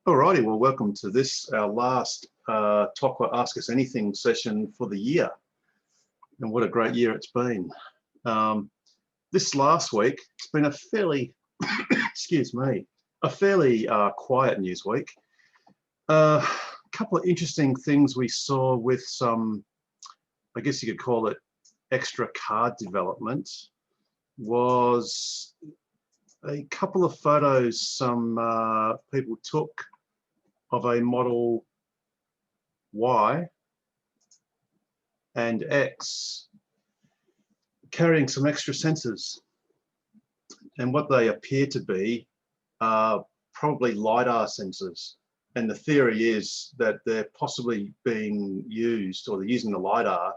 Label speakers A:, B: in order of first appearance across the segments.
A: Alrighty, well, welcome to this, our last TOCWA Ask Us Anything session for the year. And what a great year it's been. This last week, it's been a fairly, excuse me, a fairly quiet news week. A couple of interesting things we saw with some, I guess you could call it extra card development, was a couple of photos some people took of a Model Y and X carrying some extra sensors. And what they appear to be are probably LiDAR sensors. And the theory is that they're possibly being used, or they're using the LiDAR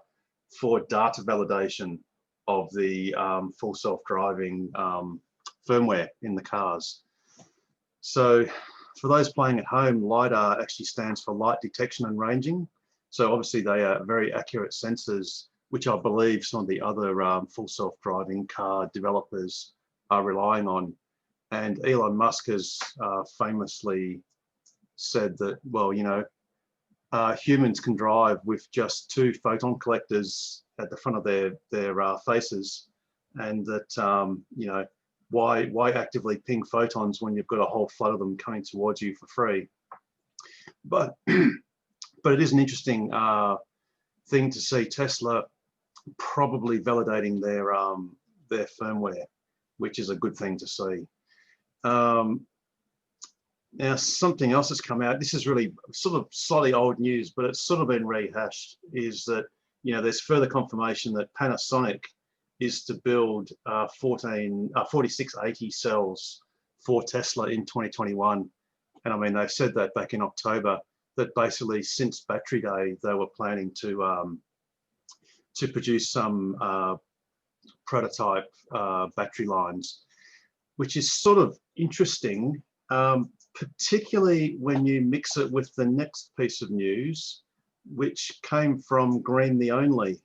A: for data validation of the full self-driving firmware in the cars. So for those playing at home, LiDAR actually stands for light detection and ranging. So obviously they are very accurate sensors, which I believe some of the other full self-driving car developers are relying on. And Elon Musk has famously said that, well, you know, humans can drive with just 2 photon collectors at the front of their faces, and that, you know, why actively ping photons when you've got a whole flood of them coming towards you for free? But it is an interesting thing to see Tesla probably validating their firmware, which is a good thing to see. Now, something else has come out. This is really sort of slightly old news, but it's sort of been rehashed, is that, you know, there's further confirmation that Panasonic is to build 4680 cells for Tesla in 2021. And I mean, they said that back in October, that basically since Battery Day, they were planning to produce some prototype battery lines, which is sort of interesting, particularly when you mix it with the next piece of news, which came from Green the Only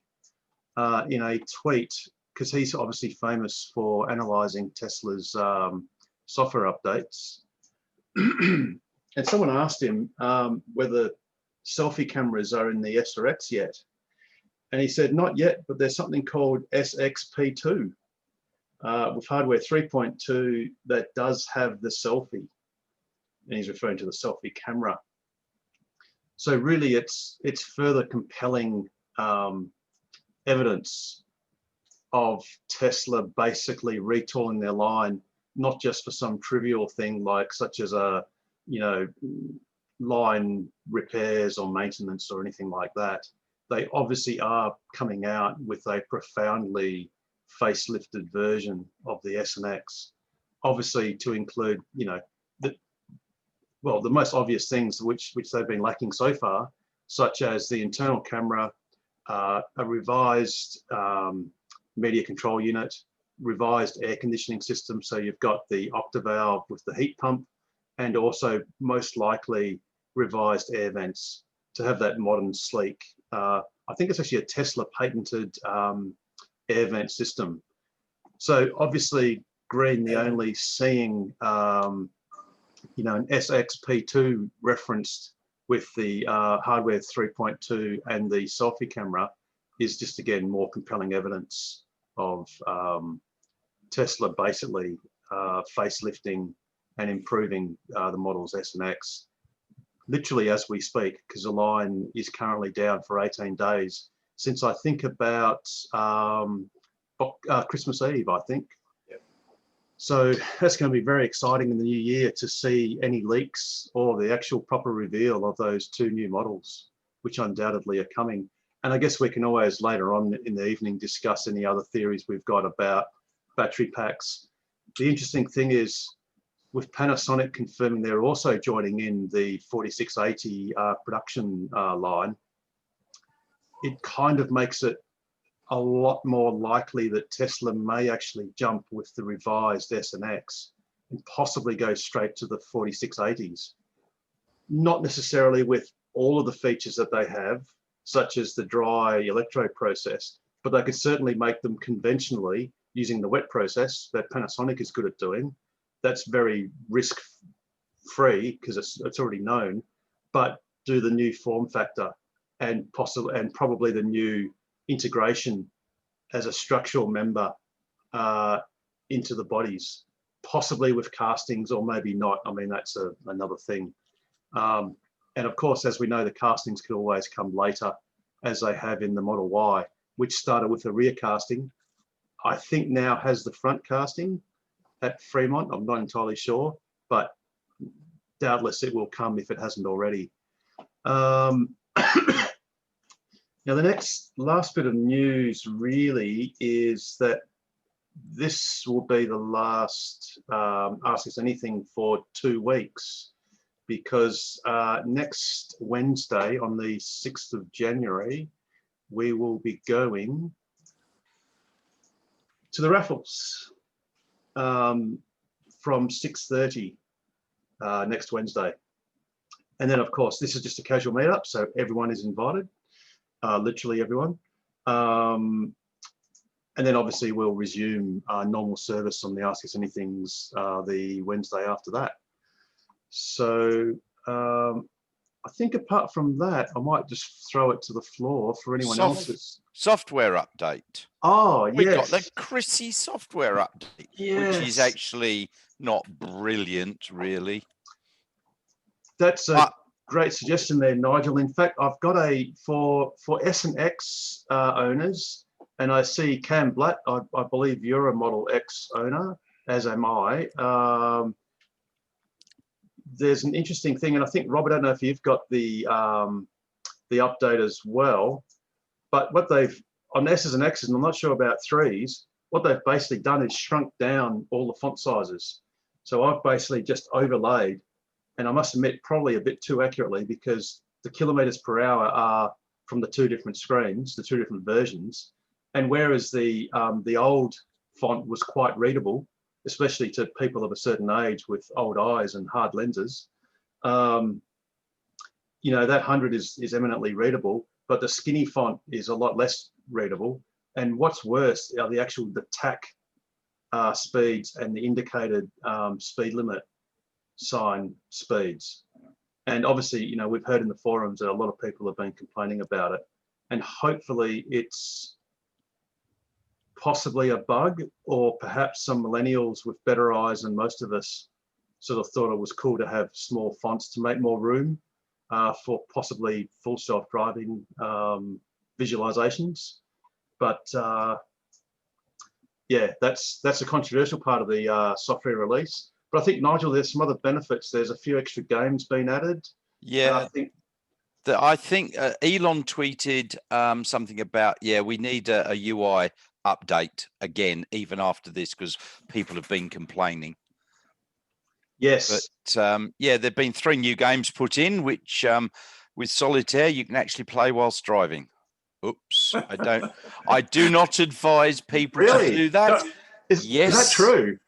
A: in a tweet, because he's obviously famous for analyzing Tesla's software updates. And someone asked him whether selfie cameras are in the S or X yet. And he said, not yet, but there's something called SXP2 with hardware 3.2 that does have the selfie. And he's referring to the selfie camera. So really it's further compelling evidence of Tesla basically retooling their line, not just for some trivial thing like such as a, you know, line repairs or maintenance or anything like that. They obviously are coming out with a profoundly facelifted version of the S and X, obviously to include, you know, the most obvious things which they've been lacking so far, such as the internal camera, a revised media control unit, revised air conditioning system. So you've got the octavalve with the heat pump, and also most likely revised air vents to have that modern, sleek, I think it's actually a Tesla patented air vent system. So obviously Green the Only seeing, you know, an SXP2 referenced with the hardware 3.2 and the selfie camera is just, again, more compelling evidence of Tesla basically facelifting and improving the models S and X, literally as we speak, because the line is currently down for 18 days since I think about Christmas Eve, I think. Yep. So that's going to be very exciting in the new year to see any leaks or the actual proper reveal of those 2 new models, which undoubtedly are coming. And I guess we can always later on in the evening discuss any other theories we've got about battery packs. The interesting thing is, with Panasonic confirming they're also joining in the 4680 production line, it kind of makes it a lot more likely that Tesla may actually jump with the revised S and X and possibly go straight to the 4680s. Not necessarily with all of the features that they have, such as the dry electrode process, but they could certainly make them conventionally using the wet process that Panasonic is good at doing. That's very risk free because it's already known, but do the new form factor and probably the new integration as a structural member into the bodies, possibly with castings or maybe not. I mean, that's another thing. And of course, as we know, the castings could always come later, as they have in the Model Y, which started with a rear casting. I think now has the front casting at Fremont. I'm not entirely sure, but doubtless it will come if it hasn't already. Now, the last bit of news really is that this will be the last Ask Us Anything for 2 weeks, because next Wednesday on the 6th of January, we will be going to the raffles from 6:30 next Wednesday. And then, of course, this is just a casual meetup, so everyone is invited. Literally everyone. And then obviously we'll resume normal service on the Ask Us Anythings the Wednesday after that. So I think apart from that, I might just throw it to the floor for anyone else's.
B: Software update.
A: Oh,
B: we
A: yes.
B: got the Chrissy software update,
A: yes.
B: Which is actually not brilliant, really.
A: That's a great suggestion there, Nigel. In fact, I've got for S and X owners, and I see Cam Blatt, I believe you're a Model X owner, as am I. There's an interesting thing, and I think, Rob, I don't know if you've got the update as well, but what they've, on S's and X's, and I'm not sure about 3s, what they've basically done is shrunk down all the font sizes. So I've basically just overlaid, and I must admit, probably a bit too accurately, because the kilometers per hour are from the 2 different screens, the 2 different versions. And whereas the old font was quite readable, especially to people of a certain age with old eyes and hard lenses, you know, that 100 is eminently readable, but the skinny font is a lot less readable. And what's worse are the tack speeds and the indicated speed limit sign speeds. And obviously, you know, we've heard in the forums that a lot of people have been complaining about it, and hopefully it's possibly a bug, or perhaps some millennials with better eyes than most of us sort of thought it was cool to have small fonts to make more room for possibly full self-driving visualizations. But yeah, that's a controversial part of the software release. But I think, Nigel, there's some other benefits. There's a few extra games being added.
B: Yeah, I think Elon tweeted something about, we need a UI update again, even after this, because people have been complaining.
A: Yes.
B: But there've been 3 new games put in, which with Solitaire you can actually play whilst driving. Oops, I do not advise people to do that.
A: Is that true?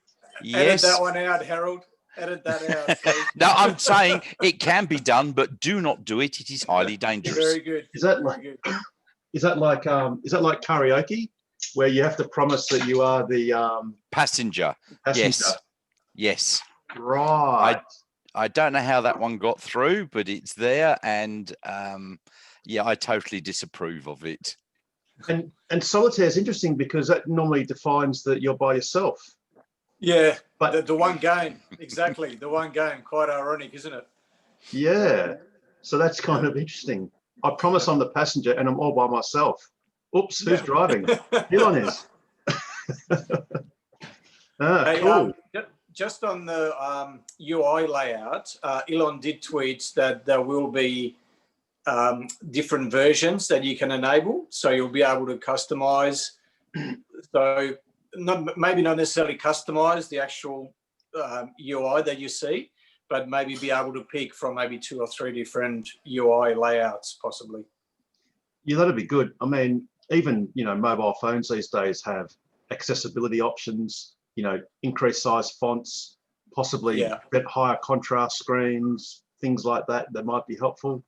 B: Yes.
C: Edit that one out, Harold. Edit that out.
B: No, I'm saying it can be done, but do not do it. It is highly dangerous.
C: Very good.
A: Is that like karaoke, where you have to promise that you are the
B: passenger? Yes.
A: Right.
B: I don't know how that one got through, but it's there, and I totally disapprove of it.
A: And Solitaire is interesting because that normally defines that you're by yourself.
C: Yeah, but the one game, exactly, the one game. Quite ironic, isn't it?
A: Yeah, so that's kind of interesting. I promise I'm the passenger and I'm all by myself. Oops, who's driving? Elon is. Cool.
C: Just on the UI layout, Elon did tweet that there will be different versions that you can enable, so you'll be able to customize. So maybe not necessarily customize the actual UI that you see, but maybe be able to pick from maybe 2 or 3 different UI layouts, possibly.
A: Yeah, that'd be good. I mean, even, you know, mobile phones these days have accessibility options, you know, increased size fonts, possibly a bit higher contrast screens, things like that might be helpful.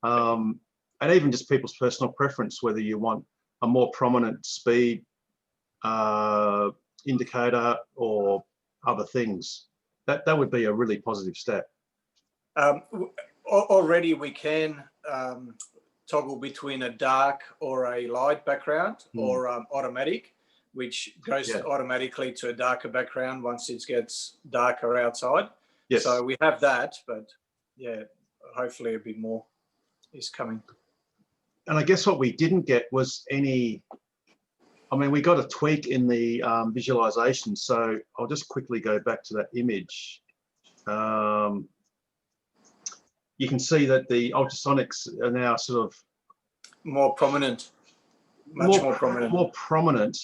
A: And even just people's personal preference, whether you want a more prominent speed indicator or other things. That would be a really positive step.
C: Already we can toggle between a dark or a light background or automatic, which goes automatically to a darker background once it gets darker outside.
A: Yes.
C: So we have that, but yeah, hopefully a bit more is coming.
A: And I guess what we didn't get was any, I mean, we got a tweak in the visualization. So I'll just quickly go back to that image. You can see that the ultrasonics are now sort of
C: more prominent, much more prominent.
A: More prominent.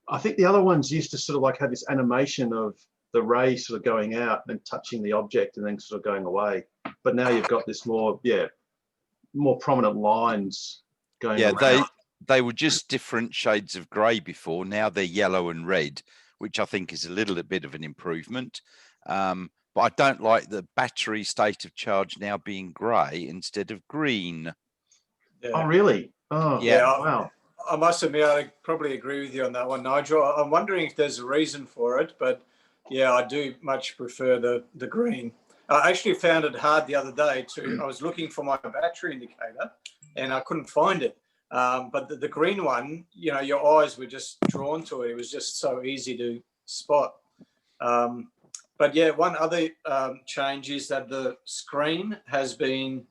A: I think the other ones used to sort of like have this animation of the ray sort of going out and touching the object and then sort of going away. But now you've got this more, more prominent lines going around.
B: They were just different shades of grey before. Now they're yellow and red, which I think is a little bit of an improvement. But I don't like the battery state of charge now being grey instead of green.
C: Yeah.
A: Oh, really? Oh,
B: yeah.
A: Wow.
C: I must admit, I probably agree with you on that one, Nigel. I'm wondering if there's a reason for it, but yeah, I do much prefer the green. I actually found it hard the other day I was looking for my battery indicator and I couldn't find it. But the green one, you know, your eyes were just drawn to it. It was just so easy to spot. But yeah, one other change is that the screen has been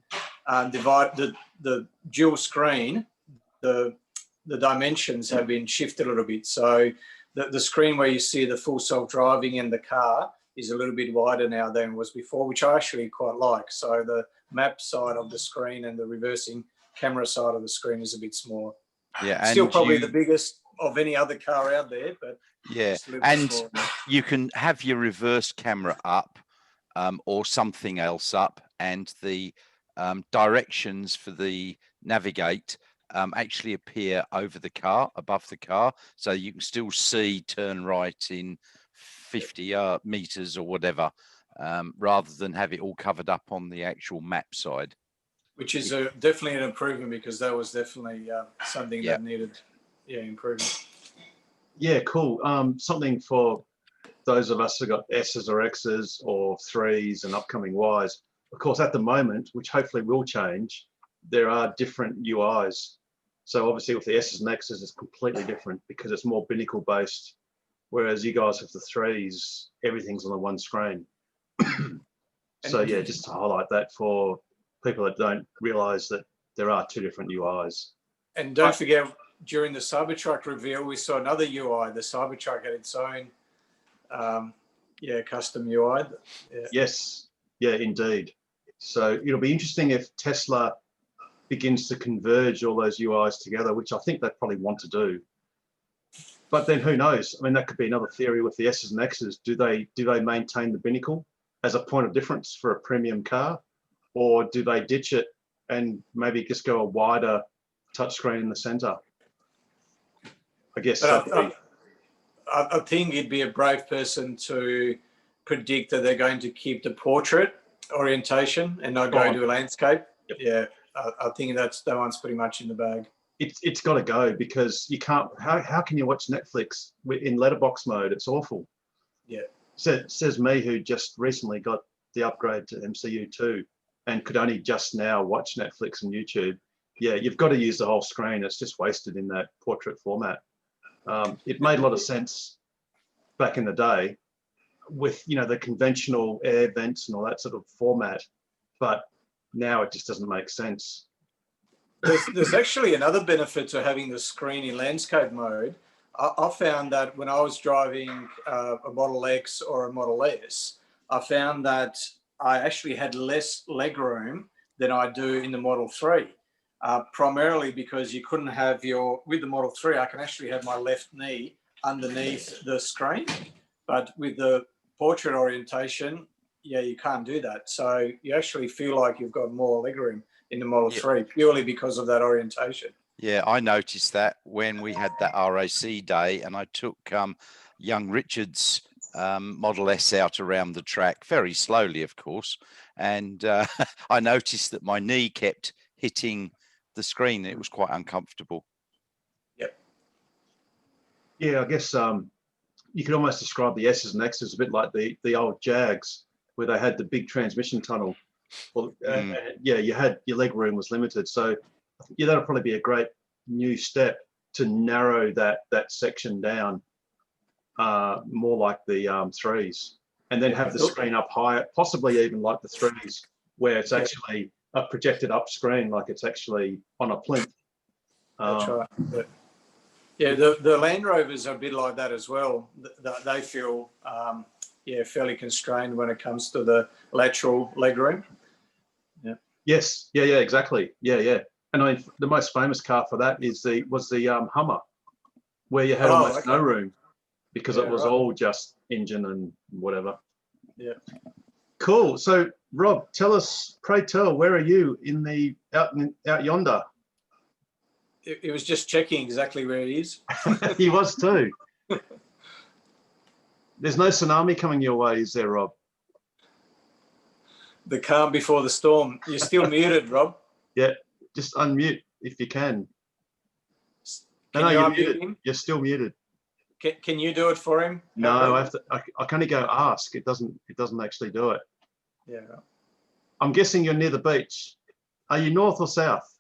C: divided, the dual screen, the dimensions have been shifted a little bit. So the screen where you see the full self-driving in the car is a little bit wider now than it was before, which I actually quite like. So the map side of the screen and the reversing camera side of the screen is a bit smaller.
B: Yeah,
C: and still probably the biggest of any other car out there, but
B: yeah, and you can have your reverse camera up or something else up, and the directions for the navigate actually appear over the car, above the car, so you can still see turn right in 50 meters or whatever, rather than have it all covered up on the actual map side.
C: Which is definitely an improvement, because that was definitely something that needed improvement.
A: Yeah, cool. Something for those of us who got S's or X's or 3s and upcoming Ys. Of course, at the moment, which hopefully will change, there are different UIs. So obviously with the S's and X's, it's completely different because it's more binnacle based, whereas you guys with the 3s, everything's on the one screen. So yeah, just to highlight that for people that don't realize that there are two different UIs.
C: And don't forget, during the Cybertruck reveal, we saw another UI. The Cybertruck had its own custom UI. Yeah.
A: Yes, yeah, indeed. So it'll be interesting if Tesla begins to converge all those UIs together, which I think they probably want to do. But then who knows? I mean, that could be another theory with the S's and X's. Do they maintain the binnacle as a point of difference for a premium car, or do they ditch it and maybe just go a wider touchscreen in the center? I guess.
C: I think you'd be a brave person to predict that they're going to keep the portrait orientation and not go to a landscape.
A: Yep.
C: Yeah, I think that one's pretty much in the bag.
A: It's got to go, because you can't. How can you watch Netflix in letterbox mode? It's awful.
C: Yeah.
A: Says me, who just recently got the upgrade to MCU2 and could only just now watch Netflix and YouTube. Yeah, you've got to use the whole screen. It's just wasted in that portrait format. It made a lot of sense back in the day with, you know, the conventional air vents and all that sort of format, but now it just doesn't make sense.
C: There's actually another benefit to having the screen in landscape mode. I found that when I was driving a Model X or a Model S, I found that I actually had less legroom than I do in the Model 3. Primarily because you couldn't have with the Model 3, I can actually have my left knee underneath the screen, but with the portrait orientation, you can't do that. So you actually feel like you've got more legroom in the Model 3 purely because of that orientation.
B: Yeah, I noticed that when we had that RAC day, and I took young Richard's Model S out around the track, very slowly, of course, and I noticed that my knee kept hitting the screen. It was quite uncomfortable.
C: Yep.
A: Yeah, I guess you could almost describe the S's and X's a bit like the old Jags, where they had the big transmission tunnel. Well,
B: Mm.
A: yeah, you had your leg room was limited, so yeah, that'll probably be a great new step to narrow that section down, more like the threes, and then have the screen up higher, possibly even like the threes, where it's actually a projected up screen, like it's actually on a plinth.
C: That's right. Yeah, the Land Rovers are a bit like that as well. They feel, fairly constrained when it comes to the lateral legroom.
A: Yes, yeah, exactly, yeah. And I mean, the most famous car for that was the Hummer, where you had almost no room because it was all just engine and whatever.
C: Yeah.
A: Cool. So, Rob, pray tell, where are you out yonder?
C: It was just checking exactly where he is.
A: He was too. There's no tsunami coming your way, is there, Rob?
C: The calm before the storm. You're still muted, Rob.
A: Yeah, just unmute if you can.
C: Can you unmute him?
A: You're still muted.
C: Can you do it for him?
A: No, I can only go ask. It doesn't actually do it.
C: Yeah.
A: I'm guessing you're near the beach. Are you north or south?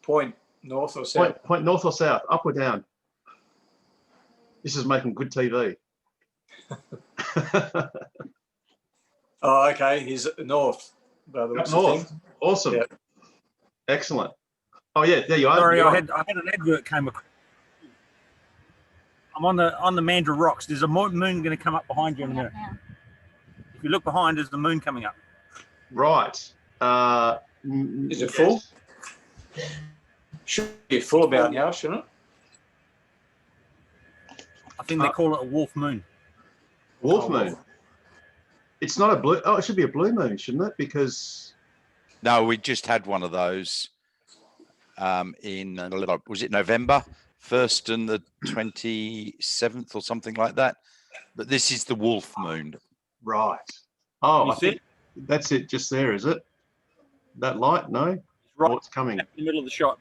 C: Point north or south?
A: Point north or south, up or down? This is making good TV.
C: Oh, okay. He's north.
A: North. Awesome.
C: Yeah.
A: Excellent. Oh yeah, there you are.
D: Sorry, I had an advert came across. I'm on the Mandurah Rocks. There's a moon going to come up behind you in a minute. If you look behind, there's the moon coming up.
A: Right.
C: Is it full? Should be full about now, shouldn't it?
D: I think they call it a wolf moon.
A: Wolf moon. It's not a blue. Oh, it should be a blue moon, shouldn't it? Because
B: No, we just had one of those in was it November 1st and the 27th or something like that? But this is the wolf moon.
A: right. Oh,
D: You
A: I
D: see
A: think that's it. Just there, is it? That light? No.
D: It's right
A: Or it's coming.
D: in the middle of the shot.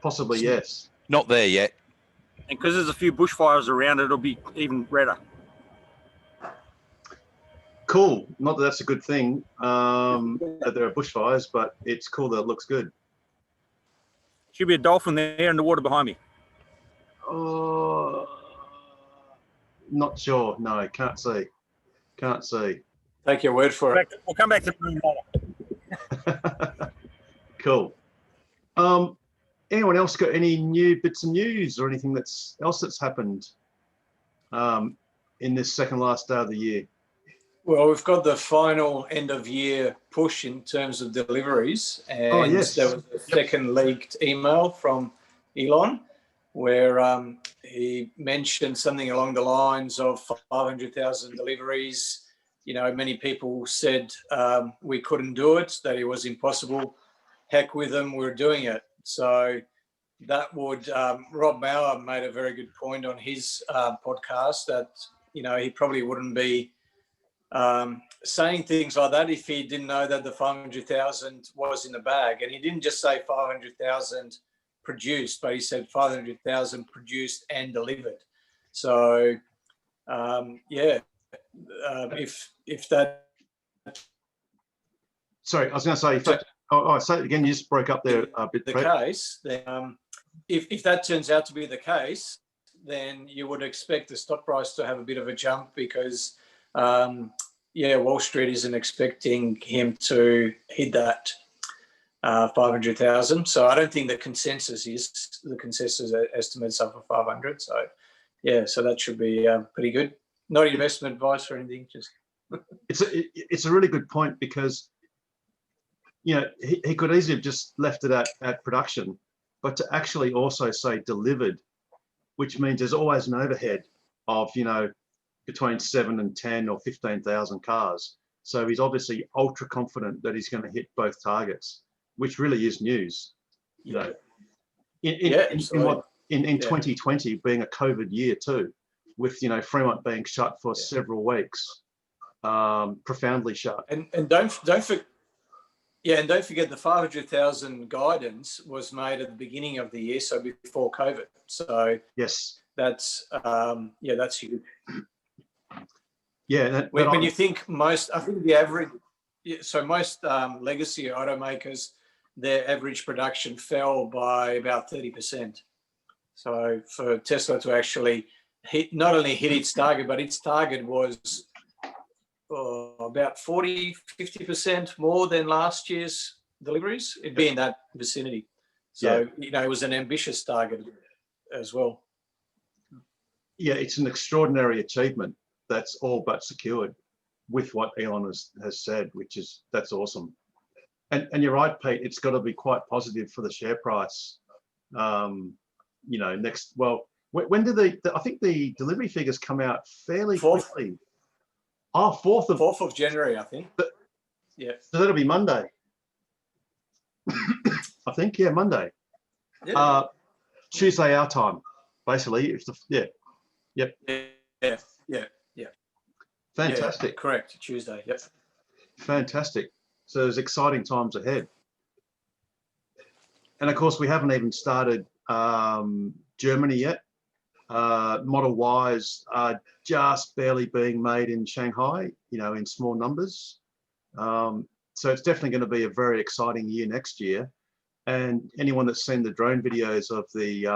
A: Possibly yes.
B: Not there yet.
D: And because there's a few bushfires around, it'll be even redder.
A: Cool. Not that that's a good thing. That there are bushfires, but it's cool that it looks good.
D: Should be a dolphin there in the water behind me.
A: Not sure. No, can't see. Can't see.
C: Take your word for it.
D: We'll come back to the moon later.
A: Cool. Anyone else got any new bits of news or anything else that's happened in this second last day of the year?
C: Well, we've got the final end of year push in terms of deliveries, and
A: yes.
C: there was a second leaked email from Elon where he mentioned something along the lines of 500,000 deliveries. You know, many people said we couldn't do it, that it was impossible. Heck with them, we're doing it. So that would, Rob Mauer made a very good point on his podcast that, you know, he probably wouldn't be saying things like that if he didn't know that the 500,000 was in the bag. And he didn't just say 500,000 produced, but he said 500,000 produced and delivered. So, if that.
A: Sorry, I was going to say, say it again. You just broke up there a bit.
C: The case, then, if that turns out to be the case, then you would expect the stock price to have a bit of a jump because, Wall Street isn't expecting him to hit that 500,000. So I don't think the consensus estimates are for 500. So, so that should be pretty good. Not investment advice or anything. Just
A: it's a really good point because, you know, he could easily have just left it at production, but to actually also say delivered, which means there's always an overhead of, you know, between 7 and 10 or 15,000 cars. So he's obviously ultra confident that he's going to hit both targets, which really is news. You know, in 2020 being a COVID year too, with, you know, Fremont being shut for several weeks, profoundly shut.
C: And don't forget. Yeah, and don't forget the 500,000 guidance was made at the beginning of the year, so before COVID. So
A: yes,
C: that's that's huge.
A: Yeah,
C: When you think most, I think the average, so most legacy automakers, their average production fell by about 30%. So for Tesla to actually not only hit its target, but its target was about 40-50% more than last year's deliveries. It'd be in that vicinity. So, it was an ambitious target as well.
A: Yeah, it's an extraordinary achievement that's all but secured with what Elon has said, that's awesome. And you're right, Pete, it's got to be quite positive for the share price. When do I think the delivery figures come out fairly quickly. Oh,
C: 4th of January, I think. Yeah.
A: So that'll be Monday. I think, Monday.
C: Yeah.
A: Tuesday our time, basically. Yep.
C: Yeah.
A: Fantastic.
C: Yeah, correct. Tuesday. Yep.
A: Fantastic. So there's exciting times ahead. And of course, we haven't even started Germany yet. Model Ys are just barely being made in Shanghai, in small numbers. So it's definitely going to be a very exciting year next year. And anyone that's seen the drone videos of the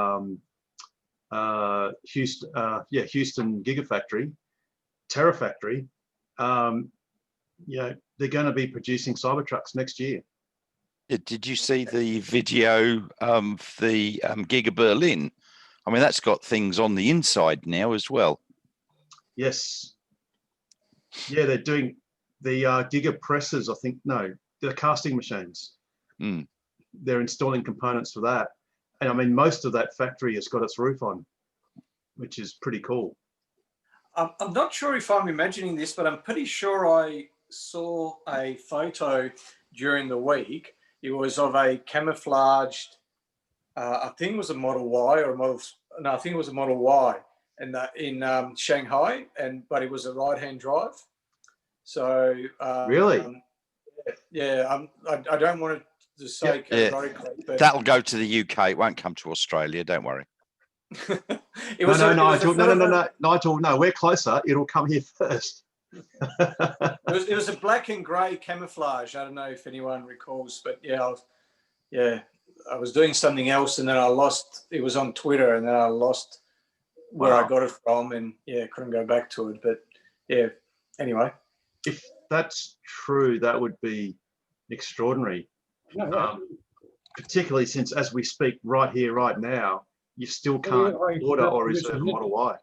A: Houston Gigafactory, Terrafactory, they're going to be producing Cybertrucks next year.
B: Did you see the video of the Giga Berlin? I mean, that's got things on the inside now as well.
A: Yes. Yeah, they're doing the Giga presses, I think. No, the casting machines.
B: Mm.
A: They're installing components for that. And I mean, most of that factory has got its roof on, which is pretty cool.
C: I'm not sure if I'm imagining this, but I'm pretty sure I saw a photo during the week. It was of a camouflaged, I think it was a Model Y I think it was a Model Y in Shanghai, but it was a right-hand drive. So
A: really?
C: Yeah, I don't want to say categorically, but
B: that'll go to the UK. It won't come to Australia. Don't worry.
A: Nigel, no, we're closer. It'll come here first.
C: It was a black and grey camouflage. I don't know if anyone recalls, but I was doing something else and then I lost. It was on Twitter and then I lost where I got it from, and couldn't go back to it. But anyway,
A: if that's true, that would be extraordinary. Particularly since, as we speak right here, right now, you still can't order or reserve a Model Y.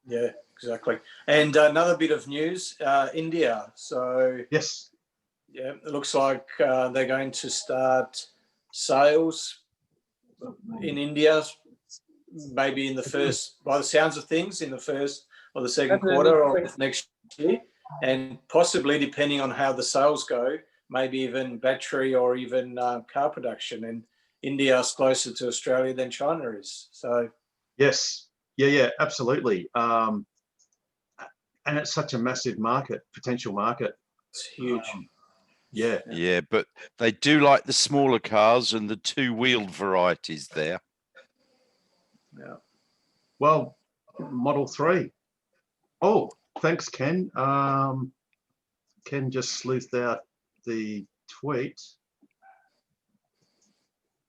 C: Yeah, exactly. And another bit of news, India. So
A: yes,
C: it looks like they're going to start sales in India, maybe in the first, by the sounds of things, in the first or the second quarter of next year, and possibly, depending on how the sales go, maybe even battery or even car production. And India is closer to Australia than China is. So
A: yes, absolutely. And it's such a massive market, potential market.
C: It's huge.
B: Yeah, but they do like the smaller cars and the two-wheeled varieties there.
C: Yeah.
A: Well, Model 3. Oh, thanks, Ken. Ken just sleuthed out the tweet.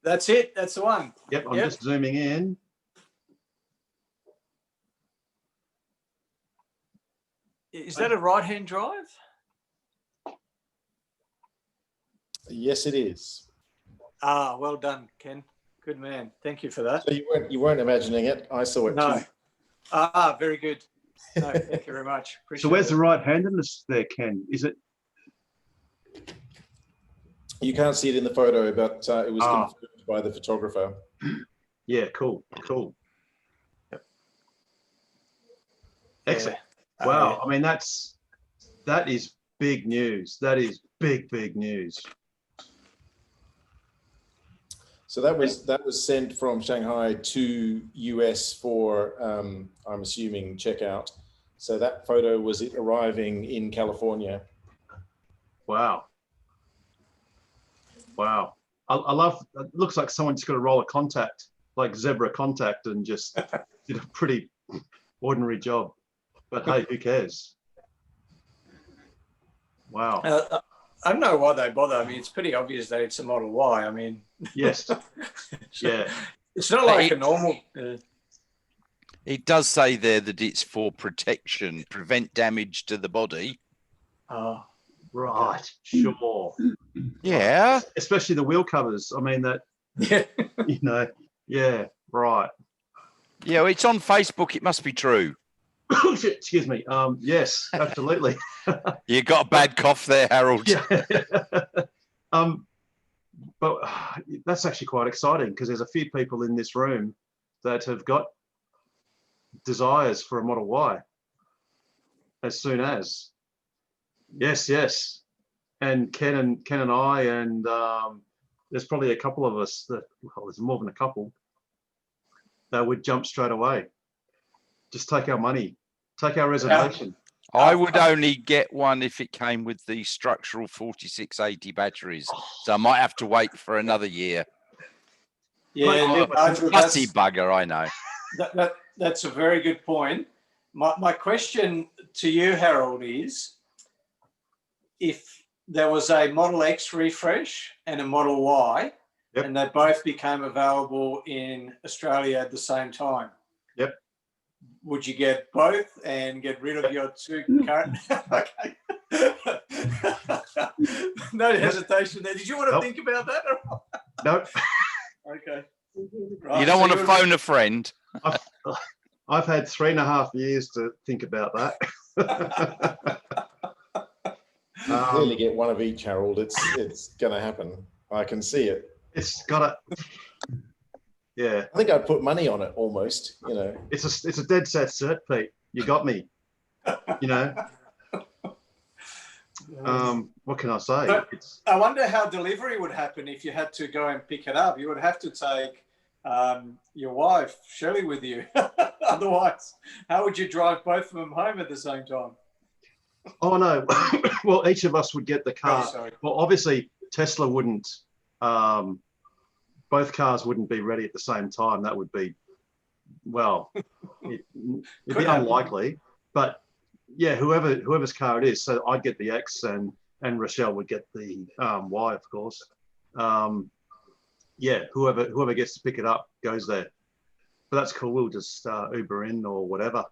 C: That's it. That's the one.
A: Yep, I'm just zooming in.
C: Is that a right-hand drive?
E: Yes, it is.
C: Ah, well done, Ken. Good man. Thank you for that.
E: So you weren't imagining it. I saw it too.
C: Ah, very good. No, thank you very much. Appreciate
A: so where's the right-handedness there, Ken? Is it?
E: You can't see it in the photo, but it was confirmed by the photographer.
A: Yeah, cool.
C: Yep.
A: Excellent. Wow. I mean, that is big news. That is big news.
E: So that was sent from Shanghai to US for, I'm assuming, checkout. So that photo was it arriving in California.
A: Wow. I love, it looks like someone just got a roll of contact, like Zebra contact, and just did a pretty ordinary job. But hey, who cares? Wow.
C: I don't know why they bother. I mean, it's pretty obvious that it's a Model Y. I mean,
A: Yes. Yeah.
C: it's not like a normal.
B: It does say there that it's for protection, prevent damage to the body.
C: Oh,
A: Right. Sure.
B: Yeah.
A: Especially the wheel covers. I mean, that,
C: yeah.
A: you know, yeah, right.
B: Yeah, well, it's on Facebook. It must be true.
A: Excuse me. Yes, absolutely.
B: You got a bad cough there, Harold.
A: Yeah. But that's actually quite exciting because there's a few people in this room that have got desires for a Model Y as soon as. Yes. And Ken and I, and there's probably a couple of us that, well, there's more than a couple that would jump straight away. Just take our money, take our reservation.
B: I would only get one if it came with the structural 4680 batteries. So I might have to wait for another year.
C: Yeah,
B: Fussy bugger, I know.
C: That's a very good point. My question to you, Harold, is if there was a Model X refresh and a Model Y,
A: yep,
C: and they both became available in Australia at the same time,
A: yep,
C: would you get both and get rid of your two current? Okay. No hesitation there. Did you want to think about that?
A: Nope.
C: Okay.
B: Right, you don't want to phone a friend.
A: I've had 3.5 years to think about that.
E: Clearly get one of each, Harold. It's going to happen. I can see it.
A: It's got to. Yeah.
E: I think I'd put money on it almost, you know.
A: It's a dead set cert, Pete. You got me. You know. What can I say?
C: But I wonder how delivery would happen if you had to go and pick it up. You would have to take your wife, Shirley, with you. Otherwise, how would you drive both of them home at the same time?
A: Oh, no. Well, each of us would get the car.
C: Oh,
A: well, obviously, Tesla wouldn't. Both cars wouldn't be ready at the same time. That would be, well, it'd be unlikely. But yeah, whoever's car it is. So I'd get the X, and Rochelle would get the Y, of course. Yeah, whoever gets to pick it up goes there. But that's cool. We'll just Uber in or whatever.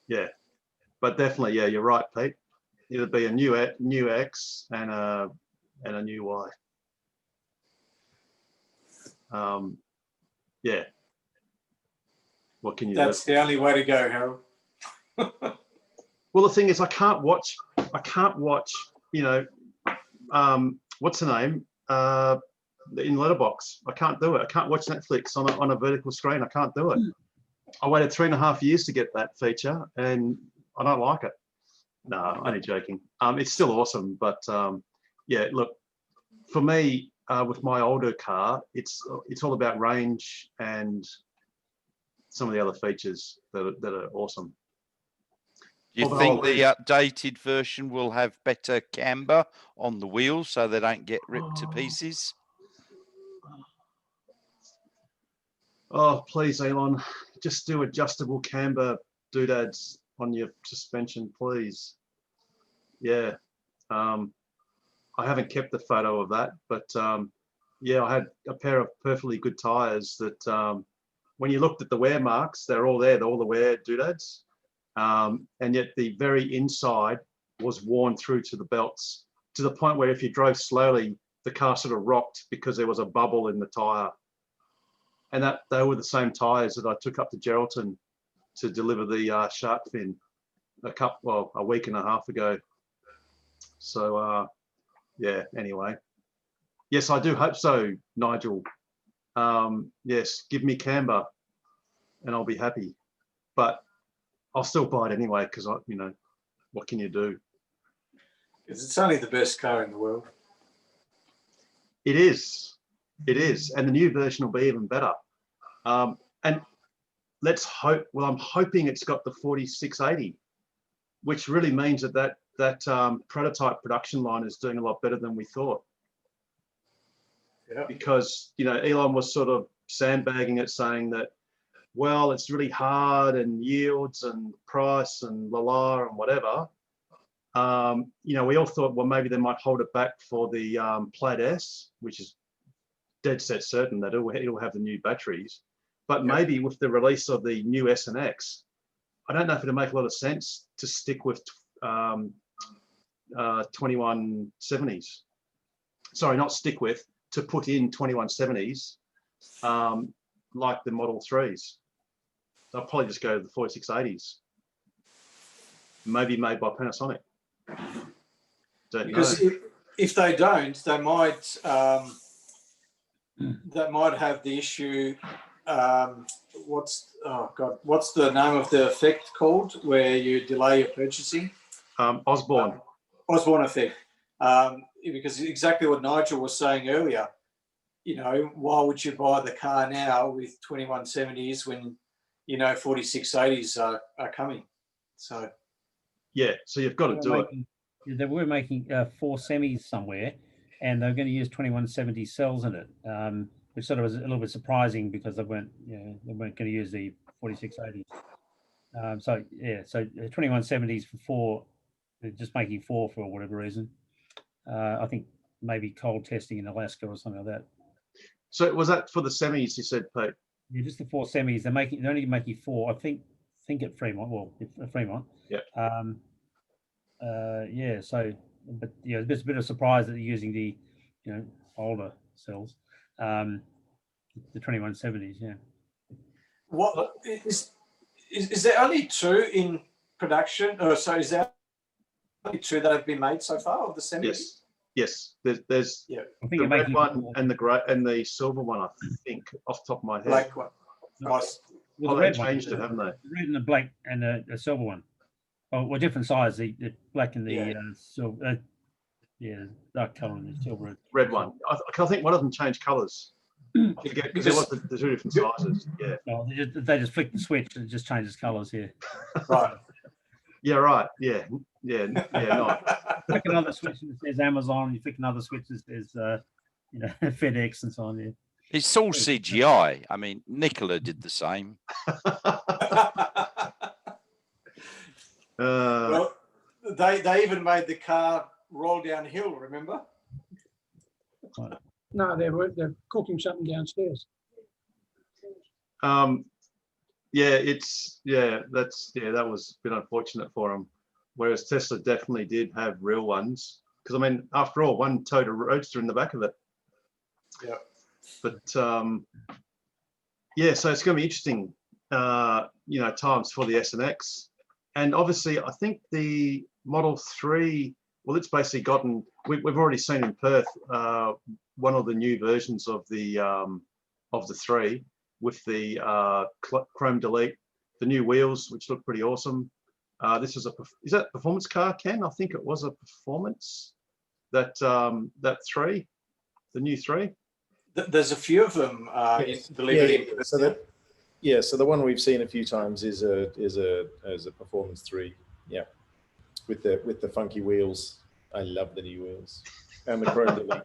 A: Yeah, but definitely, yeah, you're right, Pete. It'll be a new X and a new Y. Yeah. What can you do?
C: That's the only way to go, Harold.
A: Well, the thing is, I can't watch, you know, what's the name? In Letterbox. I can't do it. I can't watch Netflix on a vertical screen. I can't do it. I waited 3.5 years to get that feature, and I don't like it. No, only joking. It's still awesome, but yeah, look, for me, with my older car, it's all about range and some of the other features that are awesome.
B: Do you think the updated version will have better camber on the wheels so they don't get ripped to pieces?
A: Oh, please, Elon, just do adjustable camber doodads on your suspension, please. Yeah. I haven't kept the photo of that, but yeah, I had a pair of perfectly good tires that when you looked at the wear marks, they're all there, all the wear doodads. And yet the very inside was worn through to the belts, to the point where if you drove slowly, the car sort of rocked because there was a bubble in the tire. And that they were the same tires that I took up to Geraldton to deliver the shark fin a week and a half ago. So yeah, anyway. Yes, I do hope so, Nigel. Yes, give me camber and I'll be happy. But I'll still buy it anyway because you know, what can you do?
C: Because it's only the best car in the world.
A: It is, and the new version will be even better. And let's hope. Well, I'm hoping it's got the 4680, which really means that prototype production line is doing a lot better than we thought.
C: Yeah.
A: Because you know, Elon was sort of sandbagging it, saying that well, it's really hard and yields and price and and whatever. You know, we all thought, well, maybe they might hold it back for the Plaid S, which is dead set certain that it'll have the new batteries. But maybe with the release of the new S and X, I don't know if it'll make a lot of sense to stick with 2170s. Sorry, not stick with, to put in 2170s like the Model 3s. They'll probably just go to the 4680s. Maybe made by Panasonic.
C: Because if they don't, they might have the issue. What's the name of the effect called where you delay your purchasing?
A: Osborne.
C: Osborne effect. Because exactly what Nigel was saying earlier, you know, why would you buy the car now with 2170s when, you know, 4680s are coming? So
A: yeah, so you've got to do it.
F: They were making 4 semis somewhere, and they were going to use 2170 cells in it, which sort of was a little bit surprising because they weren't going to use the 4680s. So 2170s for 4, they're just making 4 for whatever reason. I think maybe cold testing in Alaska or something like that.
A: So was that for the semis, you said, Pete?
F: Yeah, just the 4 semis. They're only making 4. I think at Fremont. Well, at Fremont.
A: Yeah.
F: So, but yeah, it's a bit of a surprise that they're using the, you know, older cells, the 2170s. Yeah.
C: what is there only 2 in production? Or so is there only 2 that have been made so far of the semis?
A: Yes. There's
F: I think
A: the red
F: making
A: one
F: 4.
A: and the grey and the silver one, I think, off the top of my head.
C: Black one. Nice.
F: Well,
A: Oh,
F: the
A: they
F: red one,
A: changed it, haven't they?
F: The red and the black and the silver one. Oh, well, different size. The black and the silver. Dark color and the silver.
A: Red one. I think one of them changed colours. I forget because there was the 2 different sizes. Yeah.
F: No, they just flick the switch and it just changes colors here.
C: Right.
A: Yeah. Right. Yeah. Not.
F: Flick another switch and it says Amazon. You flick another switch and it says FedEx and so on. Yeah.
B: It's all CGI. I mean, Nikola did the same.
C: Well, they even made the car roll downhill. Remember?
G: No, they're cooking something downstairs.
A: That was a bit unfortunate for them. Whereas Tesla definitely did have real ones, because I mean, after all, one Toyota Roadster in the back of it.
C: Yeah.
A: But so it's going to be interesting, times for the S and X, and obviously I think the Model 3. Well, it's basically gotten. We've already seen in Perth one of the new versions of the 3 with the Chrome Delete, the new wheels, which look pretty awesome. This is that a performance car, Ken? I think it was a performance. That 3, the new 3.
C: There's a few of them.
E: So the one we've seen a few times is a performance 3. Yeah. With the funky wheels. I love the new wheels and the Chrome Delete.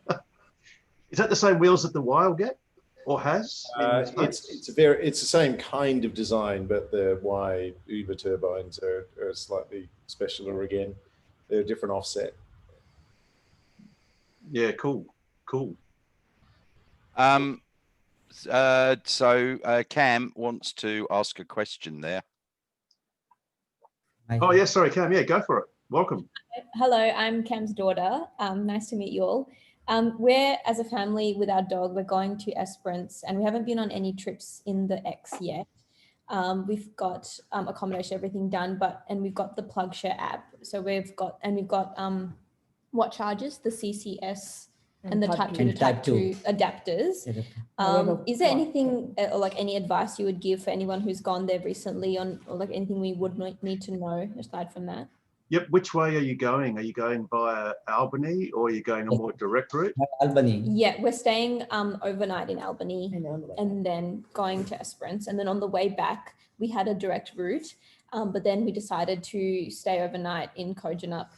A: Is that the same wheels that the Y will get or has?
E: It's the same kind of design, but the Y Uber turbines are slightly specialer again. They're a different offset.
A: Yeah, cool.
B: So Cam wants to ask a question there.
A: Oh yeah, sorry, Cam. Yeah, go for it. Welcome.
H: Hello, I'm Cam's daughter. Nice to meet you all. We're, as a family with our dog, we're going to Esperance, and we haven't been on any trips in the X yet. We've got accommodation, everything done, and we've got the PlugShare app. So we've got what charges? The CCS and the Type 2 to Type 2 adapters. Is there anything or like any advice you would give for anyone who's gone there recently on, or like anything we would need to know aside from that?
A: Yep. Which way are you going? Are you going via Albany, or are you going a more direct route?
I: Albany.
H: Yeah, we're staying overnight in Albany and then going to Esperance. And then on the way back, we had a direct route, but then we decided to stay overnight in Kojonup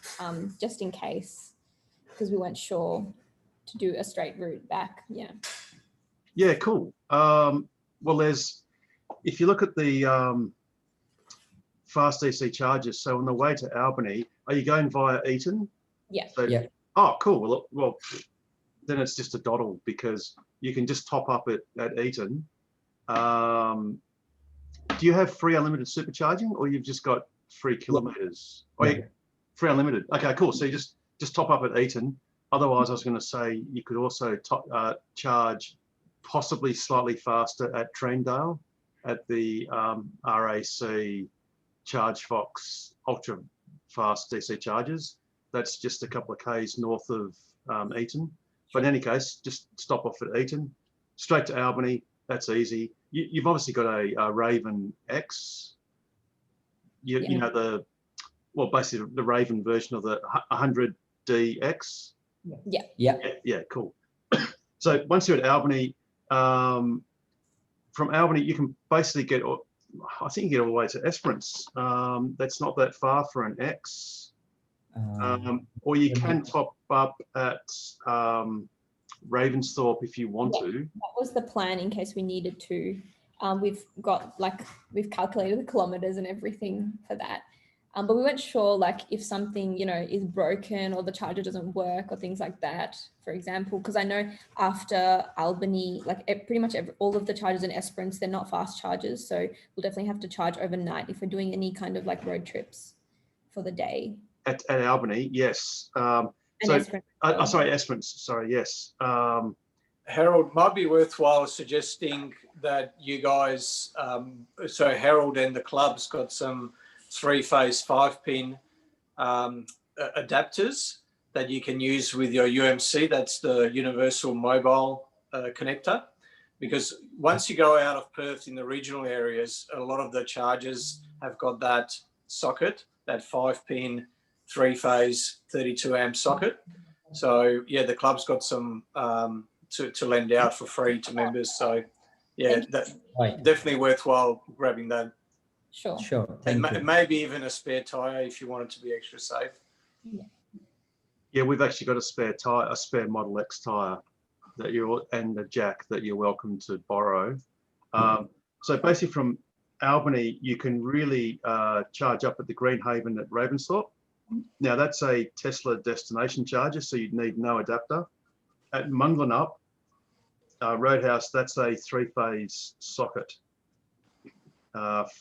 H: just in case, because we weren't sure to do a straight route back. Yeah.
A: Yeah, cool. Well, there's if you look at the fast DC chargers, so on the way to Albany, are you going via Eton?
H: Yeah.
A: So,
I: Yeah.
A: Oh, cool. Well, then it's just a doddle because you can just top up at Eton. Do you have free unlimited supercharging, or you've just got free kilometers? Oh,
I: Yeah.
A: free unlimited. Okay, cool. So you just top up at Eton. Otherwise, I was going to say you could also charge possibly slightly faster at Treendale at the RAC ChargeFox ultra fast DC chargers. That's just a couple of Ks north of Eton. But in any case, just stop off at Eton, straight to Albany. That's easy. You've obviously got a Raven X. You know basically the Raven version of the 100DX. Yeah, cool. So once you're at Albany, from Albany you can basically get, I think you get all the way to Esperance. That's not that far for an X. Or you can top up at Ravensthorpe if you want to.
H: That was the plan in case we needed to. We've calculated the kilometers and everything for that. But we weren't sure if something, is broken or the charger doesn't work or things like that, for example, because I know after Albany, pretty much all of the chargers in Esperance, they're not fast chargers. So we'll definitely have to charge overnight if we're doing any kind of road trips for the day.
A: At Albany, yes.
H: Esperance.
A: Esperance, sorry, yes.
C: Harold, might be worthwhile suggesting that you guys, so Harold and the club's got some 3-phase 5-pin adapters that you can use with your UMC. That's the Universal Mobile Connector. Because once you go out of Perth in the regional areas, a lot of the chargers have got that socket, that 5-pin 3-phase 32 amp socket. So yeah, the club's got some to lend out for free to members. So yeah, that definitely worthwhile grabbing that.
H: Sure.
C: And maybe even a spare tire if you want it to be extra safe.
A: Yeah, we've actually got a spare tire, a spare Model X tire and a jack that you're welcome to borrow. So basically from Albany, you can really charge up at the Greenhaven at Ravensthorpe. Now that's a Tesla destination charger, so you'd need no adapter. At Munglenup Roadhouse, that's a 3-phase socket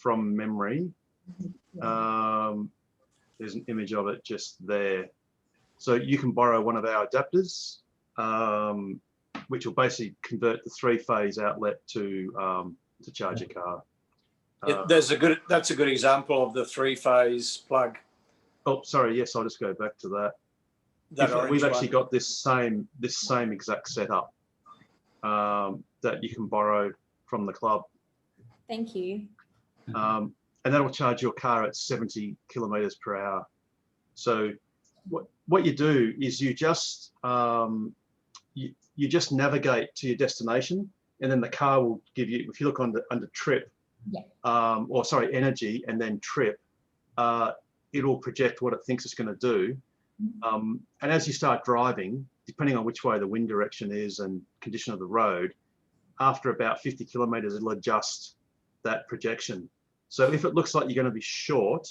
A: from memory. There's an image of it just there. So you can borrow one of our adapters, which will basically convert the 3-phase outlet to charge your car.
C: That's a good example of the 3-phase plug.
A: Oh, sorry. Yes, I'll just go back to that. We've actually got this same exact setup that you can borrow from the club.
H: Thank you.
A: And that'll charge your car at 70 kilometers per hour. So what you do is you just navigate to your destination, and then the car will give you, if you look under trip, energy, and then trip, it'll project what it thinks it's going to do. And as you start driving, depending on which way the wind direction is and condition of the road, after about 50 kilometers, it'll adjust that projection. So if it looks like you're going to be short,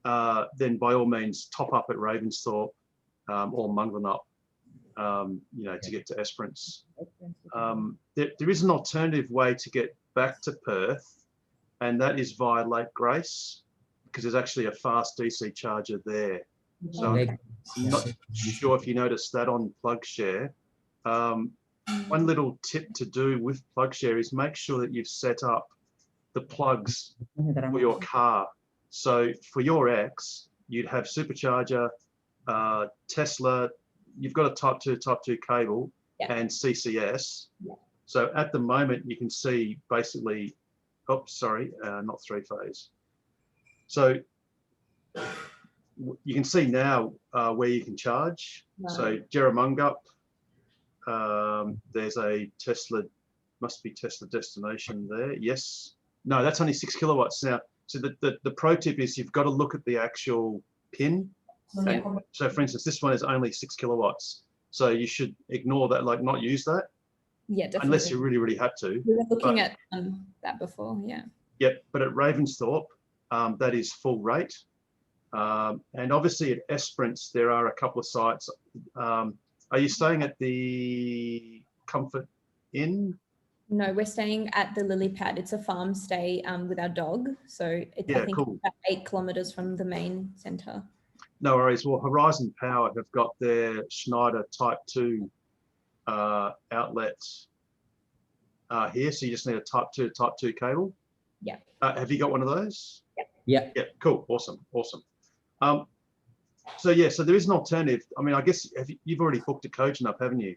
A: then by all means top up at Ravensthorpe or Munglenup, to get to Esperance. There is an alternative way to get back to Perth, and that is via Lake Grace, because there's actually a fast DC charger there. So I'm not sure if you noticed that on PlugShare. One little tip to do with PlugShare is make sure that you've set up the plugs for your car. So for your X, you'd have supercharger, Tesla, you've got a Type 2 cable, and CCS. So at the moment you can see basically, not 3-phase. So you can see now where you can charge. So Jerramungup, there's a Tesla, must be Tesla destination there. Yes. No, that's only 6 kilowatts now. So the pro tip is you've got to look at the actual pin. So for instance, this one is only 6 kilowatts. So you should ignore that, not use that.
H: Yeah, definitely.
A: unless you really, really had to.
H: We were looking
A: but-
H: at that before, yeah.
A: Yep, but at Ravensthorpe, that is full rate. And obviously at Esperance, there are a couple of sites. Are you staying at the Comfort Inn?
H: No, we're staying at the Lily Pad. It's a farm stay with our dog. So it's,
A: Yeah,
H: I think,
A: cool.
H: about 8 kilometers from the main centre.
A: No worries. Well, Horizon Power have got their Schneider Type 2 outlet here. So you just need a Type 2 cable.
H: Yeah.
A: Have you got one of those?
I: Yeah.
A: Yeah, cool. Awesome. So yeah, so there is an alternative. I mean, I guess you've already booked a Cogen up, haven't you?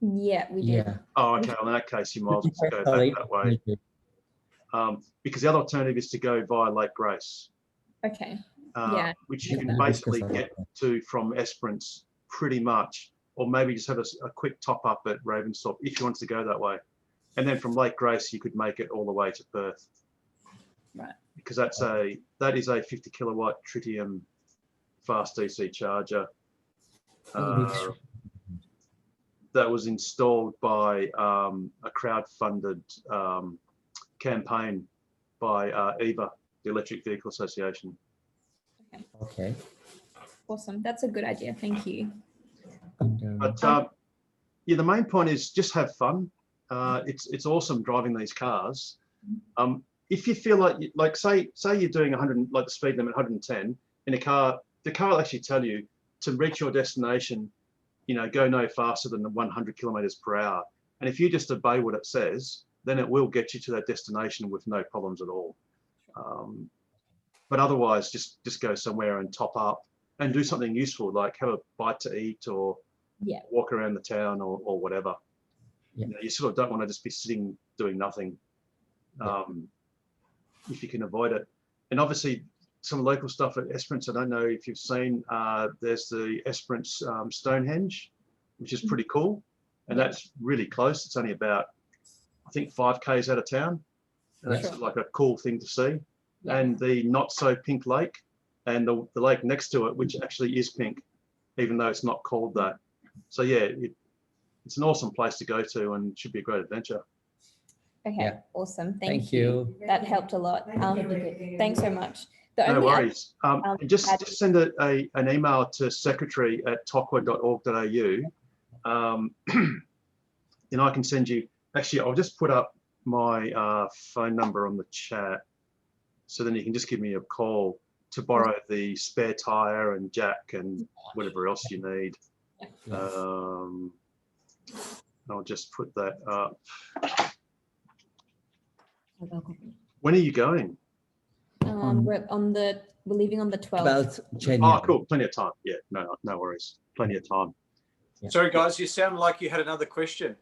H: Yeah, we did.
I: Yeah.
A: Oh, okay. Well, in that case, you might as well go back that way. Because the other alternative is to go via Lake Grace,
H: Okay. Yeah.
A: which you can
I: Yeah.
A: basically get to from Esperance pretty much, or maybe just have a quick top up at Ravensthorpe if you wanted to go that way. And then from Lake Grace, you could make it all the way to Perth.
H: Right.
A: Because that is a 50 kilowatt tritium fast DC charger. That was installed by a crowd-funded campaign by EVA, the Electric Vehicle Association.
I: Okay.
H: Awesome. That's a good idea. Thank you.
A: But yeah, the main point is just have fun. It's awesome driving these cars. If you feel like say you're doing 100, like the speed limit 110 in a car, the car will actually tell you to reach your destination, go no faster than 100 kilometers per hour. And if you just obey what it says, then it will get you to that destination with no problems at all. But otherwise, just go somewhere and top up and do something useful, like have a bite to eat or walk around the town or whatever.
I: Yeah.
A: You sort of don't want to just be sitting doing nothing if you can avoid it. And obviously, some local stuff at Esperance, I don't know if you've seen, there's the Esperance Stonehenge, which is pretty cool. And that's really close. It's only about, I think, 5 Ks out of town. And that's like a cool thing to see.
H: Yeah.
A: And the not so pink lake and the lake next to it, which actually is pink, even though it's not called that. So yeah, it's an awesome place to go to and should be a great adventure.
H: Okay.
I: Yeah.
H: Awesome.
I: Thank you.
H: That helped a lot. Thanks so much. The
A: No
H: only
A: worries. Just
H: add-
A: send an email to secretary@tokwa.org.au. Then I can send you, actually, I'll just put up my phone number on the chat. So then you can just give me a call to borrow the spare tire and jack and whatever else you need. I'll just put that up. When are you going?
H: we're leaving on the 12th.
I: 12th January.
A: Oh, cool. Plenty of time. Yeah, no worries. Plenty of time.
C: Sorry, guys, you sound like you had another question.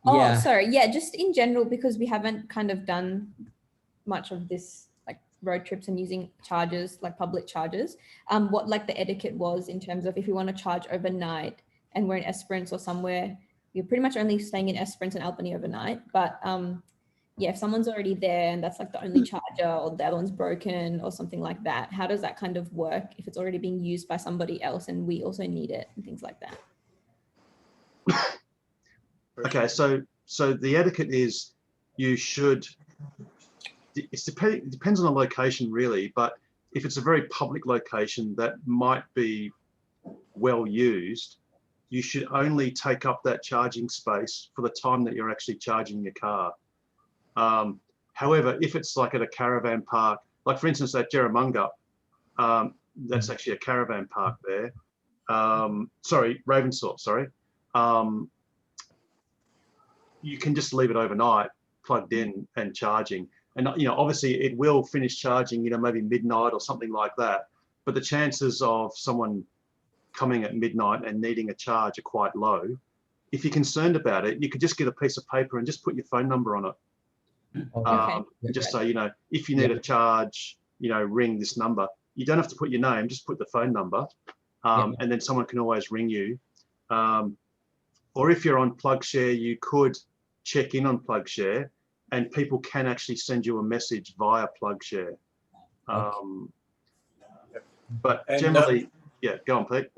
H: Oh,
I: Yeah.
H: sorry. Yeah, just in general, because we haven't kind of done much of this, like road trips and using chargers, like public chargers, what like the etiquette was in terms of if we want to charge overnight and we're in Esperance or somewhere, we're pretty much only staying in Esperance and Albany overnight. But yeah, if someone's already there and that's like the only charger or the other one's broken or something like that, how does that kind of work if it's already being used by somebody else and we also need it and things like that?
A: Okay, so the etiquette is you should, it depends on the location really, but if it's a very public location that might be well used, you should only take up that charging space for the time that you're actually charging your car. However, if it's like at a caravan park, like for instance at Jerramunga, that's actually a caravan park there. Sorry, Ravensthorpe, sorry. You can just leave it overnight plugged in and charging. And obviously it will finish charging, maybe midnight or something like that. But the chances of someone coming at midnight and needing a charge are quite low. If you're concerned about it, you could just get a piece of paper and just put your phone number on it. And just say, if you need a charge, ring this number. You don't have to put your name, just put the phone number. And then someone can always ring you. Or if you're on PlugShare, you could check in on PlugShare and people can actually send you a message via PlugShare. But
C: And,
A: generally, yeah, go on, Pete.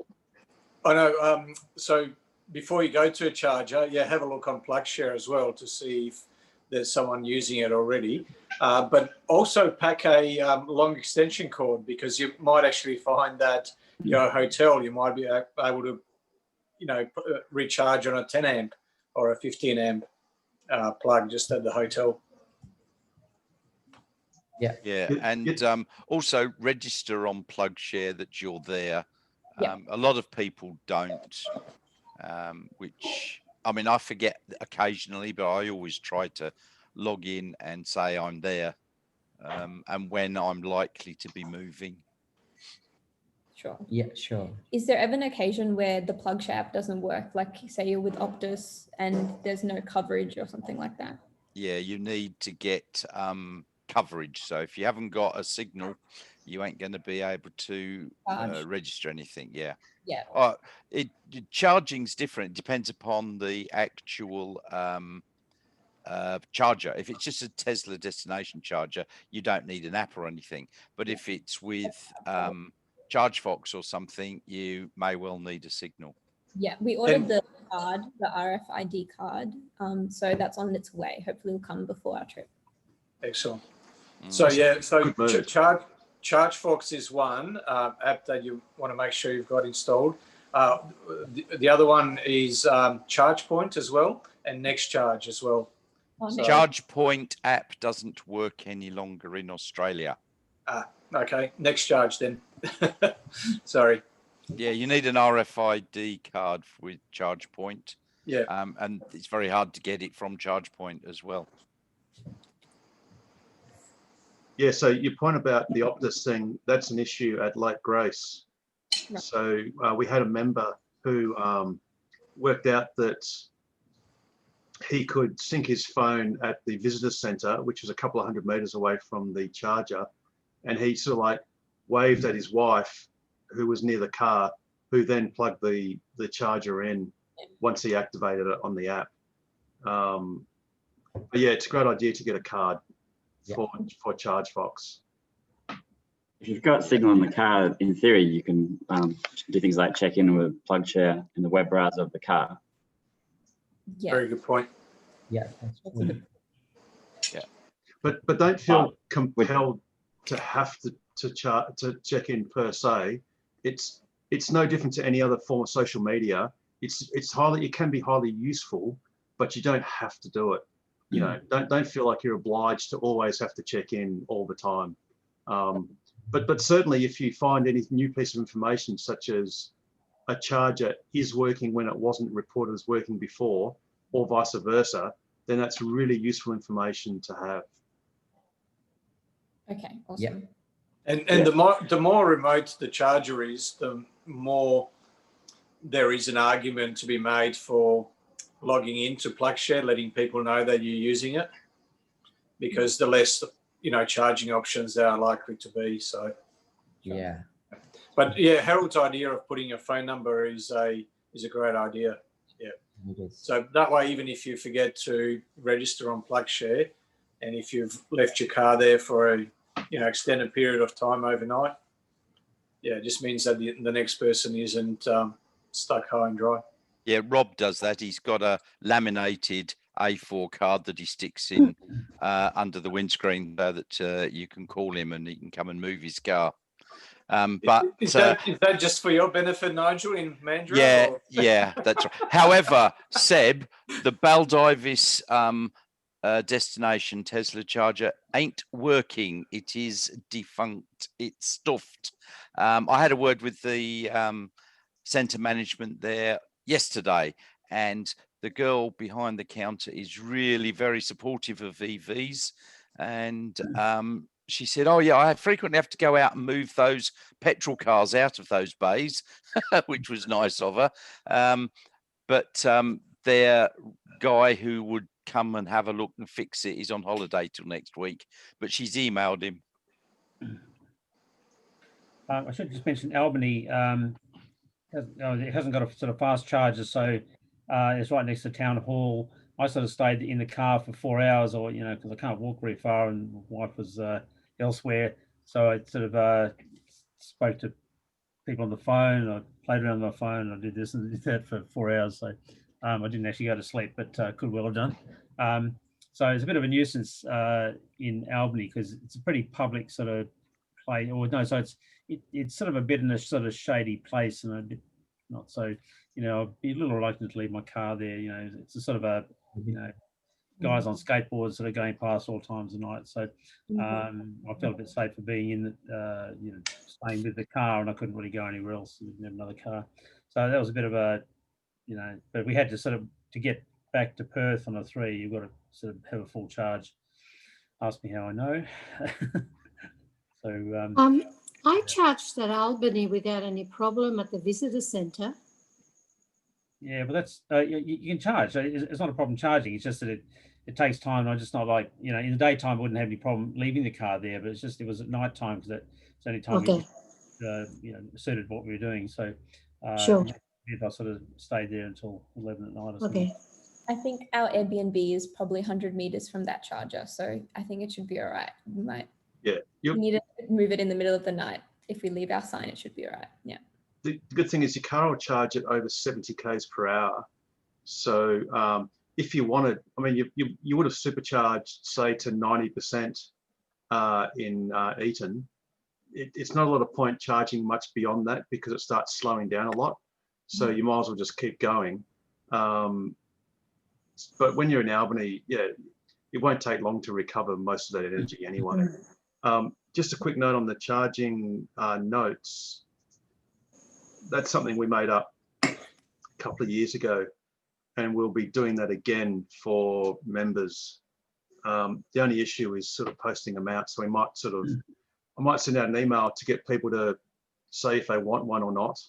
C: I know. So before you go to a charger, have a look on PlugShare as well to see if there's someone using it already. But also pack a long extension cord, because you might actually find that your hotel, you might be able to, recharge on a 10 amp or a 15 amp plug just at the hotel.
B: Yeah, and also register on PlugShare that you're there.
H: Yeah.
B: A lot of people don't, which, I mean, I forget occasionally, but I always try to log in and say I'm there, and when I'm likely to be moving.
H: Sure.
I: Yeah, sure.
H: Is there ever an occasion where the PlugShare app doesn't work? Like say you're with Optus and there's no coverage or something like that?
B: Yeah, you need to get coverage. So if you haven't got a signal, you ain't going to be able to register anything. Yeah.
H: Yeah.
B: Charging's different. It depends upon the actual charger. If it's just a Tesla destination charger, you don't need an app or anything. But if it's with ChargeFox or something, you may well need a signal.
H: Yeah, we ordered the card, the RFID card. So that's on its way. Hopefully it'll come before our trip.
C: Excellent. So ChargeFox is one app that you want to make sure you've got installed. The other one is ChargePoint as well, and NextCharge as well.
B: ChargePoint app doesn't work any longer in Australia.
C: Okay, NextCharge then. Sorry.
B: Yeah, you need an RFID card with ChargePoint.
C: Yeah.
B: And it's very hard to get it from ChargePoint as well.
A: Yeah, so your point about the Optus thing, that's an issue at Lake Grace.
H: Right.
A: So we had a member who worked out that he could sync his phone at the visitor center, which was a couple of 100 meters away from the charger. And he sort of like waved at his wife, who was near the car, who then plugged the charger in once he activated it on the app. But yeah, it's a great idea to get a card for ChargeFox.
J: If you've got signal in the car, in theory, you can do things like check in with PlugShare in the web browser of the car.
H: Yeah.
C: Very good point.
I: Yeah, that's good.
B: Yeah.
A: But don't feel compelled to have to check in per se. It's no different to any other form of social media. It can be highly useful, but you don't have to do it. You know, don't feel like you're obliged to always have to check in all the time. But certainly if you find any new piece of information, such as a charger is working when it wasn't reported as working before, or vice versa, then that's really useful information to have.
H: Okay, awesome.
C: And the more remote the charger is, the more there is an argument to be made for logging into PlugShare, letting people know that you're using it, because the less charging options there are likely to be. So
I: Yeah.
C: but yeah, Harold's idea of putting a phone number is a great idea. Yeah.
I: It is.
C: So that way, even if you forget to register on PlugShare, and if you've left your car there for a extended period of time overnight, it just means that the next person isn't stuck high and dry.
B: Yeah, Rob does that. He's got a laminated A4 card that he sticks in under the windscreen so that you can call him and he can come and move his car. But
C: is that just for your benefit, Nigel, in Mandurah?
B: Yeah, yeah, that's right. However, Seb, the Baldivis destination Tesla charger ain't working. It is defunct. It's stuffed. I had a word with the centre management there yesterday, and the girl behind the counter is really very supportive of EVs, and she said, oh yeah, I frequently have to go out and move those petrol cars out of those bays, which was nice of her. But their guy who would come and have a look and fix it is on holiday till next week, but she's emailed him.
F: I should just mention Albany. It hasn't got a sort of fast charger, so it's right next to town hall. I sort of stayed in the car for 4 hours, or because I can't walk very far, and my wife was elsewhere, so I sort of spoke to people on the phone. I played around with my phone. I did this and did that for 4 hours. So I didn't actually go to sleep, but could well have done. So it's a bit of a nuisance in Albany because it's a pretty public sort of place. Or no, so it's sort of a bit in a sort of shady place and a bit not so. I'd be a little reluctant to leave my car there. It's a sort of a guys on skateboards sort of going past all times of night. So I felt a bit safer being in, staying with the car, and I couldn't really go anywhere else. We didn't have another car, so that was a bit of a, But we had to sort of to get back to Perth on a 3. You've got to sort of have a full charge. Ask me how I know. So
K: I charged at Albany without any problem at the visitor centre.
F: Yeah, but that's you can charge. So it's not a problem charging. It's just that it takes time. I just not like in the daytime I wouldn't have any problem leaving the car there, but it was at night time because it's the only time suited what we were doing. So
K: Sure.
F: I sort of stayed there until 11 at night or something.
K: Okay.
H: I think our Airbnb is probably 100 meters from that charger, so I think it should be all right. We might we need to move it in the middle of the night. If we leave our sign, it should be all right. Yeah.
A: The good thing is your car will charge at over 70 k's per hour. So if you wanted, I mean, you would have supercharged, say, to 90% in Eton. It's not a lot of point charging much beyond that because it starts slowing down a lot. So you might as well just keep going. But when you're in Albany, it won't take long to recover most of that energy anyway. Just a quick note on the charging notes. That's something we made up a couple of years ago, and we'll be doing that again for members. The only issue is sort of posting them out. So we might I might send out an email to get people to say if they want one or not,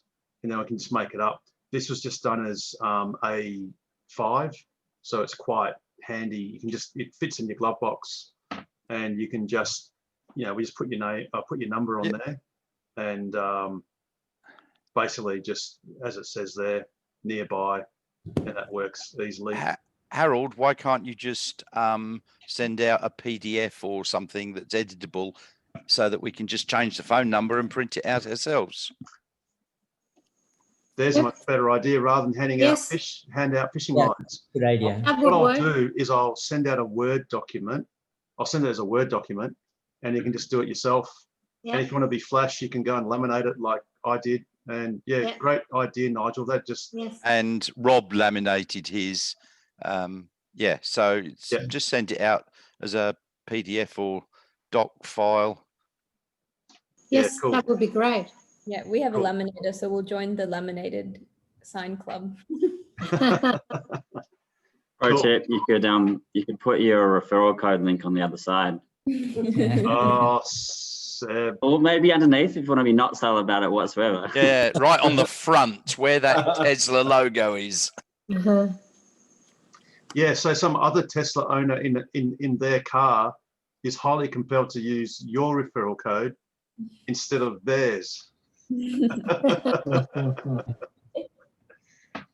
A: and then I can just make it up. This was just done as a 5, so it's quite handy. You can it fits in your glove box, and you can just, we just put your name, put your number on there, and basically just as it says there, nearby, and that works easily.
B: Harold, why can't you just send out a PDF or something that's editable so that we can just change the phone number and print it out ourselves?
A: There's a much better idea rather than hand out fishing lines.
I: Good idea.
A: What I'll do is I'll send out a Word document. I'll send it as a Word document, and you can just do it yourself. And if you want to be flash, you can go and laminate it like I did. And great idea, Nigel. That just
B: and Rob laminated his. So just send it out as a PDF or doc file.
K: Yes, that would be great.
H: Yeah, we have a laminator, so we'll join the laminated sign club.
J: Pro tip: you could put your referral code link on the other side.
A: Oh, Seb.
J: Or maybe underneath if you want to be not subtle about it whatsoever.
B: Yeah, right on the front where that Tesla logo is.
A: Yeah, so some other Tesla owner in their car is highly compelled to use your referral code instead of theirs.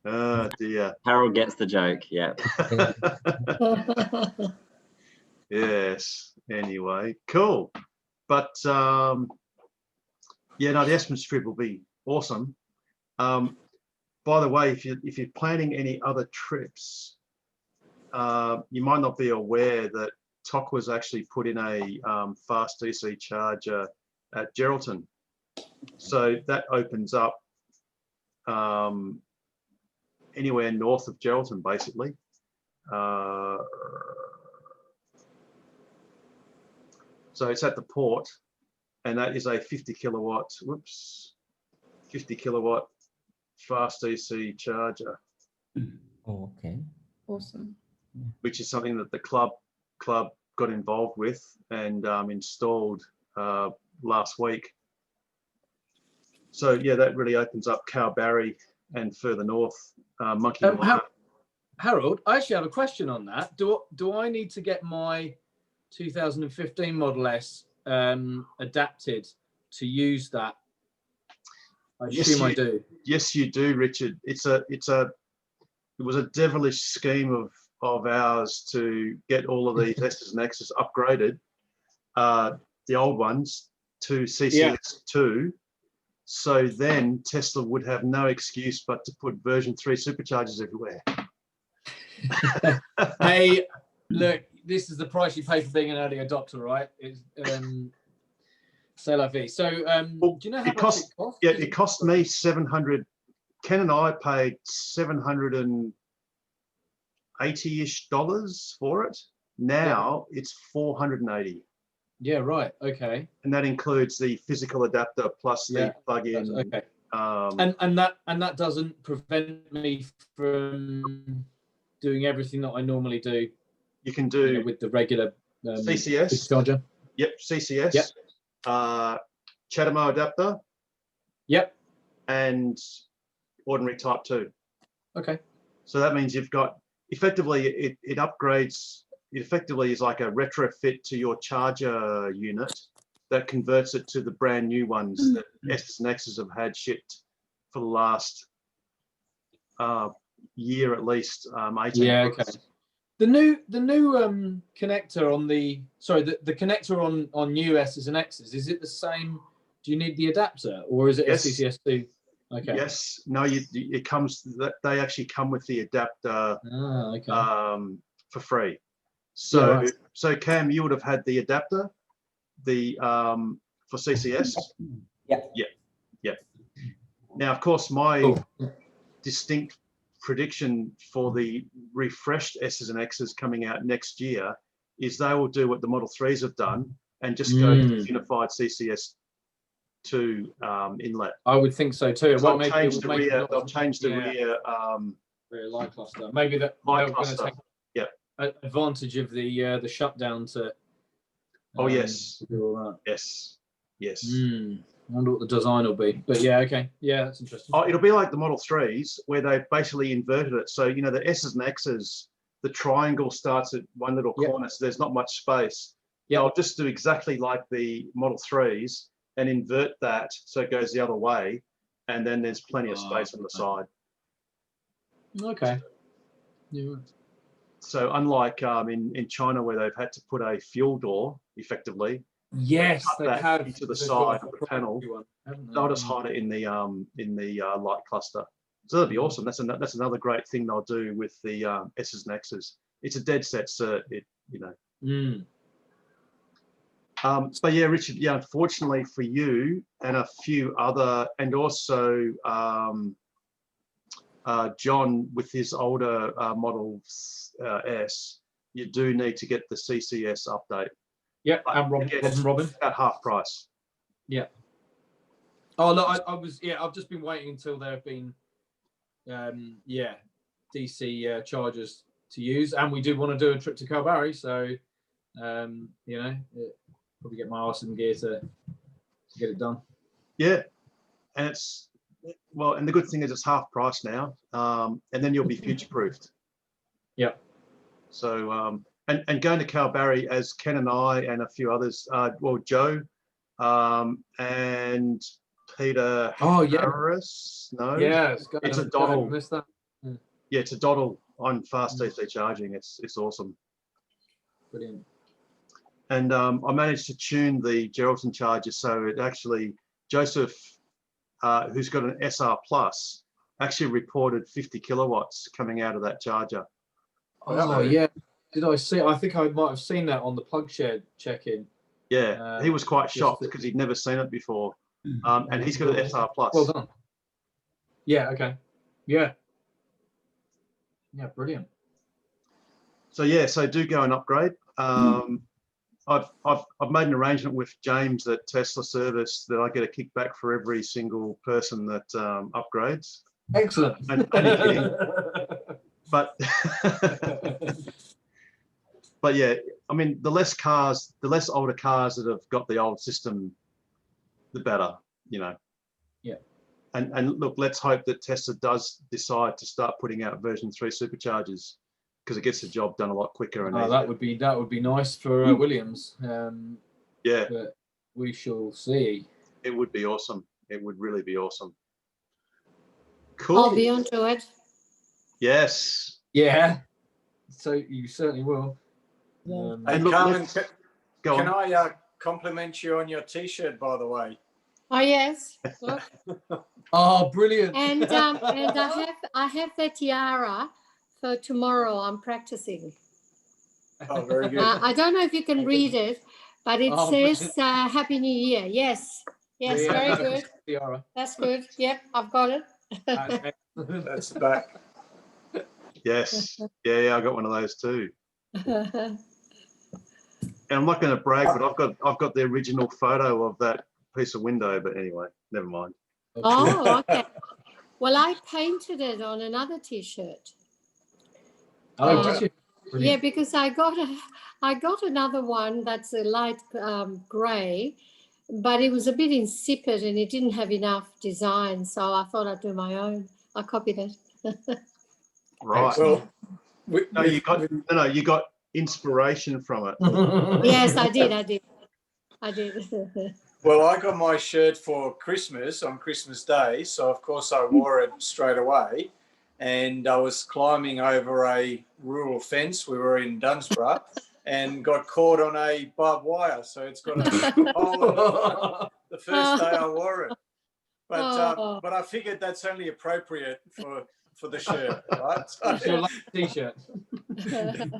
A: Oh dear.
J: Harold gets the joke. Yeah.
A: Yes. Anyway, cool. But the Esmond trip will be awesome. By the way, if you're planning any other trips, you might not be aware that TOC's actually put in a fast DC charger at Geraldton. So that opens up anywhere north of Geraldton, basically. So it's at the port, and that is a 50 kilowatt fast DC charger.
I: Oh, okay.
H: Awesome.
A: Which is something that the club got involved with and installed last week. So yeah, that really opens up Cowbarry and further north, Monkey.
L: Harold, I actually have a question on that. Do I need to get my 2015 Model S adapted to use that? I assume I do. Yes, you do, Richard. It was a devilish scheme of ours to get all of these S's and X's upgraded, the old ones to CCS2,
A: So then Tesla would have no excuse but to put version 3 superchargers everywhere.
L: Hey, look, this is the price you pay for being an early adopter, right? It's c'est la vie. So, do you know how much it costs?
A: Yeah, it cost me 700. Ken and I paid $780-ish for it. Now it's 480.
L: Yeah, right. Okay.
A: And that includes the physical adapter plus the plug-in.
L: Okay. And that doesn't prevent me from doing everything that I normally do.
A: You can do
L: with the regular
A: CCS
L: charger.
A: Yep, CCS.
L: Yep.
A: CHAdeMO adapter.
L: Yep.
A: And ordinary Type 2.
L: Okay.
A: So that means you've got effectively it upgrades. It effectively is like a retrofit to your charger unit that converts it to the brand new ones that S's and X's have had shipped for the last year at least. 18
L: Yeah.
A: months.
L: Okay. The new connector on the connector on new S's and X's, is it the same? Do you need the adapter or is it
A: Yes.
L: a CCS2? Okay.
A: Yes. No. It comes. They actually come with the adapter.
L: Okay.
A: For free. So
L: Yeah, right.
A: so Cam, you would have had the adapter, for CCS.
I: Yeah.
A: Yeah. Now, of course, my distinct prediction for the refreshed S's and X's coming out next year is they will do what the Model 3s have done and just go to the unified CCS2 inlet.
L: I would think so too.
A: They'll change the rear. They'll change the rear.
L: Rear light cluster. Maybe that
A: light
L: they're going to
A: cluster.
L: take advantage of the shutdown to.
A: Oh yes.
L: Do all that.
A: Yes. Yes.
L: I wonder what the design will be. But yeah, okay. Yeah, that's interesting.
A: Oh, it'll be like the Model 3s where they've basically inverted it. So, you know, the S's and X's, the triangle starts at one little corner, so there's not much space. Yeah, I'll just do exactly like the Model 3s and invert that so it goes the other way, and then there's plenty of space on the side.
L: Okay. Yeah.
A: So unlike in China where they've had to put a fuel door, effectively,
L: yes,
A: cut
L: they have
A: into the
L: they've
A: side
L: got
A: of the panel,
L: haven't they?
A: they'll just hide it in the light cluster. So that'd be awesome. That's another great thing they'll do with the S's and X's. It's a dead set cert, But yeah, Richard, yeah, unfortunately for you and a few other, and also John with his older Model S, you do need to get the CCS update.
L: Yeah,
A: But
L: and
A: again,
L: Robin.
A: At half price.
L: Yeah. Oh no, I've just been waiting until there have been DC chargers to use, and we do want to do a trip to Kalbarri, so probably get my arse in gear to get it done.
A: Yeah, and it's and the good thing is it's half price now, and then you'll be future proofed.
L: Yeah.
A: So and going to Kalbarri, as Ken and I and a few others, Joe and Peter Harris. No,
L: yeah,
A: it's a Doddle. Yeah, it's a Doddle on fast DC charging. It's awesome.
L: Brilliant.
A: And I managed to tune the Geraldton charger so it actually, Joseph, who's got an SR Plus, actually reported 50 kilowatts coming out of that charger.
L: Oh yeah, did I see? I think I might have seen that on the plug share check-in.
A: Yeah, he was quite shocked because he'd never seen it before, and he's got an SR Plus.
L: Well done. Yeah. Okay. Yeah. Yeah. Brilliant.
A: So yeah, so do go and upgrade. I've made an arrangement with James at Tesla Service that I get a kickback for every single person that upgrades.
L: Excellent.
A: And only kidding. But yeah, I mean, the less older cars that have got the old system, the better,
L: Yeah.
A: And look, let's hope that Tesla does decide to start putting out version 3 superchargers, because it gets the job done a lot quicker. And
L: that would be nice for Williams.
A: Yeah.
L: But we shall see.
A: It would be awesome. It would really be awesome. Cool.
K: I'll be onto it.
A: Yes.
L: Yeah. So you certainly will.
C: Hey,
A: look,
C: Carmen,
A: go
C: can
A: on.
C: I compliment you on your T-shirt, by the way?
K: Oh yes. Look.
L: Oh, brilliant.
K: And I have the tiara for tomorrow. I'm practicing.
C: Oh, very good.
K: I don't know if you can read it, but it
L: Oh,
K: says Happy New Year. Yes. Yes,
L: Yeah,
K: very
L: no,
K: good.
L: tiara.
K: That's good. Yep, I've got it.
L: That's excellent.
C: That's the back.
A: Yes. Yeah, I got one of those too. And I'm not going to brag, but I've got the original photo of that piece of window. But anyway, never mind.
K: Oh, okay. Well, I painted it on another T-shirt.
L: Oh, did you?
K: Yeah,
L: Brilliant.
K: because I got another one that's a light grey, but it was a bit insipid and it didn't have enough design, so I thought I'd do my own. I copied it.
A: Right.
C: Well,
A: you got inspiration from it.
K: Yes, I did.
C: Well, I got my shirt for Christmas on Christmas Day, so of course I wore it straight away. And I was climbing over a rural fence. We were in Dunsborough and got caught on a barbed wire. So it's got a hole in the first day I wore it. But I figured that's only appropriate for the shirt, right?
L: It's your lucky T-shirt.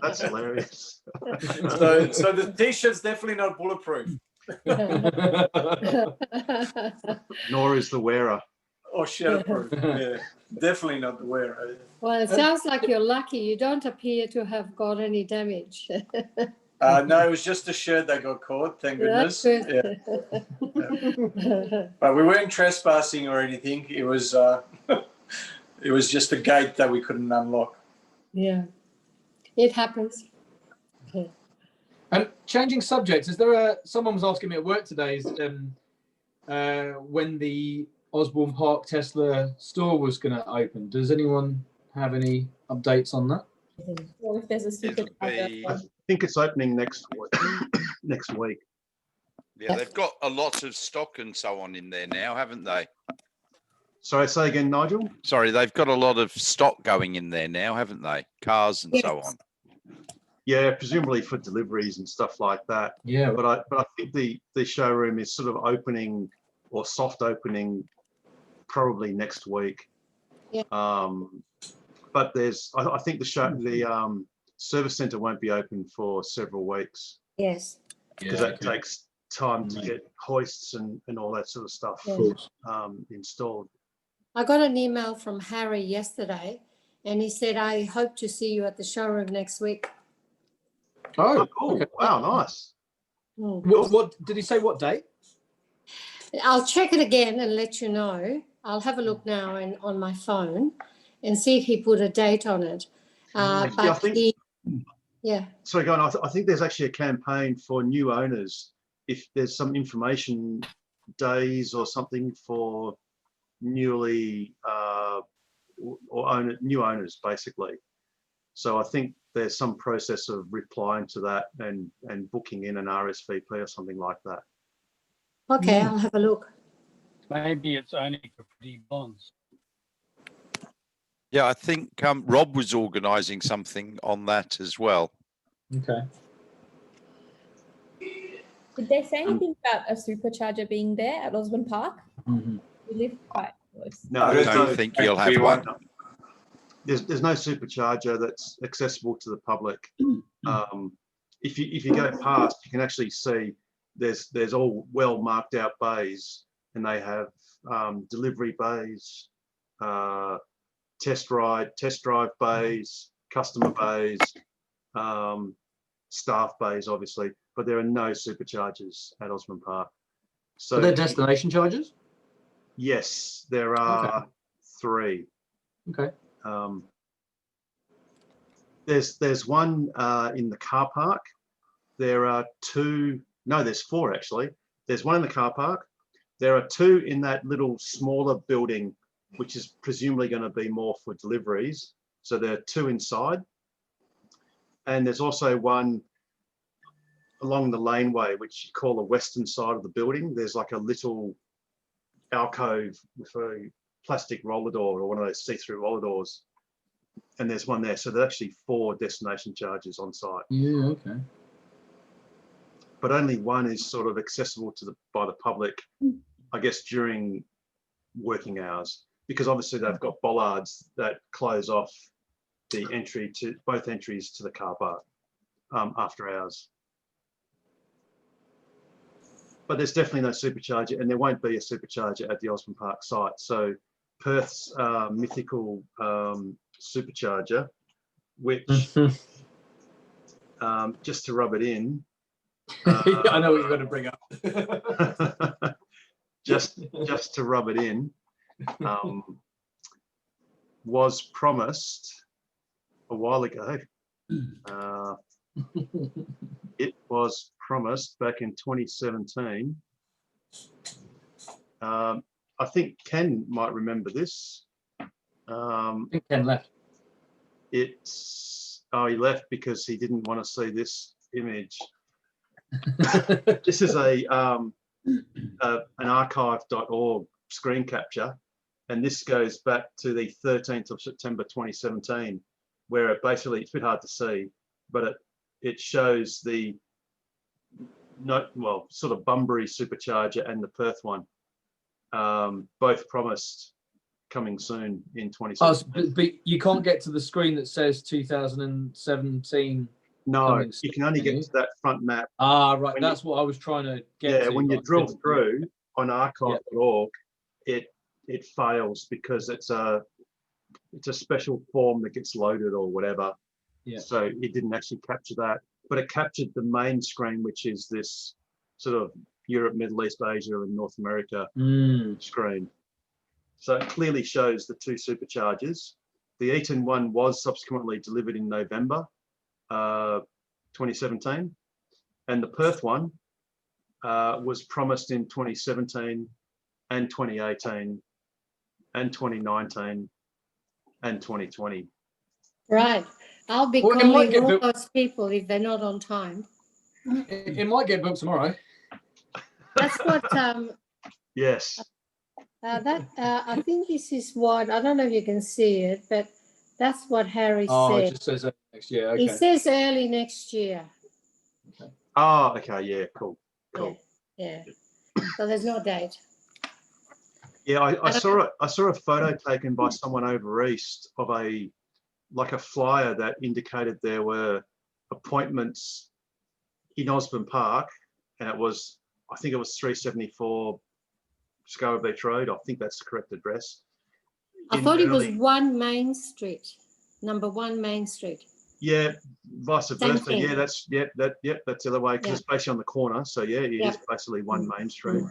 A: That's hilarious.
C: So the T-shirt's definitely not bulletproof.
A: Nor is the wearer.
C: Or shatterproof. Yeah, definitely not the wearer.
K: Well, it sounds like you're lucky. You don't appear to have got any damage.
C: No, it was just a shirt that got caught, thank goodness.
K: That's
C: Yeah.
K: good.
C: But we weren't trespassing or anything. It was it was just a gate that we couldn't unlock.
K: Yeah, it happens.
L: And changing subjects, is there someone was asking me at work today when the Osborne Park Tesla store was going to open. Does anyone have any updates on that?
H: Or if there's a secret.
A: I think it's opening next week.
B: Yeah, they've got a lot of stock and so on in there now, haven't they?
A: Sorry, say again, Nigel?
B: Sorry, they've got a lot of stock going in there now, haven't they? Cars and so on.
A: Yeah, presumably for deliveries and stuff like that.
L: Yeah.
A: But I think the showroom is sort of opening or soft opening probably next week.
K: Yeah.
A: But I think the service centre won't be open for several weeks.
K: Yes.
A: Because that takes time to get hoists and all that sort of stuff installed.
K: I got an email from Harry yesterday and he said, I hope to see you at the showroom next week.
L: Oh,
A: cool.
L: Okay.
A: Wow, nice.
L: What did he say? What date?
K: I'll check it again and let you know. I'll have a look now on my phone and see if he put a date on it. Sorry,
A: go on. I think there's actually a campaign for new owners. If there's some information days or something for newly new owners, basically. So I think there's some process of replying to that and booking in an RSVP or something like that.
K: Okay, I'll have a look.
G: Maybe it's only for pretty bonds.
B: Yeah, I think Rob was organising something on that as well.
L: Okay.
H: Did they say anything about a supercharger being there at Osborne Park?
L: Mm-hmm.
H: We live quite close.
A: No,
B: I don't think you'll have one.
A: There's no supercharger that's accessible to the public. If you go past, you can actually see there's all well marked out bays, and they have delivery bays, test drive bays, customer bays, staff bays, obviously, but there are no superchargers at Osborne Park. So
L: Are there destination charges?
A: Yes, there are 3.
L: Okay.
A: There's one in the car park. There are 2. No, there's 4 actually. There's one in the car park. There are 2 in that little smaller building, which is presumably going to be more for deliveries. So there are 2 inside. And there's also one along the laneway, which you call the western side of the building. There's like a little alcove with a plastic roller door or one of those see-through roller doors. And there's one there. So there's actually 4 destination charges on site.
L: Yeah, okay.
A: But only one is sort of accessible by the public. I guess, during working hours, because obviously they've got bollards that close off the entry to both entries to the car park after hours. But there's definitely no supercharger, and there won't be a supercharger at the Osborne Park site. So Perth's mythical supercharger, which just to rub it in,
L: I know what you're going to bring up.
A: just to rub it in, was promised a while ago. It was promised back in 2017. I think Ken might remember this.
L: I think Ken left.
A: He left because he didn't want to see this image. This is an archive.org screen capture, and this goes back to the 13th of September 2017, where it basically, it's a bit hard to see, but it shows the sort of Bunbury supercharger and the Perth one, both promised coming soon in 2017.
L: But you can't get to the screen that says 2017.
A: No, you can only get to that front map.
L: Right. That's what I was trying to get to.
A: When you drill through on archive.org, it fails because it's a special form that gets loaded or whatever.
L: Yeah.
A: So it didn't actually capture that, but it captured the main screen, which is this sort of Europe, Middle East, Asia, and North America screen. So it clearly shows the two superchargers. The Eaton one was subsequently delivered in November 2017, and the Perth one was promised in 2017 and 2018 and 2019 and 2020.
K: Right. I'll be
L: Well, it might
K: calling
L: get
K: all
L: built-
K: those people if they're not on time.
L: It might get booked tomorrow.
K: That's what
A: Yes.
K: I think this is what, I don't know if you can see it, but that's what Harry
L: Oh, it
K: said.
L: just says next year. Okay.
K: It says early next year.
A: Oh, okay. Yeah. Cool.
K: Yeah. So there's no date.
A: Yeah, I saw a photo taken by someone over east of a flyer that indicated there were appointments in Osborne Park, and I think it was 374 Scarra Beach Road. I think that's the correct address.
K: I thought it was 1 Main Street, number 1 Main Street.
A: Yeah, vice
K: Same
A: versa.
K: thing.
A: Yeah, that's the other way because it's basically on the corner. So yeah, it is basically 1 Main Street,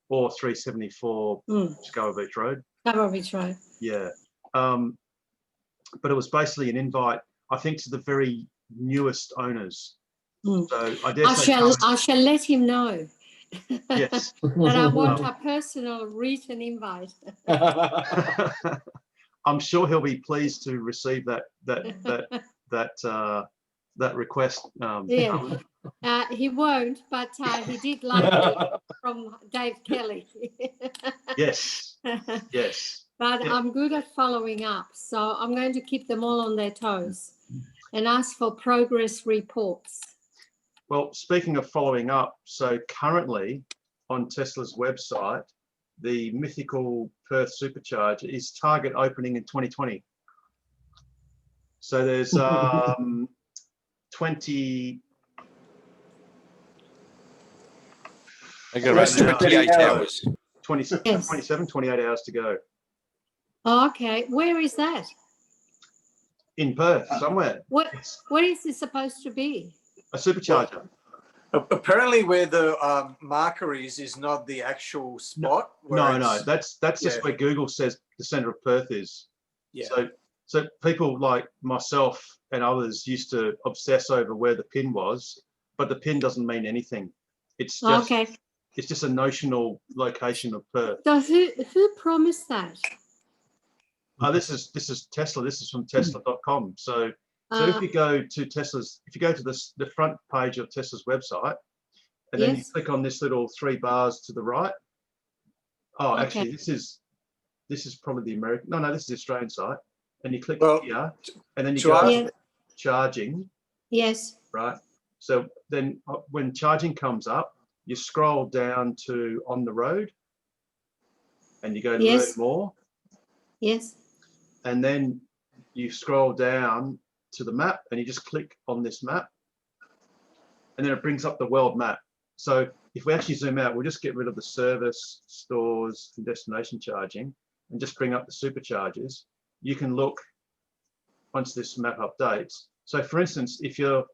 A: or 374 Scarra Beach Road.
K: Scarra Beach Road.
A: Yeah, but it was basically an invite, I think, to the very newest owners. So
K: I shall let him know.
A: Yes.
K: That I want a personal written invite.
A: I'm sure he'll be pleased to receive that request.
K: He won't, but he did like it from Dave Kelly.
A: Yes.
K: But I'm good at following up, so I'm going to keep them all on their toes and ask for progress reports.
A: Well, speaking of following up, so currently on Tesla's website, the mythical Perth supercharger is target opening in 2020. So there's 20.
B: They got about 28 hours.
A: 27, 28 hours to go.
K: Oh, okay, where is that?
A: In Perth, somewhere.
K: What is this supposed to be?
A: A supercharger.
C: Apparently, where the marker is not the actual spot.
A: No, that's just where Google says the centre of Perth is.
C: Yeah.
A: So people like myself and others used to obsess over where the pin was, but the pin doesn't mean anything. It's just it's just a notional location of Perth.
K: So who promised that?
A: This is Tesla. This is from Tesla.com. So if you go to the front page of Tesla's website, and then you click on this little 3 bars to the right. Oh, actually, this is probably the American. No, this is the Australian site. And you click here, and then you go to charging.
K: Yes.
A: Right. So then when charging comes up, you scroll down to on the road, and you go to
K: Yes.
A: Learn More,
K: Yes.
A: and then you scroll down to the map, and you just click on this map, and then it brings up the world map. So if we actually zoom out, we'll just get rid of the service, stores, and destination charging, and just bring up the superchargers. You can look once this map updates. So for instance, if you're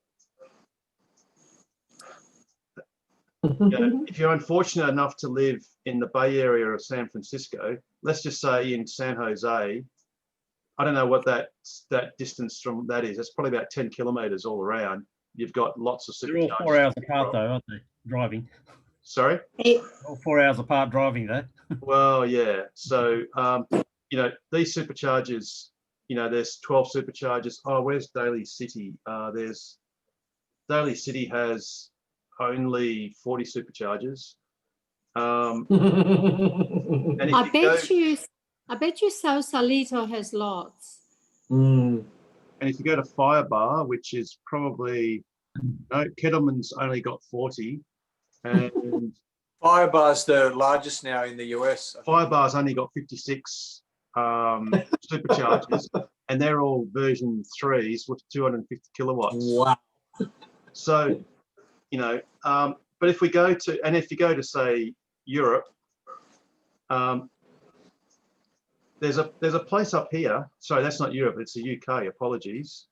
A: if you're unfortunate enough to live in the Bay Area of San Francisco, let's just say in San Jose, I don't know what that distance from that is. It's probably about 10 kilometers all around. You've got lots of
F: They're all
A: superchargers.
F: 4 hours apart, though, aren't they? Driving.
A: Sorry?
F: All 4 hours apart driving, though.
A: Well, yeah. So, you know, these superchargers, you know, there's 12 superchargers. Oh, where's Daly City? Daly City has only 40 superchargers. And if
K: I bet you Sausalito has lots.
A: And if you go to Firebar, which is probably, no, Kettleman's only got 40. And
C: Firebar's the largest now in the US.
A: Firebar's only got 56 superchargers, and they're all version 3s with 250 kilowatts.
C: Wow.
A: So, you know, but if we go to, and if you go to say Europe, there's a place up here. Sorry, that's not Europe. It's the UK. Apologies.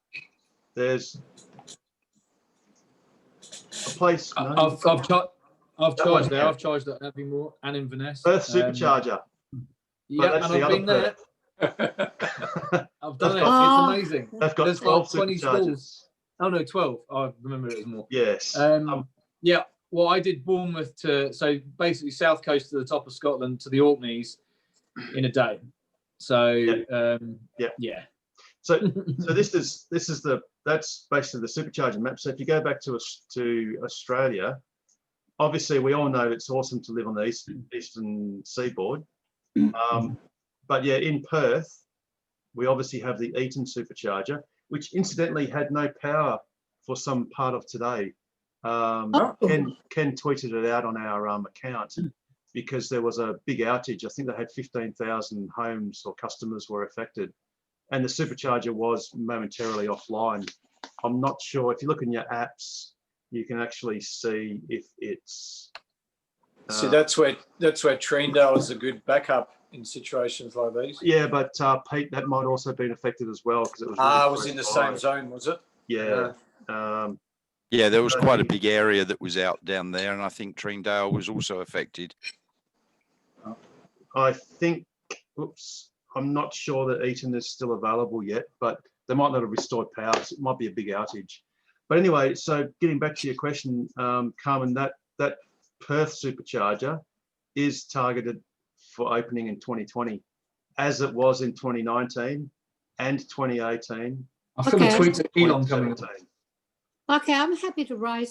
A: There's a place. No,
L: I've charged there. I've charged at Aviemore and Inverness.
A: Perth Supercharger.
L: Yeah, and I've been there. I've done it. It's amazing.
A: They've got
L: There's
A: 12
L: like 20
A: superchargers.
L: schools. Oh no, 12. I remember it was more.
A: Yes.
L: Yeah. Well, I did Bournemouth to, so basically south coast to the top of Scotland to the Orkneys in a day. So yeah.
A: So that's basically the supercharger map. So if you go back to Australia, obviously we all know it's awesome to live on the eastern seaboard. But yeah, in Perth, we obviously have the Eaton supercharger, which incidentally had no power for some part of today. Ken tweeted it out on our account because there was a big outage. I think they had 15,000 homes or customers were affected, and the supercharger was momentarily offline. I'm not sure if you look in your apps, you can actually see if it's.
C: So that's where Treendale is a good backup in situations like these.
A: Yeah, but Pete, that might also have been affected as well because it was. Really
C: it was in the same zone, was it?
A: Yeah.
B: Yeah, there was quite a big area that was out down there, and I think Treendale was also affected.
A: I think, I'm not sure that Eaton is still available yet, but they might not have restored power. So it might be a big outage. But anyway, so getting back to your question, Carmen, that Perth supercharger is targeted for opening in 2020, as it was in 2019 and 2018.
L: I feel the tweet to Elon coming.
K: Okay, I'm happy to write.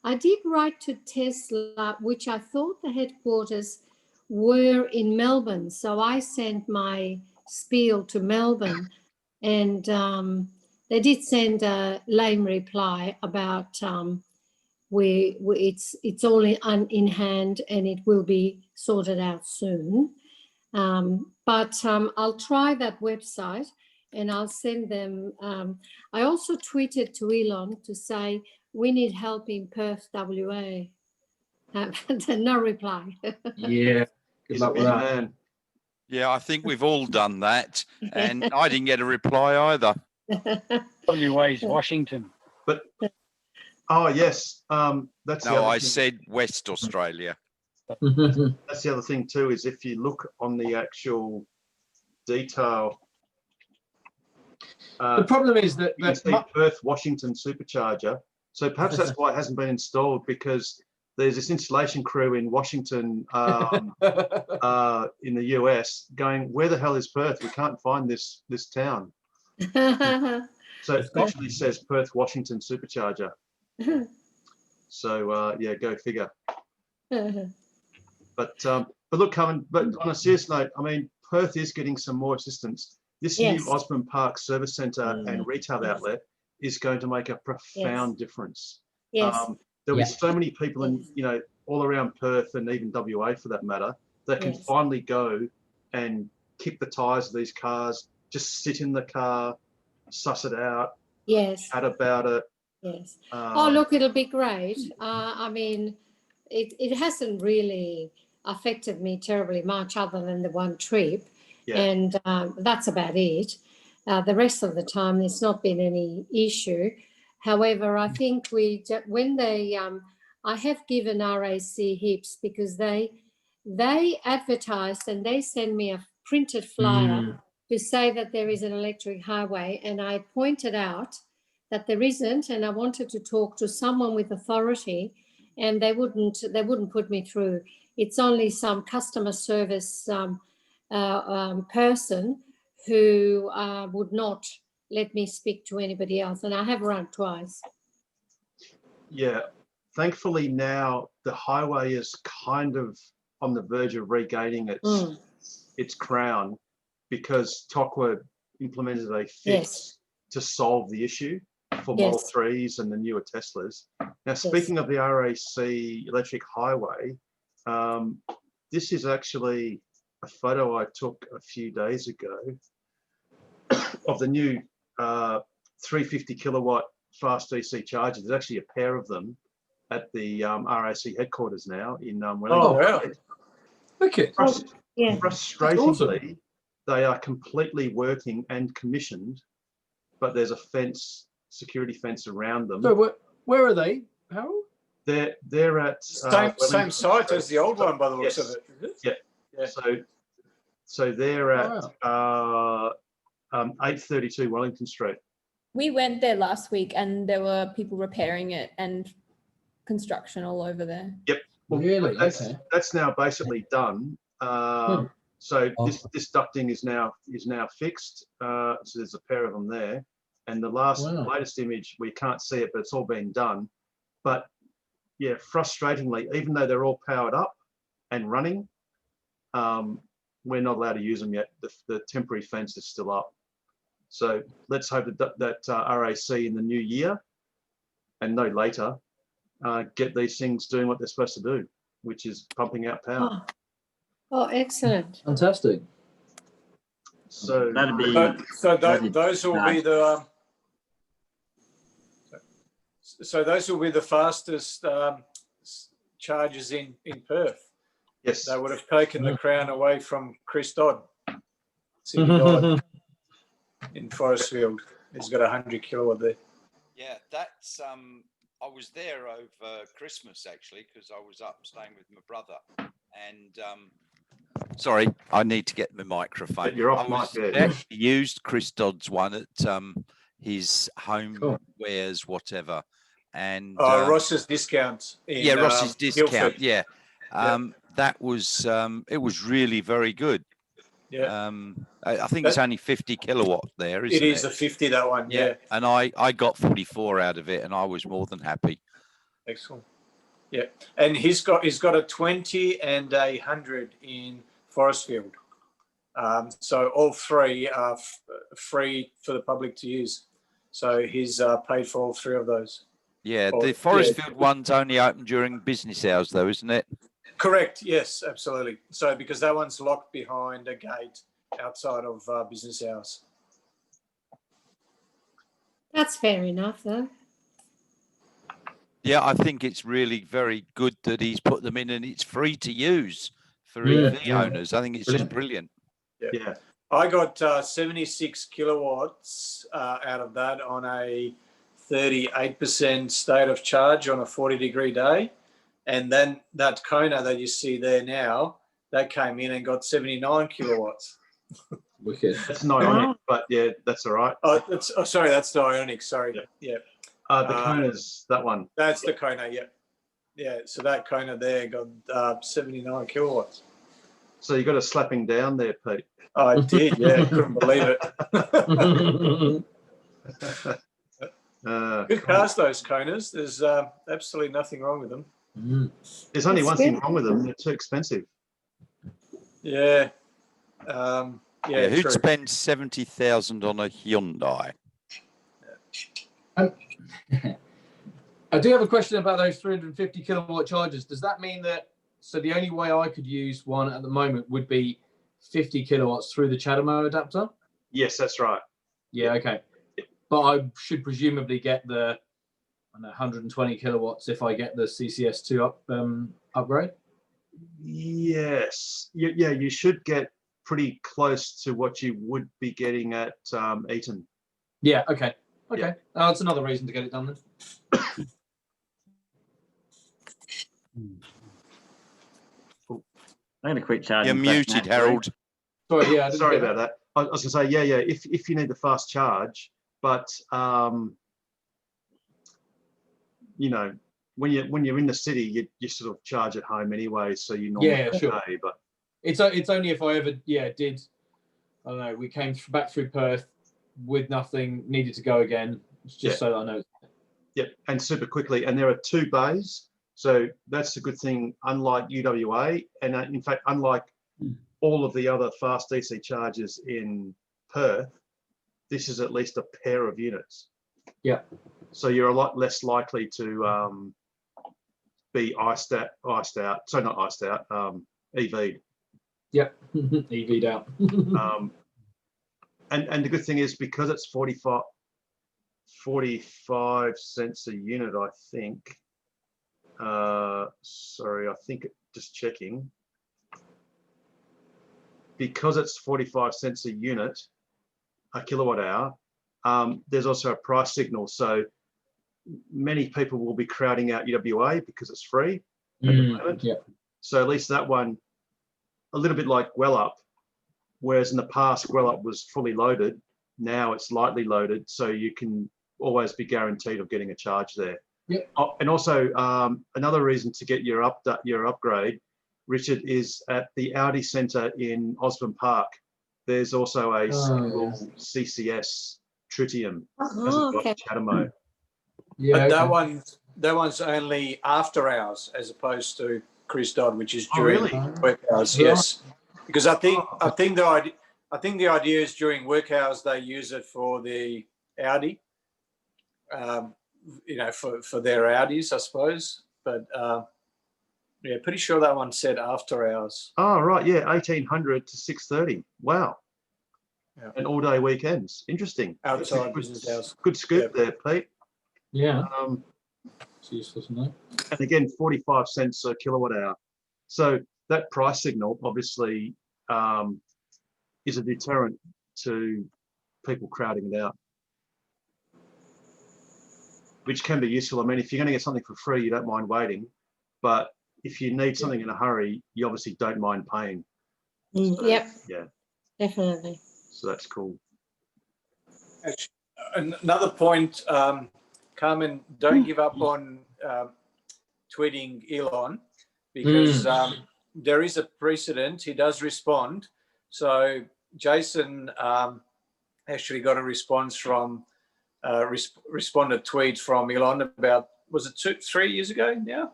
K: I did write to Tesla, which I thought the headquarters were in Melbourne. So I sent my spiel to Melbourne, and they did send a lame reply about it's all in hand and it will be sorted out soon. But I'll try that website. And I'll send them. I also tweeted to Elon to say, we need help in Perth, WA. No reply.
L: Yeah, good luck with that.
B: Yeah, I think we've all done that. And I didn't get a reply either.
G: WA is Washington.
A: But, oh, yes. That's
B: no, I said West Australia.
A: That's the other thing too, is if you look on the actual detail.
L: The problem is that
A: Perth Washington supercharger. So perhaps that's why it hasn't been installed, because there's this installation crew in Washington, in the US, going, where the hell is Perth? We can't find this town. So it actually says Perth Washington supercharger. So yeah, go figure. But look, Carmen. But on a serious note, I mean, Perth is getting some more assistance. This new Osborne Park Service Centre and retail outlet is going to make a profound difference.
K: Yes.
A: There'll be so many people, and you know, all around Perth and even WA for that matter, that can
H: Yes.
A: finally go and kick the tires of these cars, just sit in the car, suss it out,
K: Yes.
A: chat about it.
K: Yes. Oh,
A: Um,
K: look, it'll be great. I mean, it hasn't really affected me terribly much other than the one trip.
A: Yeah.
K: And that's about it. The rest of the time, there's not been any issue. However, I think when they, I have given RAC HIPS because they advertised and they send me a printed flyer to say that there is an electric highway. And I pointed out that there isn't, and I wanted to talk to someone with authority, and they wouldn't put me through. It's only some customer service person who would not let me speak to anybody else, and I have run twice.
A: Yeah, thankfully now the highway is kind of on the verge of regaining its crown, because TOCWA implemented a fix to solve the issue for Model 3s and the newer Teslas. Now, speaking of the RAC electric highway, this is actually a photo I took a few days ago of the new 350 kilowatt fast DC chargers. There's actually a pair of them at the RAC headquarters now in Wellington.
L: Oh, wow. Okay.
A: Frustratingly, they are completely working and commissioned, but there's a fence, security fence around them.
L: So where are they, Harold?
A: They're at
C: same site as the old one by the looks of it.
A: Yeah. So they're at 832 Wellington Street.
H: We went there last week and there were people repairing it and construction all over there.
A: Yep. Well,
L: really?
A: That's now basically done. So this ducting is now fixed. So there's a pair of them there. And the latest image, we can't see it, but it's all been done. But yeah, frustratingly, even though they're all powered up and running, we're not allowed to use them yet. The temporary fence is still up. So let's hope that RAC in the new year, and no later, get these things doing what they're supposed to do, which is pumping out power.
K: Oh, excellent.
L: Fantastic.
A: So
J: That'd be
C: those will be the those will be the fastest charges in Perth.
A: Yes.
C: They would have taken the crown away from Chris Dodd. Sydney Dodd in Forestfield. He's got 100 kilowatt there.
B: Yeah, that's I was there over Christmas actually, because I was up staying with my brother, and sorry, I need to get the microphone.
A: You're off
B: I actually used Chris Dodd's one at his home wares, whatever. And
C: Ross's discount.
B: Ross's discount.
C: Guildford.
B: Yeah. That was it was really very good.
C: Yeah.
B: I think it's only 50 kilowatt there, isn't it?
C: It is a 50, that one. Yeah.
B: And I got 44 out of it, and I was more than happy.
C: Excellent. Yeah. And he's got a 20 and a 100 in Forestfield. So all three are free for the public to use. So he's paid for all three of those.
B: Yeah, the Forestfield one's only open during business hours, though, isn't it?
C: Correct. Yes, absolutely. So because that one's locked behind a gate outside of business hours.
K: That's fair enough, though.
B: Yeah, I think it's really very good that he's put them in, and it's free to use for EV owners. I think it's just brilliant.
C: Yeah. I got 76 kilowatts out of that on a 38% state of charge on a 40-degree day. And then that Kona that you see there now, that came in and got 79 kilowatts.
L: Wicked.
A: That's not Ionic, but yeah, that's all right.
C: Sorry, that's the Ionic. Sorry. Yeah.
A: The Kona's that one.
C: That's the Kona, yeah. Yeah, so that Kona there got 79 kilowatts.
A: So you got a slapping down there, Pete.
C: I did, yeah. Couldn't believe it. Good cars, those Konas. There's absolutely nothing wrong with them.
A: There's only one thing wrong with them. They're too expensive.
C: Yeah.
B: Who'd
C: true.
B: spend 70,000 on a Hyundai?
L: I do have a question about those 350 kilowatt chargers. Does that mean that, so the only way I could use one at the moment would be 50 kilowatts through the CHAdeMO adapter?
A: Yes, that's right.
L: Yeah, okay. But I should presumably get the 120 kilowatts if I get the CCS2 upgrade?
A: Yes. Yeah, you should get pretty close to what you would be getting at Eaton.
L: Yeah, okay. Okay.
A: Yeah.
L: That's another reason to get it done then.
J: I got a quick charge.
B: You're muted, Harold.
L: Sorry, yeah. I didn't
A: Sorry
L: get
A: about that. I was going to say, yeah. If you need the fast charge, but you know, when you're in the city, you sort of charge at home anyway, so you normally
L: sure.
A: pay. But
L: it's only if I ever did. I don't know. We came back through Perth with nothing, needed to go again. It's just so that I know.
A: Yep, and super quickly. And there are 2 bays, so that's a good thing. Unlike UWA, and in fact, unlike all of the other fast DC chargers in Perth, this is at least a pair of units.
L: Yeah.
A: So you're a lot less likely to be iced out. So not iced out, EV'd.
L: Yep, EV'd out.
A: And the good thing is, because it's 45 cents a unit, I think. Sorry, I think just checking. Because it's 45 cents a unit, a kilowatt hour, there's also a price signal. So many people will be crowding out UWA because it's free at the moment.
L: Yeah.
A: So at least that one, a little bit like WellUp, whereas in the past WellUp was fully loaded, now it's lightly loaded, so you can always be guaranteed of getting a charge there.
L: Yep.
A: Oh, and also another reason to get your upgrade, Richard, is at the Audi Centre in Osborne Park. There's also a single CCS tritium
K: Okay.
A: CHAdeMO.
C: Yeah, but that one's only after hours as opposed to Chris Dodd, which is during work hours. Yes, because I think the idea is during work hours they use it for the Audi, for their Audis, I suppose. But yeah, pretty sure that one said after hours.
A: Oh right, yeah, 1800 to 6:30. Wow.
C: Yeah.
A: And all day weekends. Interesting.
C: Outside business hours.
A: Good scoop there, Pete.
L: Yeah. It's useful to know.
A: And again, 45 cents a kilowatt hour. So that price signal obviously is a deterrent to people crowding it out, which can be useful. I mean, if you're going to get something for free, you don't mind waiting. But if you need something in a hurry, you obviously don't mind paying. So,
K: Yep.
A: Yeah.
K: Definitely.
A: So that's cool.
C: Actually, another point, Carmen, don't give up on tweeting Elon, because there is a precedent. He does respond. So Jason actually got a response from responded tweet from Elon about, was it 3 years ago now?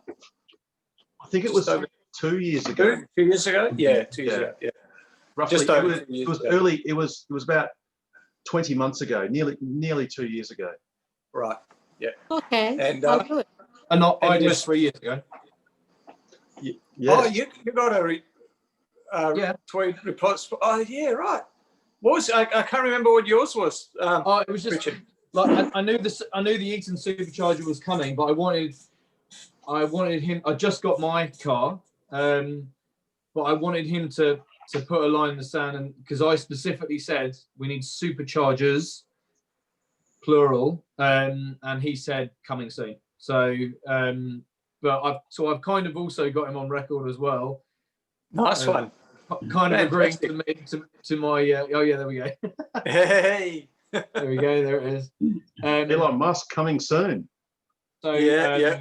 A: I think it was 2 years ago.
C: 2 years ago? Yeah, 2 years ago. Yeah.
A: Roughly,
C: Just over 2 years
A: it was
C: ago.
A: early. It was about 20 months ago, nearly 2 years ago.
C: Right. Yeah.
K: Okay.
C: And
K: I'll do it.
L: And I
C: And
L: did
C: was-
L: 3 years ago.
A: Yeah.
C: Oh, you got a tweet response. Oh, yeah, right. What was I can't remember what yours was.
L: It was just
C: Richard.
L: like I knew this. I knew the Eaton supercharger was coming, but I wanted him. I just got my car, but I wanted him to put a line in the sand, and because I specifically said we need superchargers, plural, and he said coming soon. So, but I've kind of also got him on record as well.
C: Nice one.
L: Kind of agreeing
C: Fantastic.
L: to my. Oh yeah, there we go.
C: Hey.
L: There we go. There it is.
A: Elon Musk coming soon.
L: So
C: Yeah.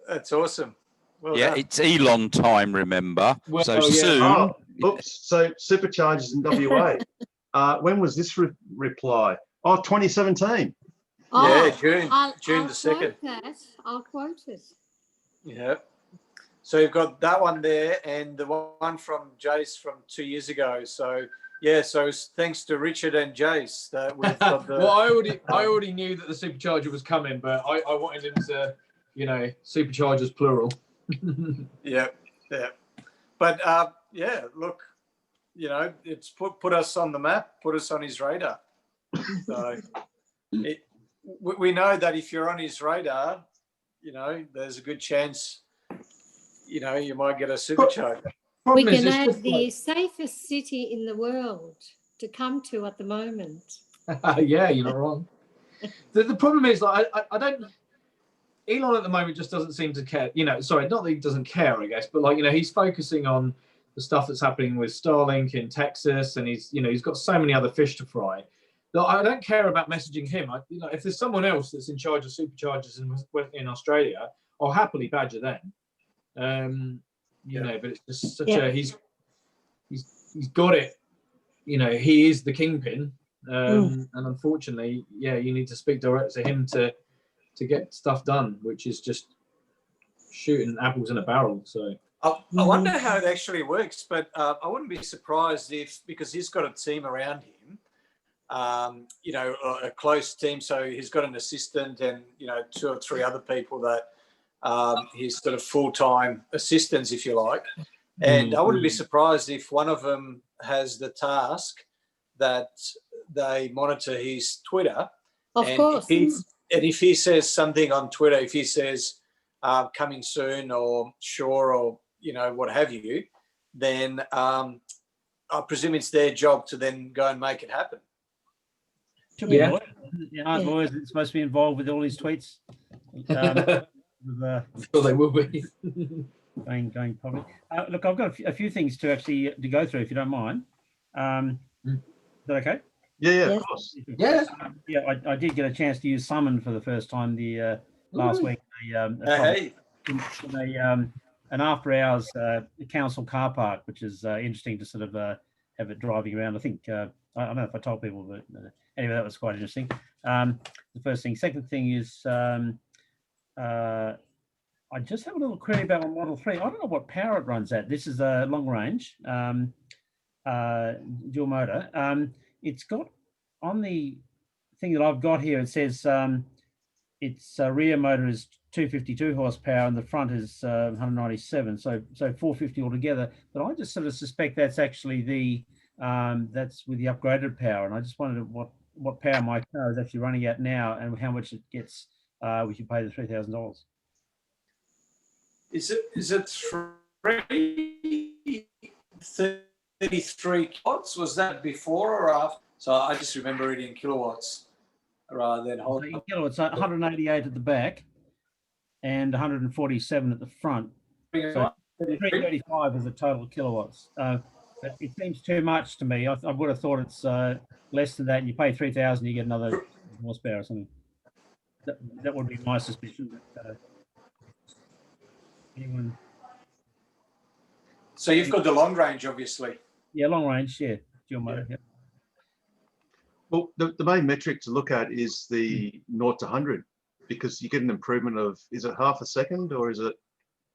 C: That's awesome. Well
B: Yeah,
C: done.
B: it's Elon time, remember?
L: Well,
B: So
L: yeah.
B: soon.
A: Oh, oops. So superchargers in WA. When was this reply? Oh, 2017.
C: Yeah, June
K: I'll
C: the 2nd.
K: quote that. I'll quote it.
C: Yeah. So you've got that one there, and the one from Jace from 2 years ago. So yeah, so it's thanks to Richard and Jace that we've got the.
L: Well, I already knew that the supercharger was coming, but I wanted him you know, superchargers plural.
C: Yeah, yeah. But yeah, look, you know, it's put us on the map, put us on his radar. So we know that if you're on his radar, you know, there's a good chance, you know, you might get a supercharger.
K: We
L: Problem is,
K: can
L: it's
K: add
L: just
K: the safest city in the world to come to at the moment.
L: yeah, you're not wrong. The problem is, like, I don't. Elon at the moment just doesn't seem to care. You know, sorry, not that he doesn't care, I guess, but like, you know, he's focusing on the stuff that's happening with Starlink in Texas, and he's got so many other fish to fry. That I don't care about messaging him. You know, if there's someone else that's in charge of superchargers in Australia, I'll happily badger them. You know, but it's just such a he's got it. You know, he is the kingpin, and unfortunately, yeah, you need to speak direct to him to get stuff done, which is just shooting apples in a barrel. So
C: I wonder how it actually works, but I wouldn't be surprised if, because he's got a team around him, you know, a close team. So he's got an assistant and, you know, 2 or 3 other people that he's sort of full-time assistants, if you like. And I wouldn't be surprised if one of them has the task that they monitor his Twitter.
K: Of course.
C: And if he says something on Twitter, if he says coming soon or sure or, you know, what have you, then I presume it's their job to then go and make it happen.
F: Yeah. Aren't lawyers supposed to be involved with all these tweets?
L: I'm sure they will be.
F: going public. Look, I've got a few things to go through, if you don't mind. Is that okay?
A: Yeah, of course.
L: Yeah.
F: Yeah, I did get a chance to use Summon for the first time the last week. An after hours council car park, which is interesting to sort of have it driving around. I think I don't know if I told people, but anyway, that was quite interesting. The first thing. Second thing is I just have a little query about my Model 3. I don't know what power it runs at. This is a long range dual motor. It's got on the thing that I've got here, it says its rear motor is 252 horsepower and the front is 197, so 450 altogether. But I just sort of suspect that's actually the that's with the upgraded power, and I just wondered what power my car is actually running at now and how much it gets. We should pay the $3,000.
C: Is it 33 kilowatts? Was that before or after? So I just remember it in kilowatts rather than whole.
F: Kilowatts, 188 at the back and 147 at the front. So 335 is the total kilowatts. It seems too much to me. I would have thought it's less than that. And you pay 3,000, you get another horsepower or something. That would be my suspicion. But, anyone?
C: So you've got the long range, obviously.
F: Yeah, long range. Yeah, dual motor. Yeah.
A: Well, the main metric to look at is the 0 to 100, because you get an improvement of, is it half a second or is it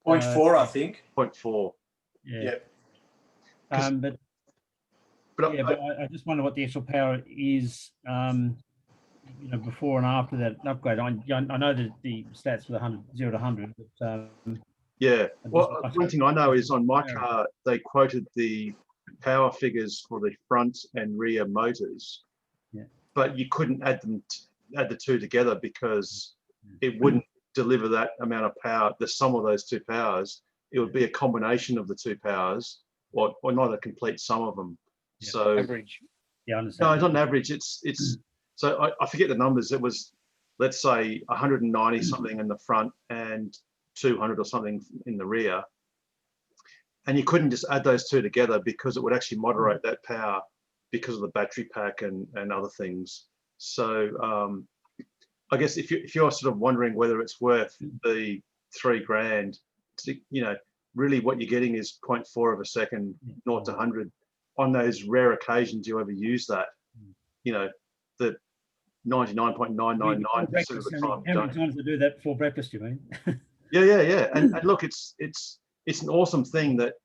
C: 0.4? I think
A: 0.4.
F: Yeah. But I just wonder what the actual power is. You know, before and after that upgrade. I know that the stats were 0 to 100, but
A: yeah. Well, one thing I know is on my car they quoted the power figures for the front and rear motors, but you couldn't add the two together because it wouldn't deliver that amount of power. The sum of those two powers, it would be a combination of the two powers, or not a complete sum of them.
F: Yeah.
A: So
F: average. Yeah, I understand.
A: No, it's not an average. It's so I forget the numbers. It was, let's say 190 something in the front and 200 or something in the rear. And you couldn't just add those two together because it would actually moderate that power because of the battery pack and other things. So I guess if you're sort of wondering whether it's worth the $3,000, you know, really what you're getting is 0.4 of a second, 0 to 100. On those rare occasions you ever use that, you know, the 99.999% of the time.
F: How many times I do that before breakfast, you mean?
A: Yeah. And look, it's an awesome thing that,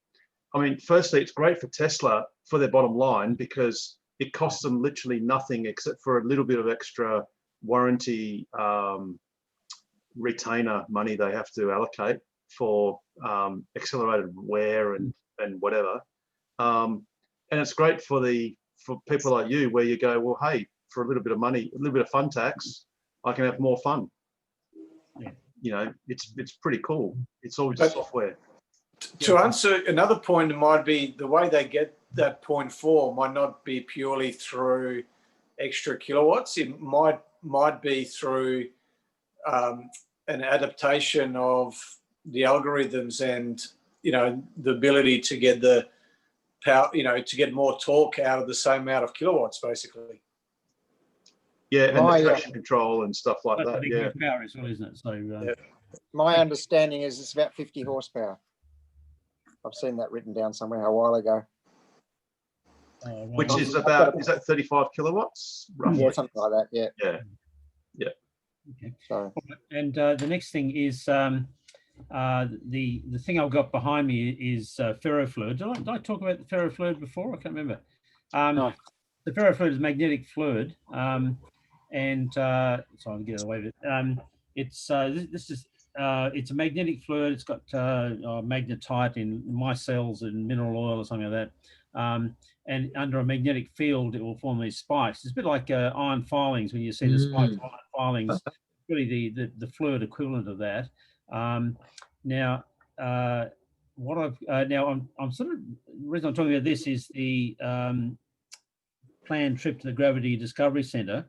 A: I mean, firstly, it's great for Tesla for their bottom line because it costs them literally nothing except for a little bit of extra warranty retainer money they have to allocate for accelerated wear and whatever. And it's great for people like you, where you go, well, hey, for a little bit of money, a little bit of fun tax, I can have more fun.
F: Yeah.
A: You know, it's pretty cool. It's all just software.
C: To answer another point, it might be the way they get that 0.4 might not be purely through extra kilowatts. It might be through an adaptation of the algorithms and, you know, the ability to get the power, you know, to get more torque out of the same amount of kilowatts, basically.
A: Yeah, and the traction control and stuff like that. Yeah.
F: Power as well, isn't it? So
M: My understanding is it's about 50 horsepower. I've seen that written down somewhere a while ago.
A: Which is about, is that 35 kilowatts? Roughly?
M: Yeah, something like that. Yeah.
A: Yeah. Yeah.
F: Okay.
M: So,
F: and the next thing is the thing I've got behind me is ferrofluid. Did I talk about the ferrofluid before? I can't remember.
G: No.
F: The ferrofluid is magnetic fluid, and so I'll get away with it. It's it's a magnetic fluid. It's got magnetite in micelles and mineral oil or something like that. And under a magnetic field, it will form these spikes. It's a bit like iron filings when you see the spikes of iron filings. Really, the fluid equivalent of that. Now, what I've now I'm sort of, the reason I'm talking about this is the planned trip to the Gravity Discovery Centre,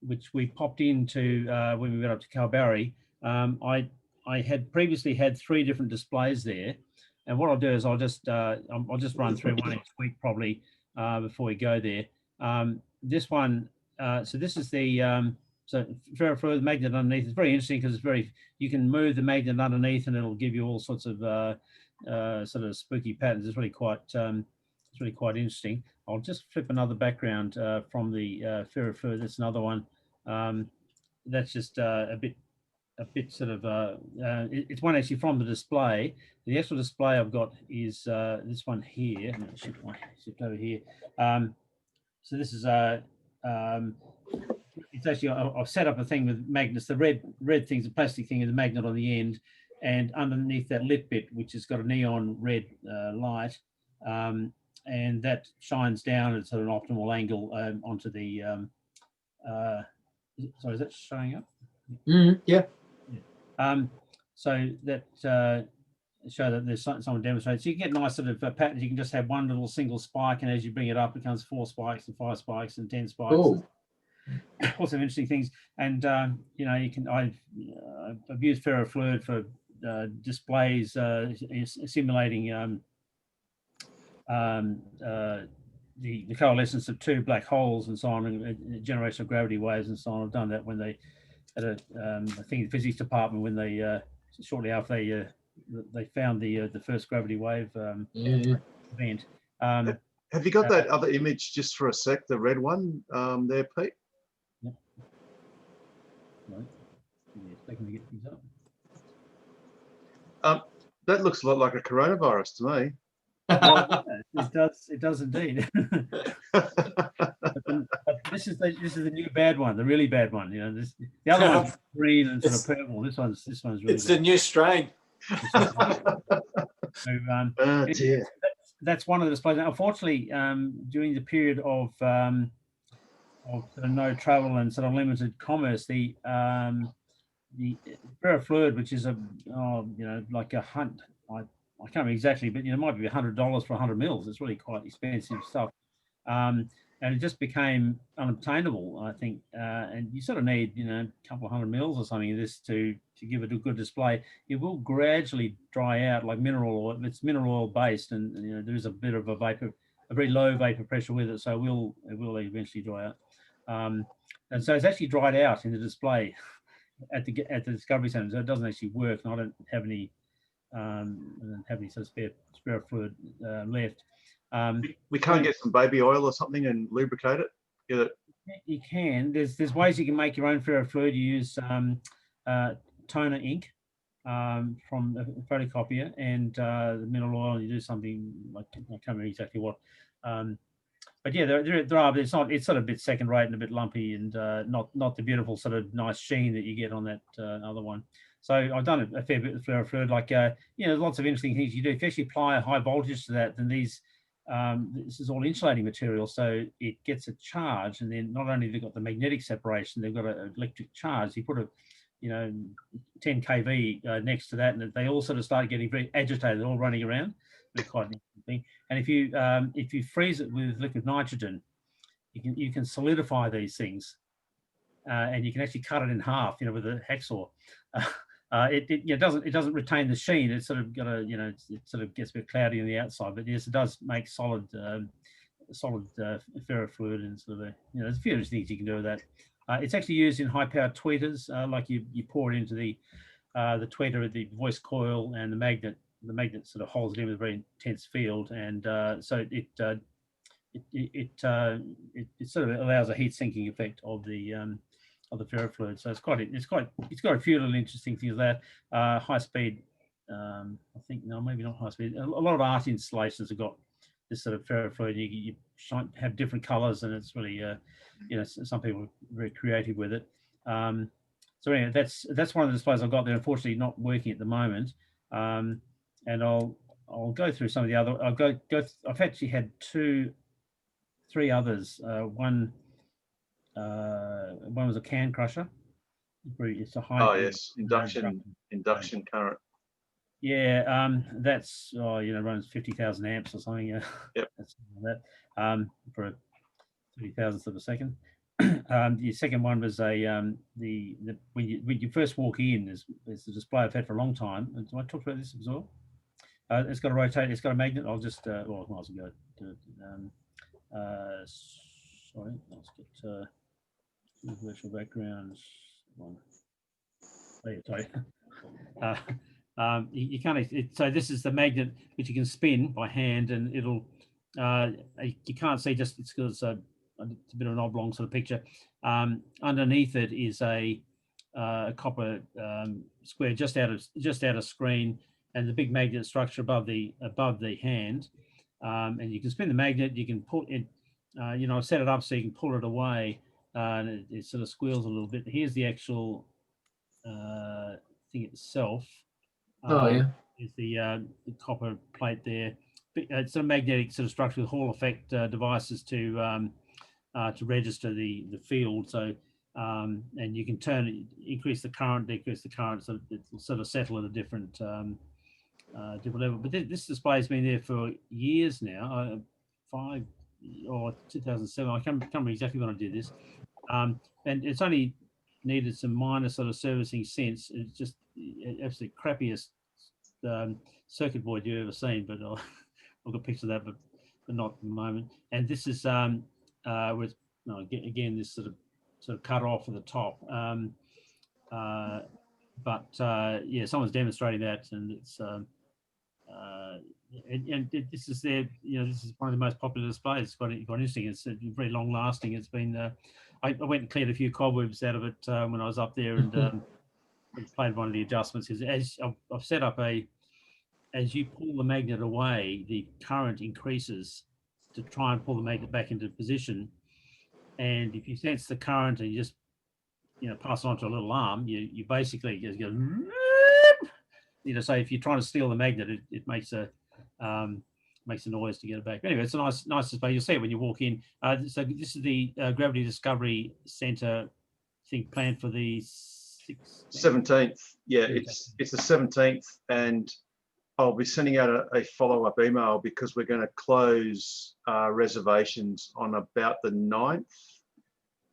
F: which we popped into when we went up to Kalbarri. I had previously had 3 different displays there, and what I'll do is I'll just run through one each week probably before we go there. This one, so this is the so ferrofluid magnet underneath. It's very interesting because you can move the magnet underneath and it'll give you all sorts of sort of spooky patterns. It's really quite interesting. I'll just flip another background from the ferrofluid. That's another one. That's just a bit sort of it's one actually from the display. The actual display I've got is this one here. I'm going to shift over here. So this is it's actually, I've set up a thing with magnets. The red thing's a plastic thing with a magnet on the end, and underneath that lit bit, which has got a neon red light, and that shines down at sort of an optimal angle onto the. Sorry, is that showing up?
L: Yeah.
F: So that show that there's someone demonstrates. So you get nice sort of patterns. You can just have one little single spike, and as you bring it up, it becomes 4 spikes and 5 spikes and 10 spikes.
L: Cool.
F: All some interesting things, and you know, you can. I've used ferrofluid for displays simulating the coalescence of 2 black holes and so on, and generation of gravity waves and so on. I've done that when they at a I think the physics department when they shortly after they found the first gravity wave event.
A: Have you got that other image just for a sec, the red one there, Pete?
F: Right. Yeah, to get these up.
A: That looks a lot like a coronavirus to me.
F: Well, it does indeed. But this is the new bad one, the really bad one. You know, the other one's green and sort of purple. This one's really.
C: It's the new strain.
F: So,
A: dear.
F: That's one of the displays. Now, unfortunately, during the period of no travel and sort of limited commerce, the ferrofluid, which is like a hunt. I can't remember exactly, but it might be $100 for 100 mils. It's really quite expensive stuff, and it just became unobtainable, I think. And you sort of need, a couple of 100 mils or something of this to give it a good display. It will gradually dry out like mineral oil. It's mineral oil based, and there is a bit of a very low vapor pressure with it, so it will eventually dry out. And so it's actually dried out in the display at the Discovery Centre, so it doesn't actually work. And I don't have any sort of spare fluid left.
A: We can't get some baby oil or something and lubricate it. Get it.
F: You can. There's ways you can make your own ferrofluid. You use toner ink from a photocopier and the mineral oil. You do something like, I can't remember exactly what. but yeah, there are. But it's not. It's sort of a bit second rate and a bit lumpy, and not the beautiful sort of nice sheen that you get on that other one. So I've done a fair bit with ferrofluid. Like there's lots of interesting things you do. If you actually apply a high voltage to that, then these this is all insulating material, so it gets a charge, and then not only they've got the magnetic separation, they've got an electric charge. You put a 10 kV next to that, and they all sort of start getting very agitated, all running around. It's quite an interesting thing. And if you freeze it with liquid nitrogen, you can solidify these things, and you can actually cut it in half, with a hacksaw. It doesn't retain the sheen. It's sort of got a it sort of gets a bit cloudy on the outside, but yes, it does make solid ferrofluid, and sort of there's a few other things you can do with that. It's actually used in high-powered tweeters, like you pour it into the tweeter, the voice coil, and the magnet. The magnet sort of holds it in with a very intense field, and so it sort of allows a heat sinking effect of the ferrofluid. So it's got a few little interesting things there. High speed, I think, no, maybe not high speed. A lot of art installations have got this sort of ferrofluid. You have different colors, and it's really some people are very creative with it. So anyway, that's one of the displays I've got there. Unfortunately, not working at the moment. And I'll go through some of the other. I've actually had three others. One was a can crusher. It's a high.
A: Oh yes, induction current.
F: Yeah, that's runs 50,000 amps or something. Yep. That's that for 30,000th of a second. The second one was when you first walk in, there's a display I've had for a long time. And I talked about this as well. It's got a rotate. It's got a magnet. I'll just might as well go to it. Sorry, let's get virtual backgrounds one. Oh, yeah, sorry. You can't. So this is the magnet which you can spin by hand, and it'll. You can't see just it's because it's a bit of an oblong sort of picture. Underneath it is a copper square just out of screen, and the big magnet structure above the hand. And you can spin the magnet. You can pull it. Set it up so you can pull it away, and it sort of squeals a little bit. Here's the actual thing itself. Is the copper plate there. It's a magnetic sort of structure with Hall effect devices to register the field. So and you can increase the current, decrease the current, so it'll sort of settle at a different level. But this display's been there for years now. 2007. I can't remember exactly when I did this, and it's only needed some minor sort of servicing since. It's just absolutely crappiest circuit board you've ever seen. But I've got pictures of that, but not at the moment. And this is with again this sort of cut off at the top. Yeah, someone's demonstrating that, and it's and this is their, this is one of the most popular displays. It's quite interesting. It's very long lasting. It's been I went and cleared a few cobwebs out of it when I was up there, and played one of the adjustments. Because as I've set up as you pull the magnet away, the current increases to try and pull the magnet back into position. And if you sense the current and you just pass it on to a little arm, you basically just go. So if you're trying to steal the magnet, it makes a noise to get it back. Anyway, it's a nice display. You'll see it when you walk in. So this is the Gravity Discovery Centre thing planned for the
A: 17th. Yeah, it's the 17th, and I'll be sending out a follow-up email because we're going to close reservations on about the 9th.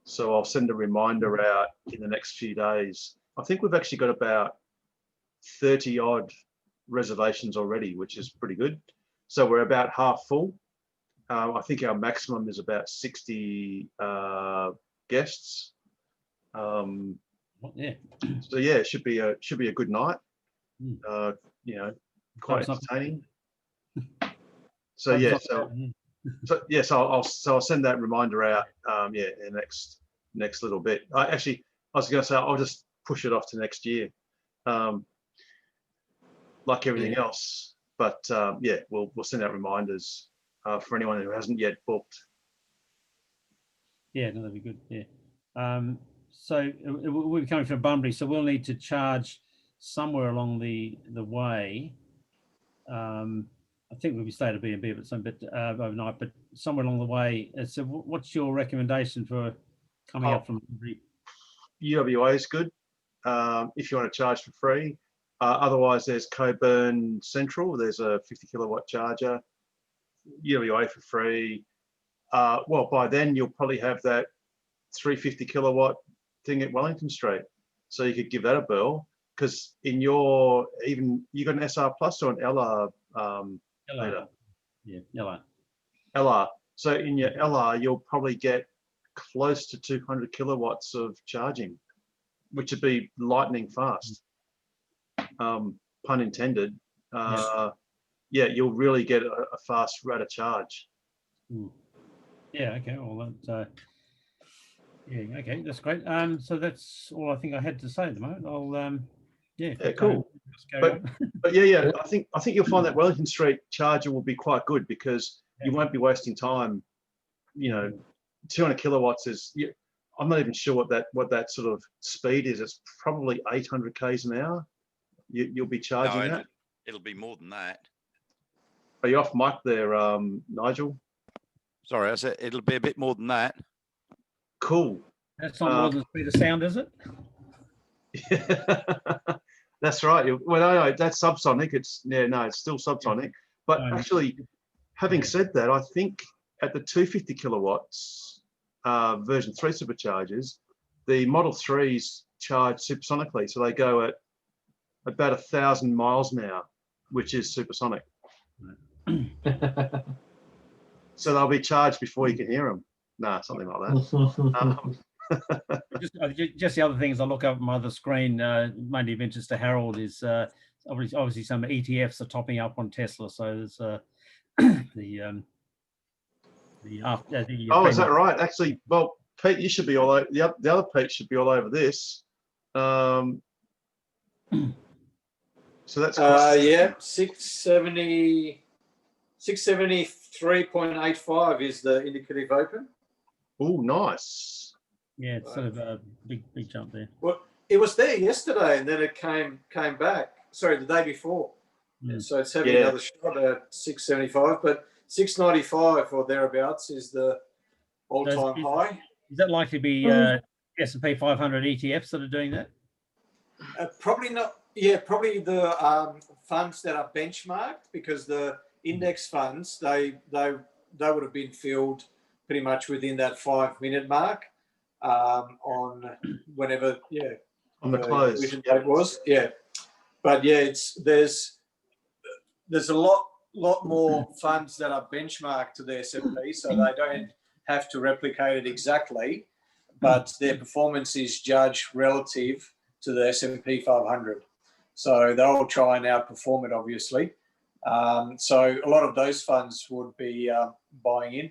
A: So I'll send a reminder out in the next few days. I think we've actually got about 30 odd reservations already, which is pretty good. So we're about half full. I think our maximum is about 60 guests.
F: Yeah.
A: So yeah, it should be a good night. Quite entertaining. So yeah, I'll send that reminder out. In the next little bit. I was going to say I'll just push it off to next year. Like everything else, but we'll send out reminders for anyone who hasn't yet booked.
F: Yeah, no, that'd be good. Yeah. So we'll be coming from Bunbury, so we'll need to charge somewhere along the way. I think we'll be staying at B&B, but some bit overnight, but somewhere along the way. So what's your recommendation for coming up from Bunbury?
A: UWA is good if you want to charge for free. Otherwise, there's Coburn Central. There's a 50 kilowatt charger. UWA for free. Well, by then you'll probably have that 350 kilowatt thing at Wellington Street, so you could give that a burl. Because in your you got an SR Plus or an LR?
F: LR. Yeah, LR.
A: LR. So in your LR, you'll probably get close to 200 kilowatts of charging, which would be lightning fast. Pun intended. Yeah, you'll really get a fast rate of charge.
F: Yeah. Okay. Well, that. Yeah. Okay. That's great. So that's all I think I had to say at the moment. I'll. Yeah.
A: Cool. But yeah. I think you'll find that Wellington Street charger will be quite good because you won't be wasting time. 200 kilowatts is. I'm not even sure what that sort of speed is. It's probably 800 k's an hour. You'll be charging that.
B: It'll be more than that.
A: Are you off mic there, Nigel?
B: Sorry, I said it'll be a bit more than that.
A: Cool.
F: That's not more than the speed of sound, is it?
A: That's right. Well, no, that's subsonic. It's still subsonic. But actually, having said that, I think at the 250 kilowatts version 3 superchargers, the Model 3s charge supersonically, so they go at about 1,000 miles an hour, which is supersonic. So they'll be charged before you can hear them. Nah, something like that.
F: Just the other things I look up on my other screen, mainly of interest to Harold, is obviously some ETFs are topping up on Tesla. So there's
A: is that right? Actually, well, Pete, you should be all over. The other Pete should be all over this. So that's
C: 673.85 is the indicative open.
A: Oh, nice.
F: Yeah, it's sort of a big jump there.
C: Well, it was there yesterday, and then it came back. Sorry, the day before. So it's having another shot at 675, but 695 or thereabouts is the all-time high.
F: Is that likely to be S&P 500 ETFs that are doing that?
C: Probably not. Yeah, probably the funds that are benchmarked, because the index funds they would have been filled pretty much within that 5-minute mark on whenever
A: on the close
C: it was but there's a lot more funds that are benchmarked to the S&P, so they don't have to replicate it exactly, but their performance is judged relative to the S&P 500. So they'll try and outperform it, obviously. So a lot of those funds would be buying in.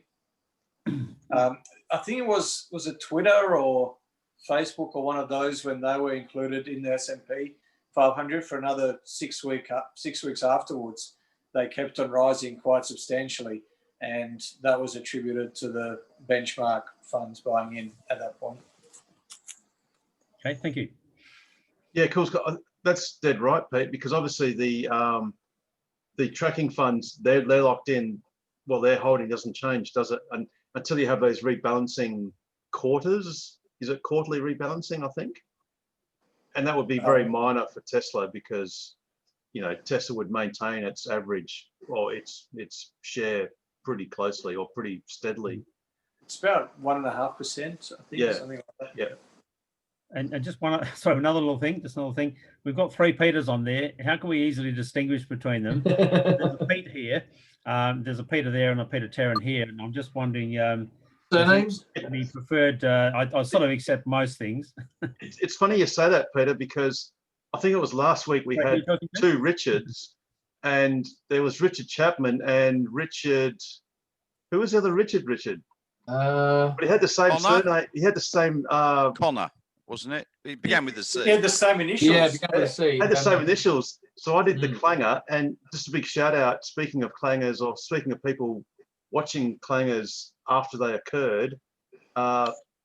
C: I think it was it Twitter or Facebook or one of those when they were included in the S&P 500 for another 6 weeks afterwards. They kept on rising quite substantially, and that was attributed to the benchmark funds buying in at that point.
F: Okay, thank you.
A: Yeah, cool, Scott. That's dead right, Pete, because obviously the tracking funds, they're locked in. Well, their holding doesn't change, does it? And until you have those rebalancing quarters. Is it quarterly rebalancing, I think? And that would be very minor for Tesla because, Tesla would maintain its average or its share pretty closely or pretty steadily.
C: It's about 1.5%, I think, something like that.
A: Yeah.
F: And just another little thing. We've got 3 Peters on there. How can we easily distinguish between them? There's a Pete here. There's a Peter there and a Peter Terran here. And I'm just wondering,
L: surnames?
F: Any preferred, I sort of accept most things.
A: It's funny you say that, Peter, because I think it was last week we had 2 Richards, and there was Richard Chapman and Richard, who was the other Richard? But he had the same surname. He had the same
B: Connor, wasn't it? It began with a C.
C: He had the same initials.
L: Yeah, it began with a C.
A: Had the same initials. So I did the clanger, and just a big shout out. Speaking of clangers, or speaking of people watching clangers after they occurred,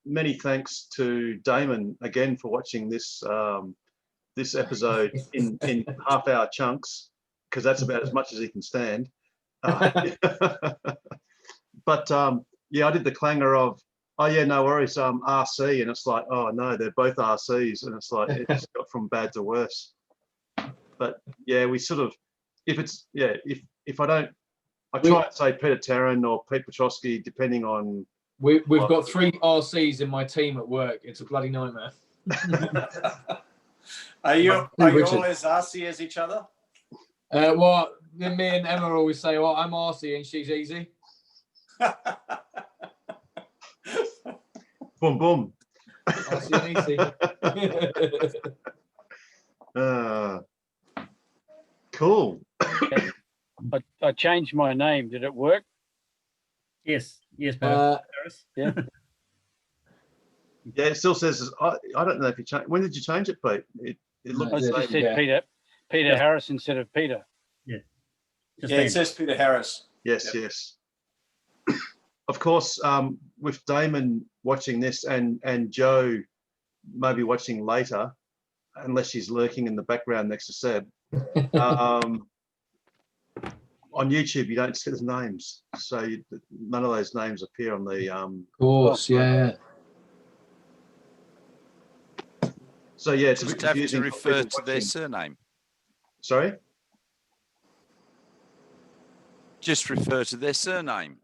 A: many thanks to Damon again for watching this this episode in half-hour chunks, because that's about as much as he can stand. But yeah, I did the clanger of, oh yeah, no worries, RC, and it's like, oh no, they're both RCs, and it's like it just got from bad to worse. But yeah, we sort of, if it's, yeah, if I don't, I try to say Peter Tarrant or Pete Petrosky, depending on.
L: We've got 3 RCs in my team at work. It's a bloody nightmare.
C: Are you all as RC as each other?
L: Well, me and Emma always say, well, I'm RC and she's easy.
A: Boom, boom.
L: RC and easy.
A: Cool.
G: I changed my name. Did it work?
F: Yes, Paris.
G: Yeah.
A: Yeah, it still says, I don't know if you changed. When did you change it, Pete? It looked
G: I
A: the
G: just
A: same.
G: said Peter Harris instead of Peter.
F: Yeah.
C: Yeah, it says Peter Harris.
A: Yes, yes. Of course, with Damon watching this and Joe maybe watching later, unless she's lurking in the background next to Seb, on YouTube you don't see the names, so none of those names appear on the.
L: Of course, yeah.
A: So yeah, it's a
B: Just
A: bit
B: have
A: confusing
B: to
A: for
B: refer
A: people
B: to their
A: watching.
B: surname.
A: Sorry?
B: Just refer to their surname.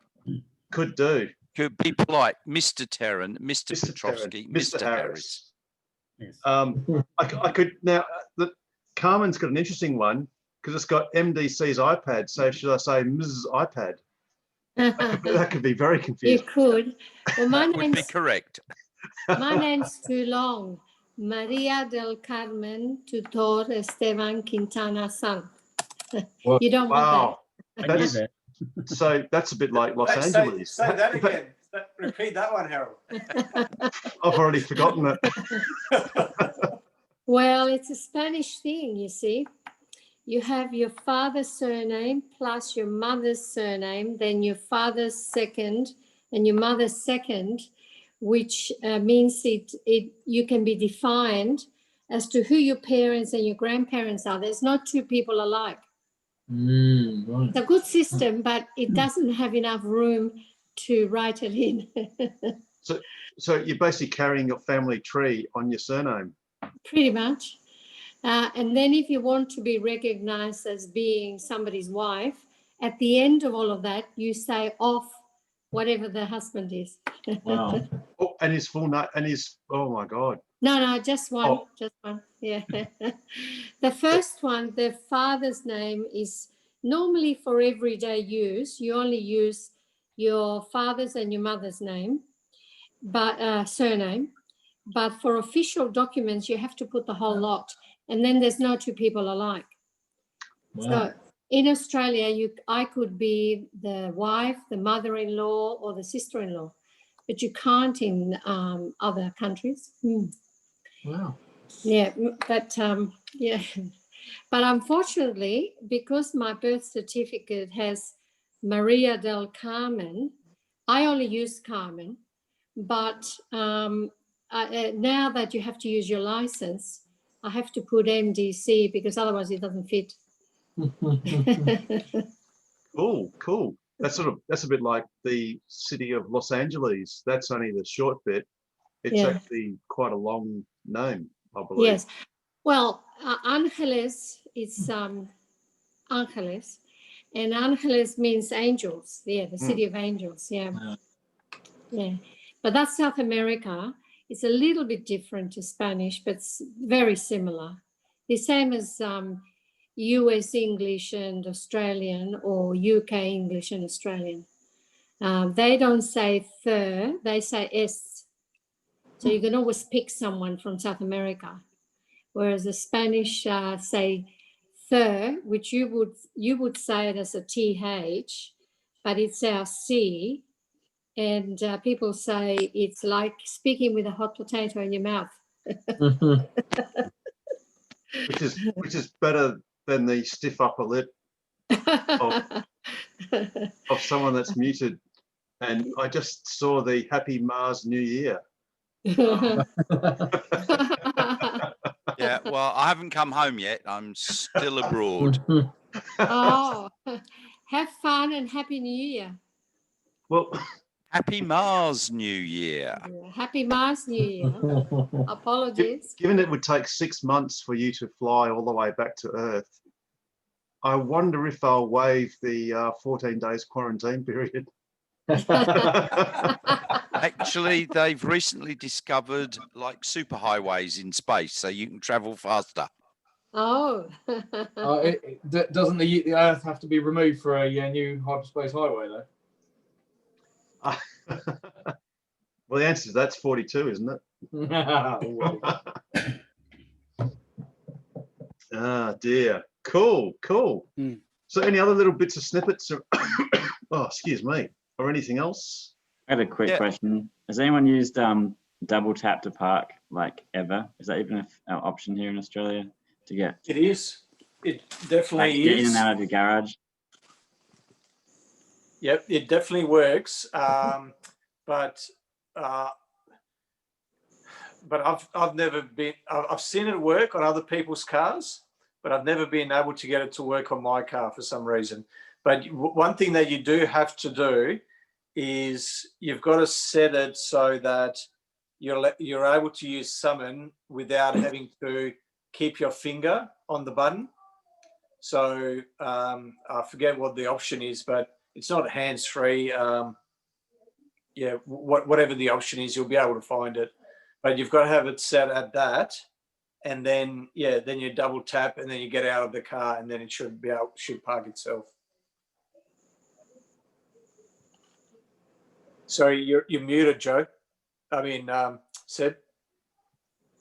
A: Could do.
B: Could be polite. Mr. Tarrant, Mr.
A: Mr.
B: Petrovsky,
A: Tarrant,
B: Mr. Harris.
F: Yes.
A: I could now. Carmen's got an interesting one because it's got MDC's iPad. So should I say Mrs. iPad? That could be very
K: You
A: confusing.
K: could. Well, my
B: That would be
K: name's
B: correct.
K: my name's too long. Maria del Carmen Tutor Esteban Quintana San. You don't want
A: Wow.
F: I knew
A: That's,
F: that.
A: so that's a bit like Los
C: Say
A: Angeles.
C: that again. Repeat that one, Harold.
A: I've already forgotten it.
K: Well, it's a Spanish thing, you see. You have your father's surname plus your mother's surname, then your father's second and your mother's second, which means you can be defined as to who your parents and your grandparents are. There's not two people alike.
L: Right.
K: It's a good system, but it doesn't have enough room to write it in.
A: So you're basically carrying your family tree on your surname.
K: Pretty much. And then if you want to be recognized as being somebody's wife, at the end of all of that, you say off whatever the husband is.
L: Wow.
A: Oh, and his full name, and his, oh my God.
K: No, just one.
A: Oh.
K: Just one. Yeah. The first one, the father's name is normally for everyday use. You only use your father's and your mother's name, but surname. But for official documents, you have to put the whole lot. And then there's no two people alike.
L: Wow.
K: So in Australia, I could be the wife, the mother-in-law, or the sister-in-law, but you can't in other countries.
L: Wow.
K: Yeah, but yeah, but unfortunately, because my birth certificate has Maria del Carmen, I only use Carmen. But now that you have to use your license, I have to put MDC because otherwise it doesn't fit.
A: Cool. That's a bit like the city of Los Angeles. That's only the short bit. It's actually quite a long name, I believe.
K: Yes. Well, Angeles is Angeles, and Angeles means angels. Yeah, the city of angels. Yeah. Yeah. But that's South America. It's a little bit different to Spanish, but it's very similar. The same as US English and Australian, or UK English and Australian. They don't say thir, they say es. So you can always pick someone from South America. Whereas the Spanish say thir, which you would say it as a TH, but it's our C. And people say it's like speaking with a hot potato in your mouth.
A: which is better than the stiff upper lip of someone that's muted. And I just saw the Happy Mars New Year.
B: Yeah, well, I haven't come home yet. I'm still abroad.
K: Oh, have fun and Happy New Year.
A: Well,
B: Happy Mars New Year.
K: Yeah, Happy Mars New Year. Apologies.
A: given it would take 6 months for you to fly all the way back to Earth, I wonder if they'll waive the 14 days quarantine period.
B: Actually, they've recently discovered like superhighways in space, so you can travel faster.
K: Oh.
L: Doesn't the Earth have to be removed for a new hyperspace highway, though?
A: Well, the answer to that's 42, isn't it? Ah, dear. Cool. So any other little bits of snippets? Oh, excuse me. Or anything else?
J: I had a quick question. Has anyone used double tap to park, like, ever? Is that even an option here in Australia to get?
C: It is. It definitely
J: like, get in
C: is.
J: and out of your garage?
C: Yep, it definitely works. But I've never been. I've seen it work on other people's cars, but I've never been able to get it to work on my car for some reason. But one thing that you do have to do is you've got to set it so that you're able to use summon without having to keep your finger on the button. So I forget what the option is, but it's not hands-free. Yeah, whatever the option is, you'll be able to find it. But you've got to have it set at that, and then then you double tap, and then you get out of the car, and then it should park itself. Sorry, you're muted, Joe. I mean, Seb.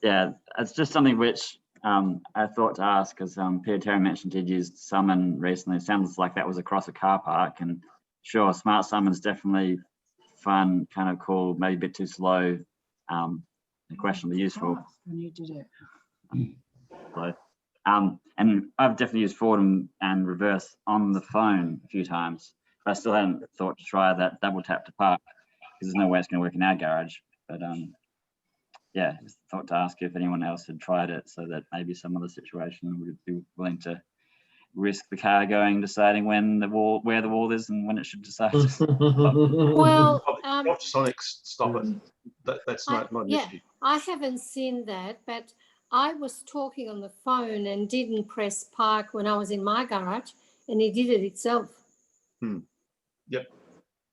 J: Yeah, it's just something which I thought to ask, because Peter Terry mentioned he'd used summon recently. It sounds like that was across a car park, and sure, smart summon's definitely fun, kind of cool, maybe a bit too slow, questionably useful.
N: When you did it.
J: So, and I've definitely used forward and reverse on the phone a few times, but I still hadn't thought to try that double tap to park, because there's no way it's going to work in our garage. But yeah, just thought to ask if anyone else had tried it, so that maybe some other situation would be willing to risk the car deciding where the wall is and when it should decide.
K: Well,
A: Sonics stop it. That's not an issue.
K: I haven't seen that, but I was talking on the phone and didn't press park when I was in my garage, and it did it itself.
A: Yep,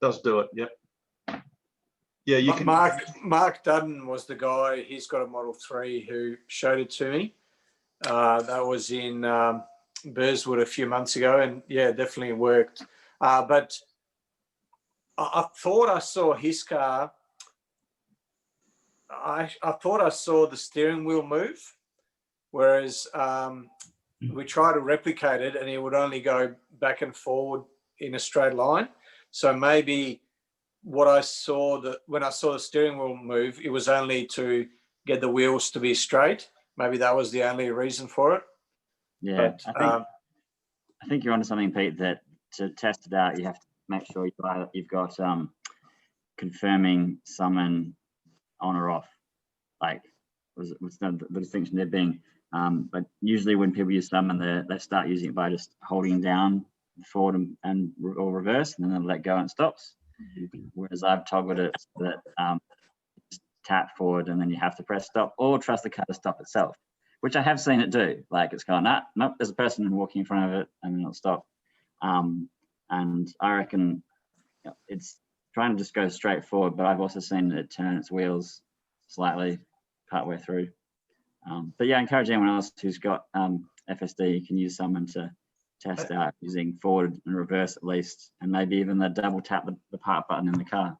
A: does do it. Yep. Yeah, you can.
C: Mark Dudden was the guy. He's got a Model 3 who showed it to me. That was in Burswood a few months ago, and yeah, definitely worked. But I thought I saw his car. I thought I saw the steering wheel move, whereas we tried to replicate it, and it would only go back and forward in a straight line. So maybe what I saw when I saw the steering wheel move, it was only to get the wheels to be straight. Maybe that was the only reason for it.
J: Yeah, but, I think you're onto something, Pete, that to test it out, you have to make sure you've got confirming summon on or off. Like, was the distinction there being, but usually when people use summon, they start using it by just holding down forward or reverse, and then they'll let go and it stops. Whereas I've toggled it so that just tap forward and then you have to press stop, or trust the car to stop itself, which I have seen it do. Like, it's gone, nope, there's a person walking in front of it, and then it'll stop. And I reckon it's trying to just go straight forward, but I've also seen it turn its wheels slightly partway through. But yeah, I encourage anyone else who's got FSD, you can use someone to test out using forward and reverse at least, and maybe even the double tap the park button in the car.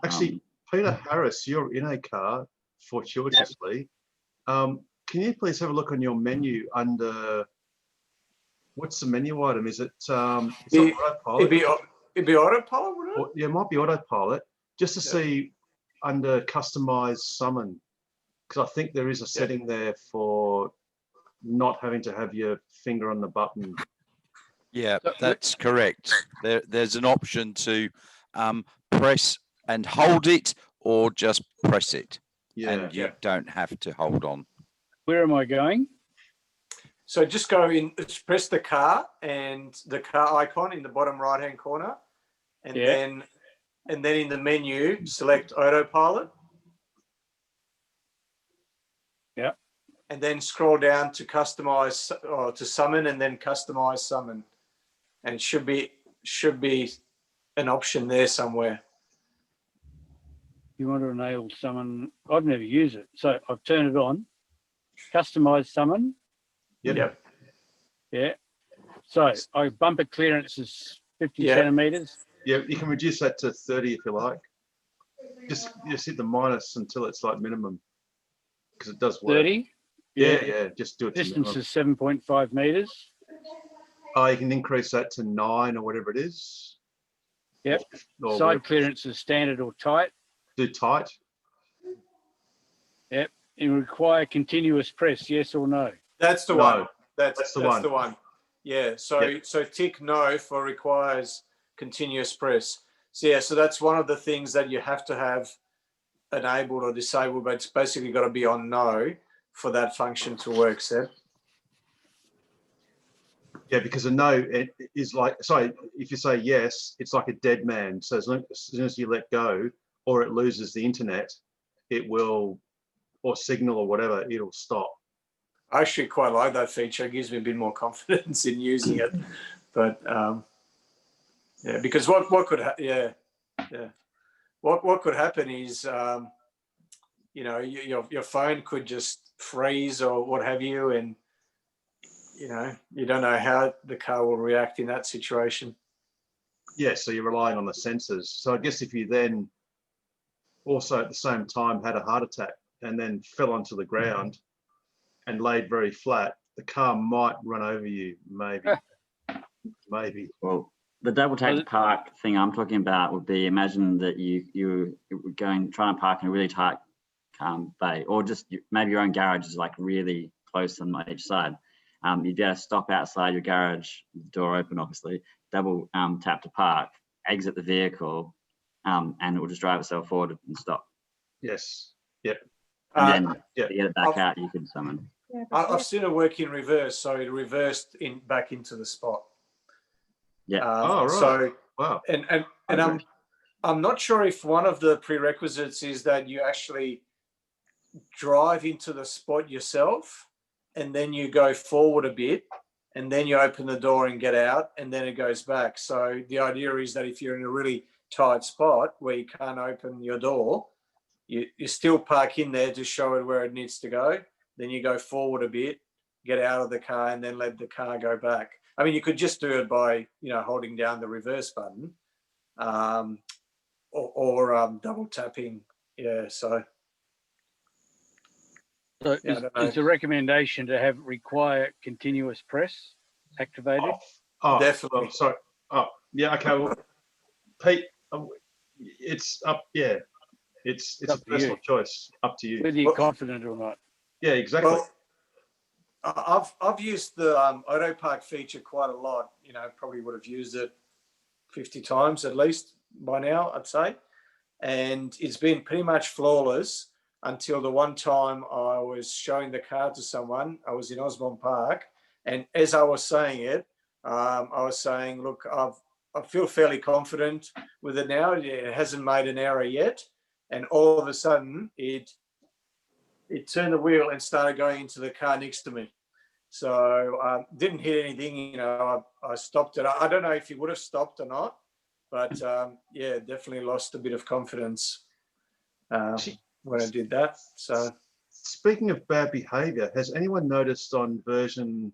A: Actually, Peter Harris, you're in a car, fortuitously. Can you please have a look on your menu under, what's the menu item? Is it autopilot?
C: It'd be autopilot, would it?
A: Or, yeah, it might be autopilot, just to see under customize summon, because I think there is a setting there for not having to have your finger on the button.
B: Yeah, that's correct. There's an option to press and hold it, or just press it,
A: Yeah.
B: and you don't have to hold on.
G: Where am I going?
C: So just go in, press the car and the car icon in the bottom right-hand corner, and then in the menu select autopilot.
G: Yeah.
C: And then scroll down to customize or to summon, and then customize summon, and should be an option there somewhere.
G: You want to enable summon? I've never used it, so I've turned it on. Customize summon.
A: Yep.
G: Yeah. So our bumper clearance is 50 centimeters.
A: Yeah, you can reduce that to 30 if you like. Just hit the minus until it's like minimum, because it does work.
G: 30.
A: Yeah. Just do it.
G: Distance is 7.5 meters.
A: Oh, you can increase that to 9 or whatever it is.
G: Yep.
A: Or
G: Side
A: whatever.
G: clearance is standard or tight.
A: Do tight.
G: Yep. You require continuous press, yes or no?
C: That's the
A: No.
C: one. That's
A: the
C: the
A: one.
C: one. Yeah. So tick no for requires continuous press. So that's one of the things that you have to have enabled or disabled, but it's basically got to be on no for that function to work, Seb.
A: Yeah, because a no is like, sorry, if you say yes, it's like a dead man. So as soon as you let go or it loses the internet, it will, or signal or whatever, it'll stop.
C: I actually quite like that feature. It gives me a bit more confidence in using it. But yeah, because what could what could happen is you know, your phone could just freeze or what have you, and you know, you don't know how the car will react in that situation.
A: Yeah, so you're relying on the sensors. So I guess if you then also at the same time had a heart attack and then fell onto the ground and laid very flat, the car might run over you, maybe. Maybe.
J: Well, the double tap to park thing I'm talking about would be, imagine that you were trying to park in a really tight bay, or just maybe your own garage is like really close on each side. You'd be able to stop outside your garage, door open, obviously, double tap to park, exit the vehicle, and it will just drive itself forward and stop.
A: Yes. Yep.
J: And then to get it back out, you can summon.
C: I've seen it work in reverse, so it reversed back into the spot.
J: Yeah.
A: Oh, right.
C: So
A: wow.
C: And I'm not sure if one of the prerequisites is that you actually drive into the spot yourself, and then you go forward a bit, and then you open the door and get out, and then it goes back. So the idea is that if you're in a really tight spot where you can't open your door, you still park in there to show it where it needs to go. Then you go forward a bit, get out of the car, and then let the car go back. I mean, you could just do it by, you know, holding down the reverse button, or double tapping. Yeah. So
G: is the recommendation to have require continuous press activated?
A: Oh,
C: definitely.
A: Sorry. Oh, yeah. Okay. Well, Pete, it's up. Yeah, it's a personal choice. Up to you.
G: Whether you're confident or not.
A: Yeah, exactly.
C: Well, I've used the auto park feature quite a lot. You know, probably would have used it 50 times at least by now, I'd say, and it's been pretty much flawless until the one time I was showing the car to someone. I was in Osborne Park, and as I was saying it, I was saying, look, I feel fairly confident with it now. It hasn't made an error yet. And all of a sudden, it turned the wheel and started going into the car next to me. So didn't hit anything, you know, I stopped it. I don't know if it would have stopped or not, but yeah, definitely lost a bit of confidence when I did that. So
A: speaking of bad behavior, has anyone noticed on version,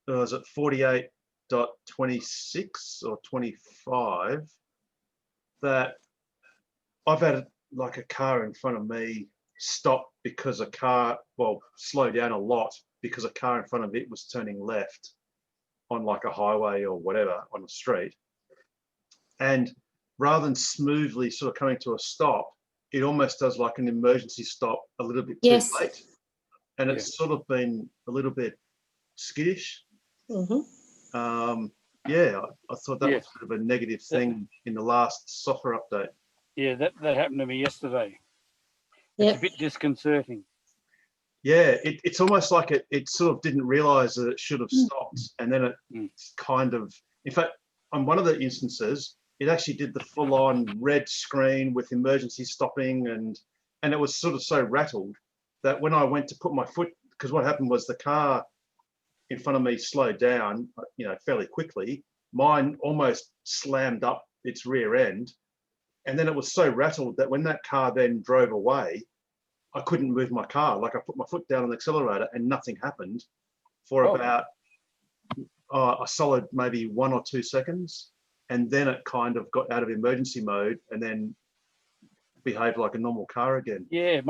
A: is it 48.26 or 25, that I've had like a car in front of me stop because slow down a lot because a car in front of it was turning left on like a highway or whatever on the street. And rather than smoothly sort of coming to a stop, it almost does like an emergency stop a little bit too late. And it's sort of been a little bit skittish.
K: Mm-hmm.
A: Yeah, I thought that
G: Yeah.
A: was sort of a negative thing in the last software update.
G: Yeah, that happened to me yesterday.
K: Yeah.
G: It's a bit disconcerting.
A: Yeah, it's almost like it sort of didn't realize that it should have stopped, and then it kind of, in fact, on one of the instances, it actually did the full-on red screen with emergency stopping, and it was sort of so rattled that when I went to put my foot, because what happened was the car in front of me slowed down, you know, fairly quickly. Mine almost slammed up its rear end, and then it was so rattled that when that car then drove away, I couldn't move my car. Like I put my foot down on the accelerator and nothing happened for about a solid maybe 1 or 2 seconds. And then it kind of got out of emergency mode and then behaved like a normal car again.
G: Yeah,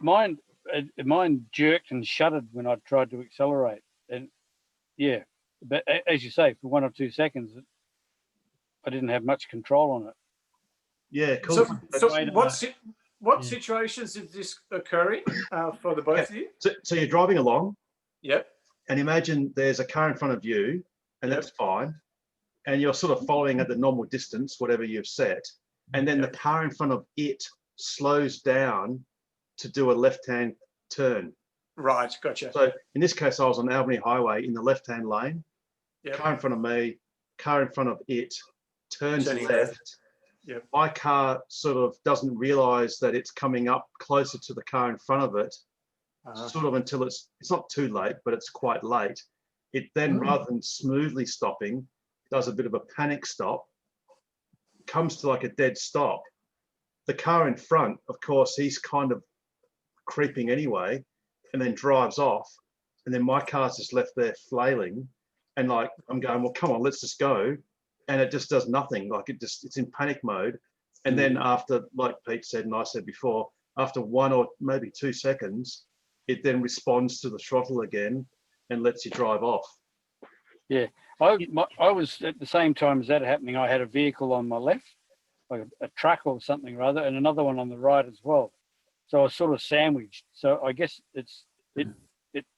G: mine jerked and shuddered when I tried to accelerate. And yeah, but as you say, for 1 or 2 seconds, I didn't have much control on it.
A: Yeah, cool.
C: So what situations is this occurring for the both of you?
A: So you're driving along.
C: Yep.
A: And imagine there's a car in front of you, and that's fine. And you're sort of following at the normal distance, whatever you've set. And then the car in front of it slows down to do a left-hand turn.
C: Right, gotcha.
A: So in this case, I was on Albany Highway in the left-hand lane.
C: Yep.
A: Car in front of me, car in front of it, turns
C: Turning
A: left.
C: left. Yep.
A: My car sort of doesn't realize that it's coming up closer to the car in front of it, sort of until it's not too late, but it's quite late. It then, rather than smoothly stopping, does a bit of a panic stop, comes to like a dead stop. The car in front, of course, he's kind of creeping anyway, and then drives off. And then my car's just left there flailing. And like, I'm going, well, come on, let's just go. And it just does nothing. Like it's in panic mode. And then after, like Pete said, and I said before, after 1 or maybe 2 seconds, it then responds to the throttle again and lets you drive off.
G: Yeah, I was at the same time as that happening, I had a vehicle on my left, like a truck or something rather, and another one on the right as well. So I was sort of sandwiched. So I guess it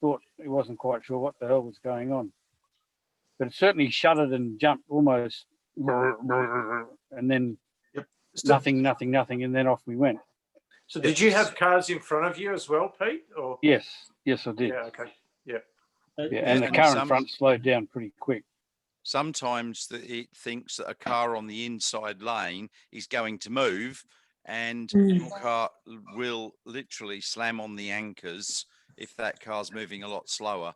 G: thought it wasn't quite sure what the hell was going on. But it certainly shuddered and jumped almost, and then nothing, and then off we went.
C: So did you have cars in front of you as well, Pete? Or
G: Yes, I did.
C: Yeah, okay. Yeah.
G: Yeah, and the car in front slowed down pretty quick.
B: Sometimes it thinks that a car on the inside lane is going to move, and your car will literally slam on the anchors if that car's moving a lot slower.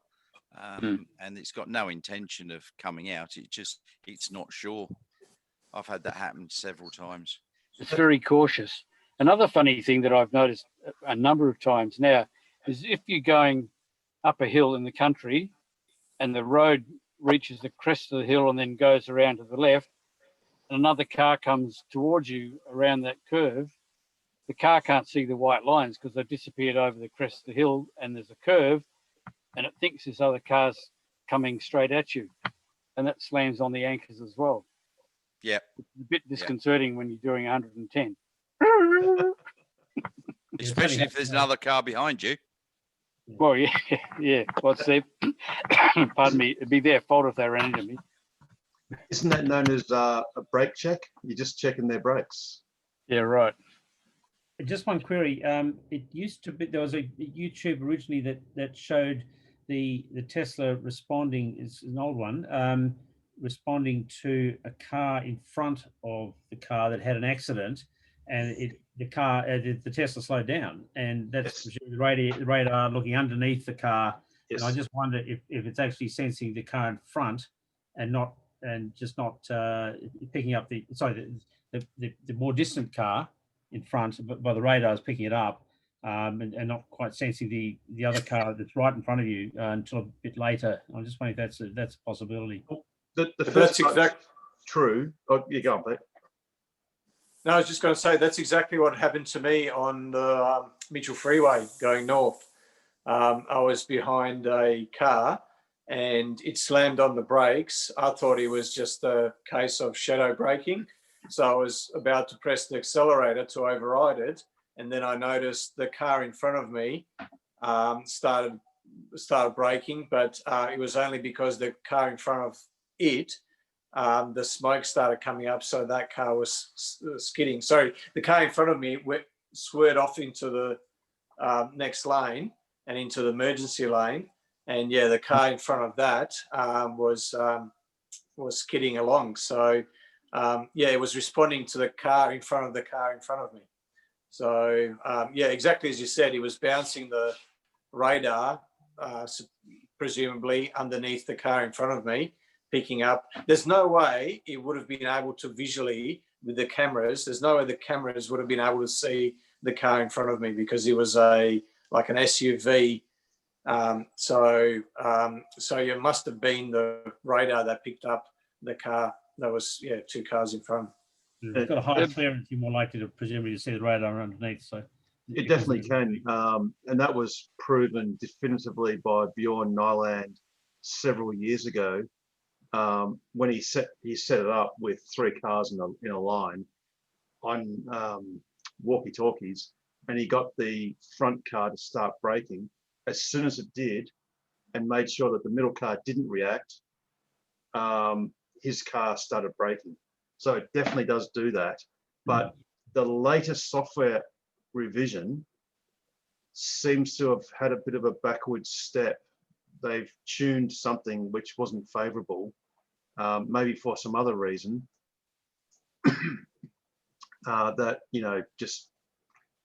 B: And it's got no intention of coming out. It's not sure. I've had that happen several times.
G: It's very cautious. Another funny thing that I've noticed a number of times now is if you're going up a hill in the country and the road reaches the crest of the hill and then goes around to the left, and another car comes towards you around that curve, the car can't see the white lines because they've disappeared over the crest of the hill and there's a curve, and it thinks this other car's coming straight at you, and that slams on the anchors as well.
B: Yeah.
G: It's a bit disconcerting when you're doing 110.
B: Especially if there's another car behind you.
G: Well, yeah. Well, see, pardon me, it'd be their fault if they ran into me.
A: Isn't that known as a brake check? You're just checking their brakes.
G: Yeah, right.
F: Just one query. It used to be, there was a YouTube originally that showed the Tesla responding, it's an old one, responding to a car in front of the car that had an accident, and the Tesla slowed down, and that's the radar looking underneath the car.
A: Yes.
F: And I just wonder if it's actually sensing the car in front and not picking up the more distant car in front, but by the radar is picking it up, and not quite sensing the other car that's right in front of you until a bit later. I'm just wondering if that's a possibility.
C: That's exactly
A: true. Oh, you go on, Pete.
C: No, I was just going to say that's exactly what happened to me on the Mitchell Freeway going north. I was behind a car and it slammed on the brakes. I thought it was just a case of shadow braking. So I was about to press the accelerator to override it. And then I noticed the car in front of me started braking, but it was only because the car in front of it the smoke started coming up, so that car was skidding. So the car in front of me swerved off into the next lane and into the emergency lane, and yeah, the car in front of that was skidding along. So yeah, it was responding to the car in front of the car in front of me. So yeah, exactly as you said, it was bouncing the radar, presumably underneath the car in front of me, picking up. There's no way it would have been able to visually with the cameras. There's no way the cameras would have been able to see the car in front of me because it was like an SUV. So it must have been the radar that picked up the car. That was, yeah, two cars in front.
F: If it's got a higher clearance, you're more likely to presumably see the radar underneath. So
A: it definitely can, and that was proven definitively by Bjorn Nyland several years ago when he set it up with 3 cars in a line on walkie-talkies, and he got the front car to start braking. As soon as it did, and made sure that the middle car didn't react, his car started braking. So it definitely does do that. But the latest software revision seems to have had a bit of a backward step. They've tuned something which wasn't favorable, maybe for some other reason, that, you know, just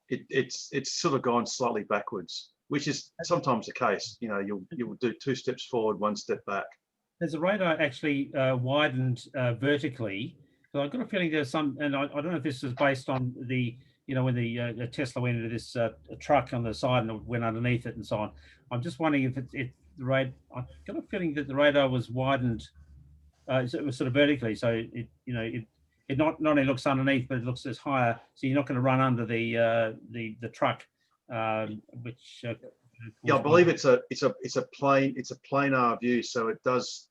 A: it's sort of gone slightly backwards, which is sometimes the case. You know, you'll do 2 steps forward, 1 step back.
F: Has the radar actually widened vertically? So I've got a feeling there's some, and I don't know if this is based on the, you know, when the Tesla went into this truck on the side and went underneath it and so on. I'm just wondering if the radar, I've got a feeling that the radar was widened, it was sort of vertically. So it, you know, it not only looks underneath, but it looks as higher. So you're not going to run under the truck, which.
A: Yeah, I believe it's a planar view, so it does,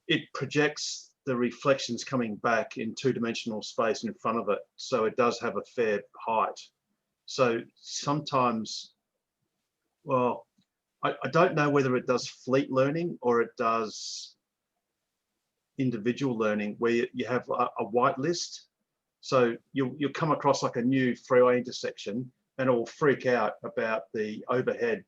A: it projects the reflections coming back in 2-dimensional space in front of it, so it does have a fair height. So sometimes, well, I don't know whether it does fleet learning or it does individual learning, where you have a white list. So you'll come across like a new freeway intersection, and it will freak out about the overhead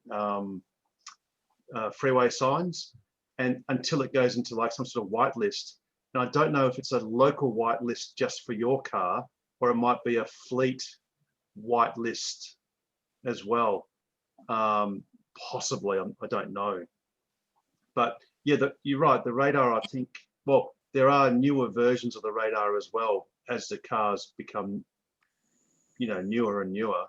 A: freeway signs, and until it goes into like some sort of whitelist. And I don't know if it's a local whitelist just for your car, or it might be a fleet whitelist as well. Possibly, I don't know. But yeah, you're right. The radar, I think, well, there are newer versions of the radar as well as the cars become, you know, newer and newer.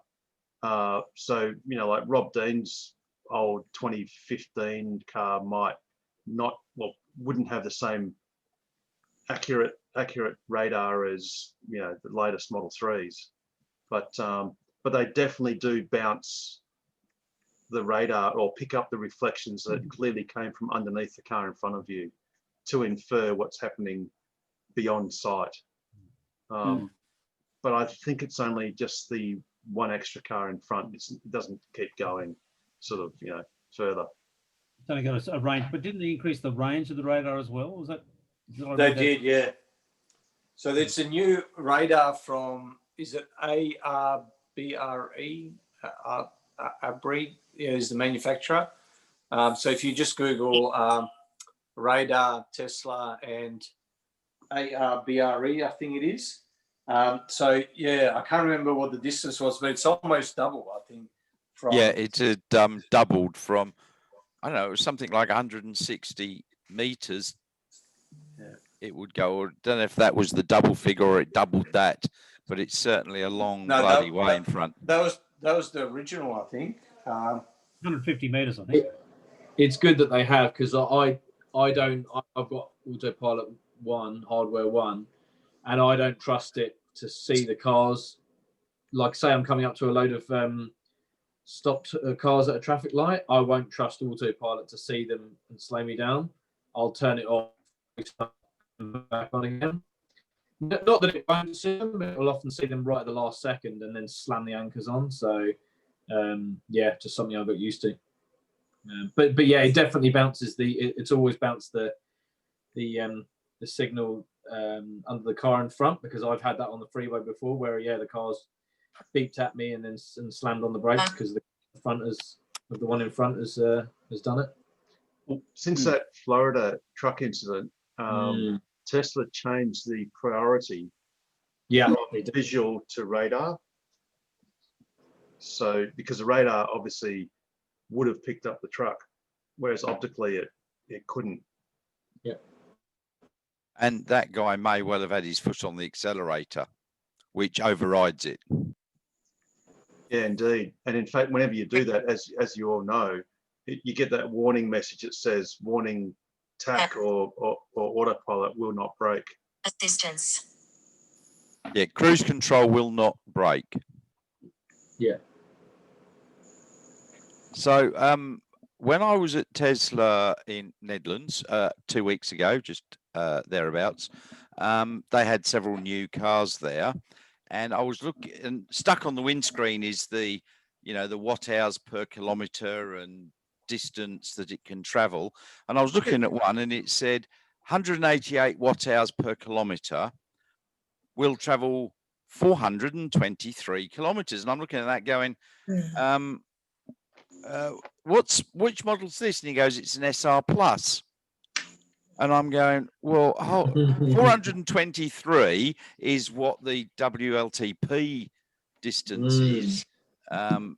A: So, you know, like Rob Dean's old 2015 car wouldn't have the same accurate radar as, you know, the latest Model 3s, but they definitely do bounce the radar or pick up the reflections that clearly came from underneath the car in front of you to infer what's happening beyond sight. But I think it's only just the one extra car in front. It doesn't keep going sort of, you know, further.
F: It's only got a range, but didn't they increase the range of the radar as well? Was that?
C: They did, yeah. So it's a new radar from, is it ARBRE? ABRE, yeah, is the manufacturer. So if you just Google radar Tesla and ARBRE, I think it is. So yeah, I can't remember what the distance was, but it's almost double, I think.
B: Yeah, it's doubled from, I don't know, it was something like 160 meters.
C: Yeah.
B: It would go, or I don't know if that was the double figure or it doubled that, but it's certainly a long bloody way in front.
C: That was the original, I think.
F: 150 meters, I think.
L: It's good that they have, because I've got Autopilot 1, hardware 1, and I don't trust it to see the cars. Like, say I'm coming up to a load of stopped cars at a traffic light, I won't trust Autopilot to see them and slow me down. I'll turn it off and back on again. Not that it won't see them, but it will often see them right at the last second and then slam the anchors on. So yeah, just something I've got used to. But yeah, it definitely bounces it's always bounced the the signal under the car in front, because I've had that on the freeway before, where the car's beeped at me and then slammed on the brakes because the front of the one in front has done it.
A: Well, since that Florida truck incident, Tesla changed the priority from visual to radar. So because the radar obviously would have picked up the truck, whereas optically it couldn't.
L: Yeah.
B: And that guy may well have had his foot on the accelerator, which overrides it.
A: Yeah, indeed. And in fact, whenever you do that, as you all know, you get that warning message that says warning TAC or autopilot will not brake.
O: Assistance.
B: Yeah, cruise control will not brake.
L: Yeah.
B: So when I was at Tesla in Netherlands 2 weeks ago, just thereabouts, they had several new cars there, and I was looking, and stuck on the windscreen is the watt hours per kilometer and distance that it can travel. And I was looking at one, and it said 188 watt hours per kilometer will travel 423 kilometers. And I'm looking at that going, which model's this? And he goes, it's an SR Plus. And I'm going, well, 423 is what the WLTP distance is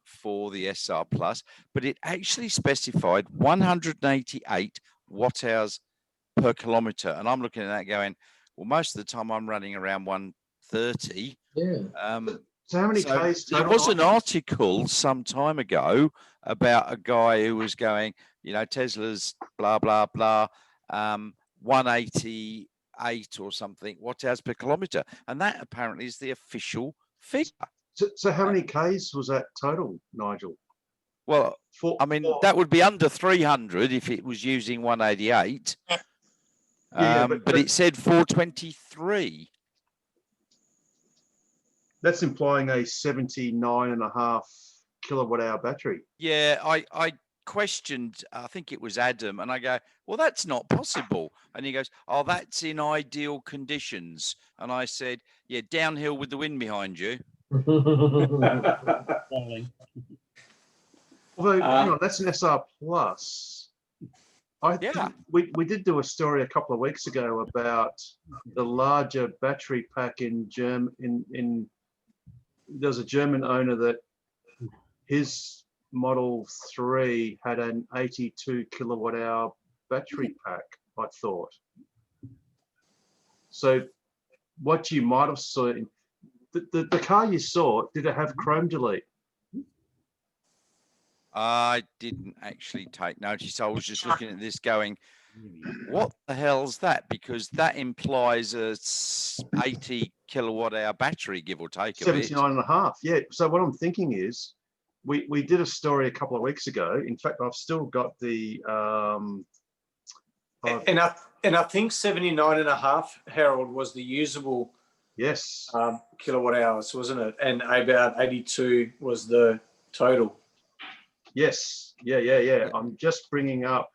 B: for the SR Plus, but it actually specified 188 watt hours per kilometer. And I'm looking at that going, well, most of the time I'm running around 130.
A: Yeah. So how many Ks?
B: There was an article some time ago about a guy who was going, Tesla's blah, blah, blah, 188 or something watt hours per kilometer. And that apparently is the official figure.
A: So how many Ks was that total, Nigel?
B: Well, that would be under 300 if it was using 188. But it said 423.
A: That's implying a 79.5 kilowatt hour battery.
B: Yeah, I questioned, I think it was Adam, and I go, well, that's not possible. And he goes, oh, that's in ideal conditions. And I said, yeah, downhill with the wind behind you.
A: Although, hang on, that's an SR Plus. We did do a story a couple of weeks ago about the larger battery pack in there's a German owner that his Model 3 had an 82 kilowatt hour battery pack, I thought. So what you might have seen, the car you saw, did it have chrome delete?
B: I didn't actually take notice. I was just looking at this going, what the hell's that? Because that implies a 80 kilowatt hour battery, give or take.
A: 79.5, yeah. So what I'm thinking is, we did a story a couple of weeks ago. In fact, I've still got the...
C: And I think 79.5, Harold, was the usable kilowatt hours, wasn't it? And about 82 was the total.
A: Yes, yeah. I'm just bringing up,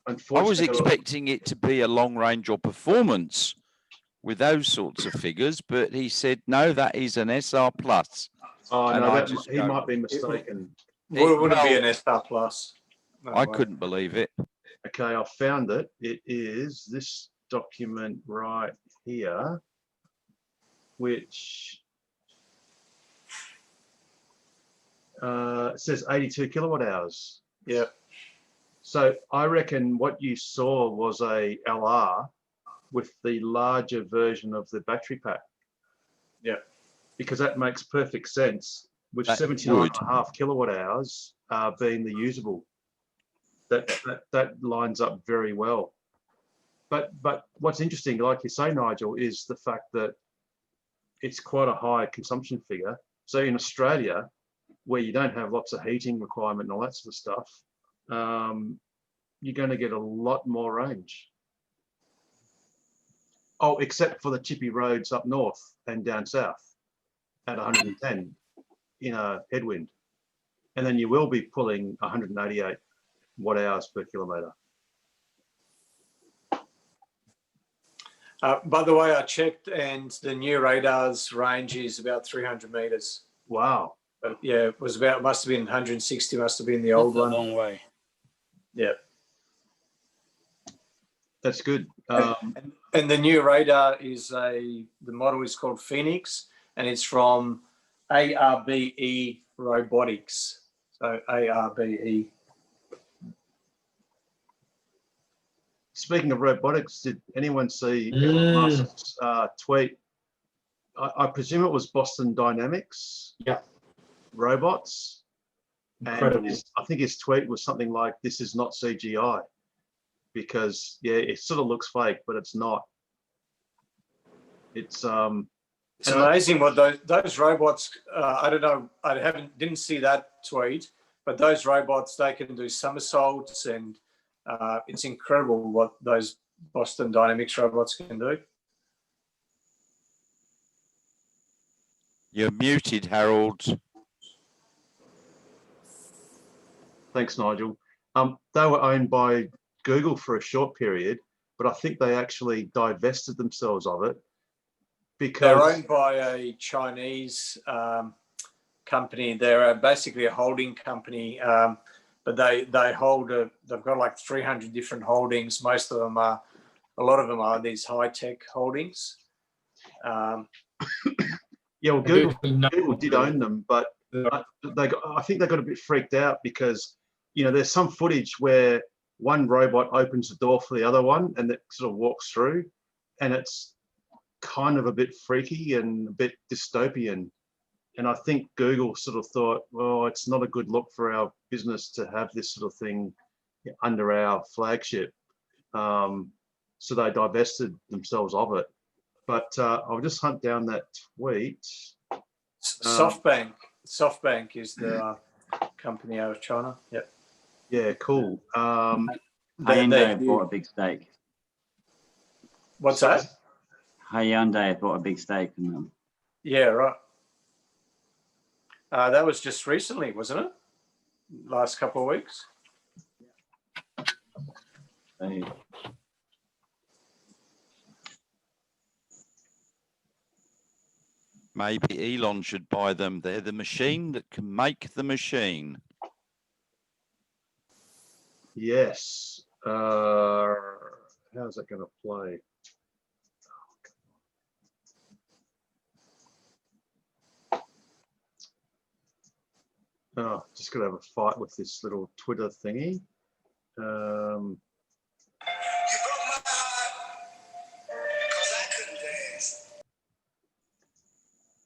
A: unfortunately.
B: I was expecting it to be a long range or performance with those sorts of figures, but he said, no, that is an SR Plus.
A: Oh, no, he might be mistaken.
C: It wouldn't be an SR Plus. No
B: I
C: way.
B: couldn't believe it.
A: Okay, I found it. It is this document right here, which it says 82 kilowatt hours.
C: Yeah.
A: So I reckon what you saw was a LR with the larger version of the battery pack.
C: Yeah.
A: Because that makes perfect sense with 79.5 kilowatt hours being the usable. That lines up very well. But what's interesting, like you say, Nigel, is the fact that it's quite a high consumption figure. So in Australia, where you don't have lots of heating requirement and all that sort of stuff, you're going to get a lot more range. Oh, except for the chippy roads up north and down south at 110 in a headwind. And then you will be pulling 188 watt hours per kilometre.
C: By the way, I checked, and the new radar's range is about 300 meters.
A: Wow.
C: But yeah, it was about, must have been 160, must have been the old one.
G: A long way.
C: Yeah.
A: That's good.
C: And the new radar is the model is called Phoenix, and it's from ARBE Robotics. So ARBE.
A: Speaking of robotics, did anyone see Elon Musk's tweet? I presume it was Boston Dynamics.
L: Yeah.
A: Robots.
L: Incredible.
A: And I think his tweet was something like, "This is not CGI," because yeah, it sort of looks fake, but it's not. It's
C: amazing what those robots. I don't know. I didn't see that tweet, but those robots, they can do somersaults, and it's incredible what those Boston Dynamics robots can do.
B: You're muted, Harold.
A: Thanks, Nigel. They were owned by Google for a short period, but I think they actually divested themselves of it because
C: they're owned by a Chinese company. They're basically a holding company, but they hold they've got like 300 different holdings. Most of them are, a lot of them are these high tech holdings.
A: Yeah, well, Google did own them, but I think they got a bit freaked out because, you know, there's some footage where one robot opens the door for the other one and it sort of walks through, and it's kind of a bit freaky and a bit dystopian. And I think Google sort of thought, well, it's not a good look for our business to have this sort of thing under our flagship. So they divested themselves of it. But I'll just hunt down that tweet.
C: SoftBank is the company out of China. Yep.
A: Yeah, cool.
J: Hyundai bought a big stake.
C: What's that?
J: Hyundai bought a big stake in them.
C: Yeah, right. That was just recently, wasn't it? Last couple of weeks.
B: Maybe Elon should buy them. They're the machine that can make the machine.
A: Yes. How's that going to play? Oh, just going to have a fight with this little Twitter thingy.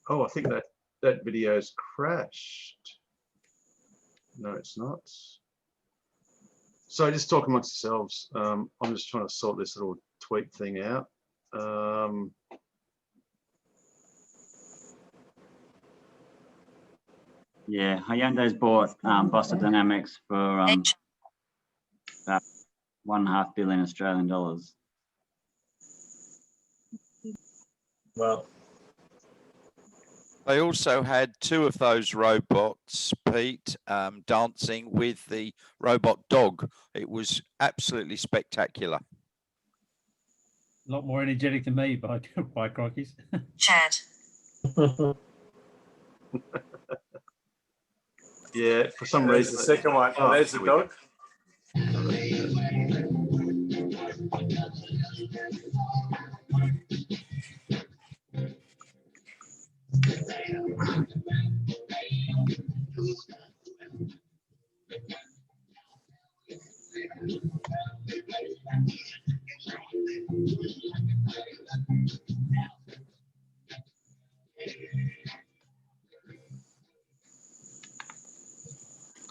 A: Oh, I think that video's crashed. No, it's not. So just talk amongst yourselves. I'm just trying to sort this little tweet thing out.
J: Yeah, Hyundai's bought Boston Dynamics for about $1.5 billion Australian dollars.
L: Well,
B: they also had two of those robots, Pete, dancing with the robot dog. It was absolutely spectacular.
F: A lot more energetic than me by crockies.
O: Chad.
A: Yeah, for some
C: There's
A: reason.
C: the second one. Oh, there's the dog.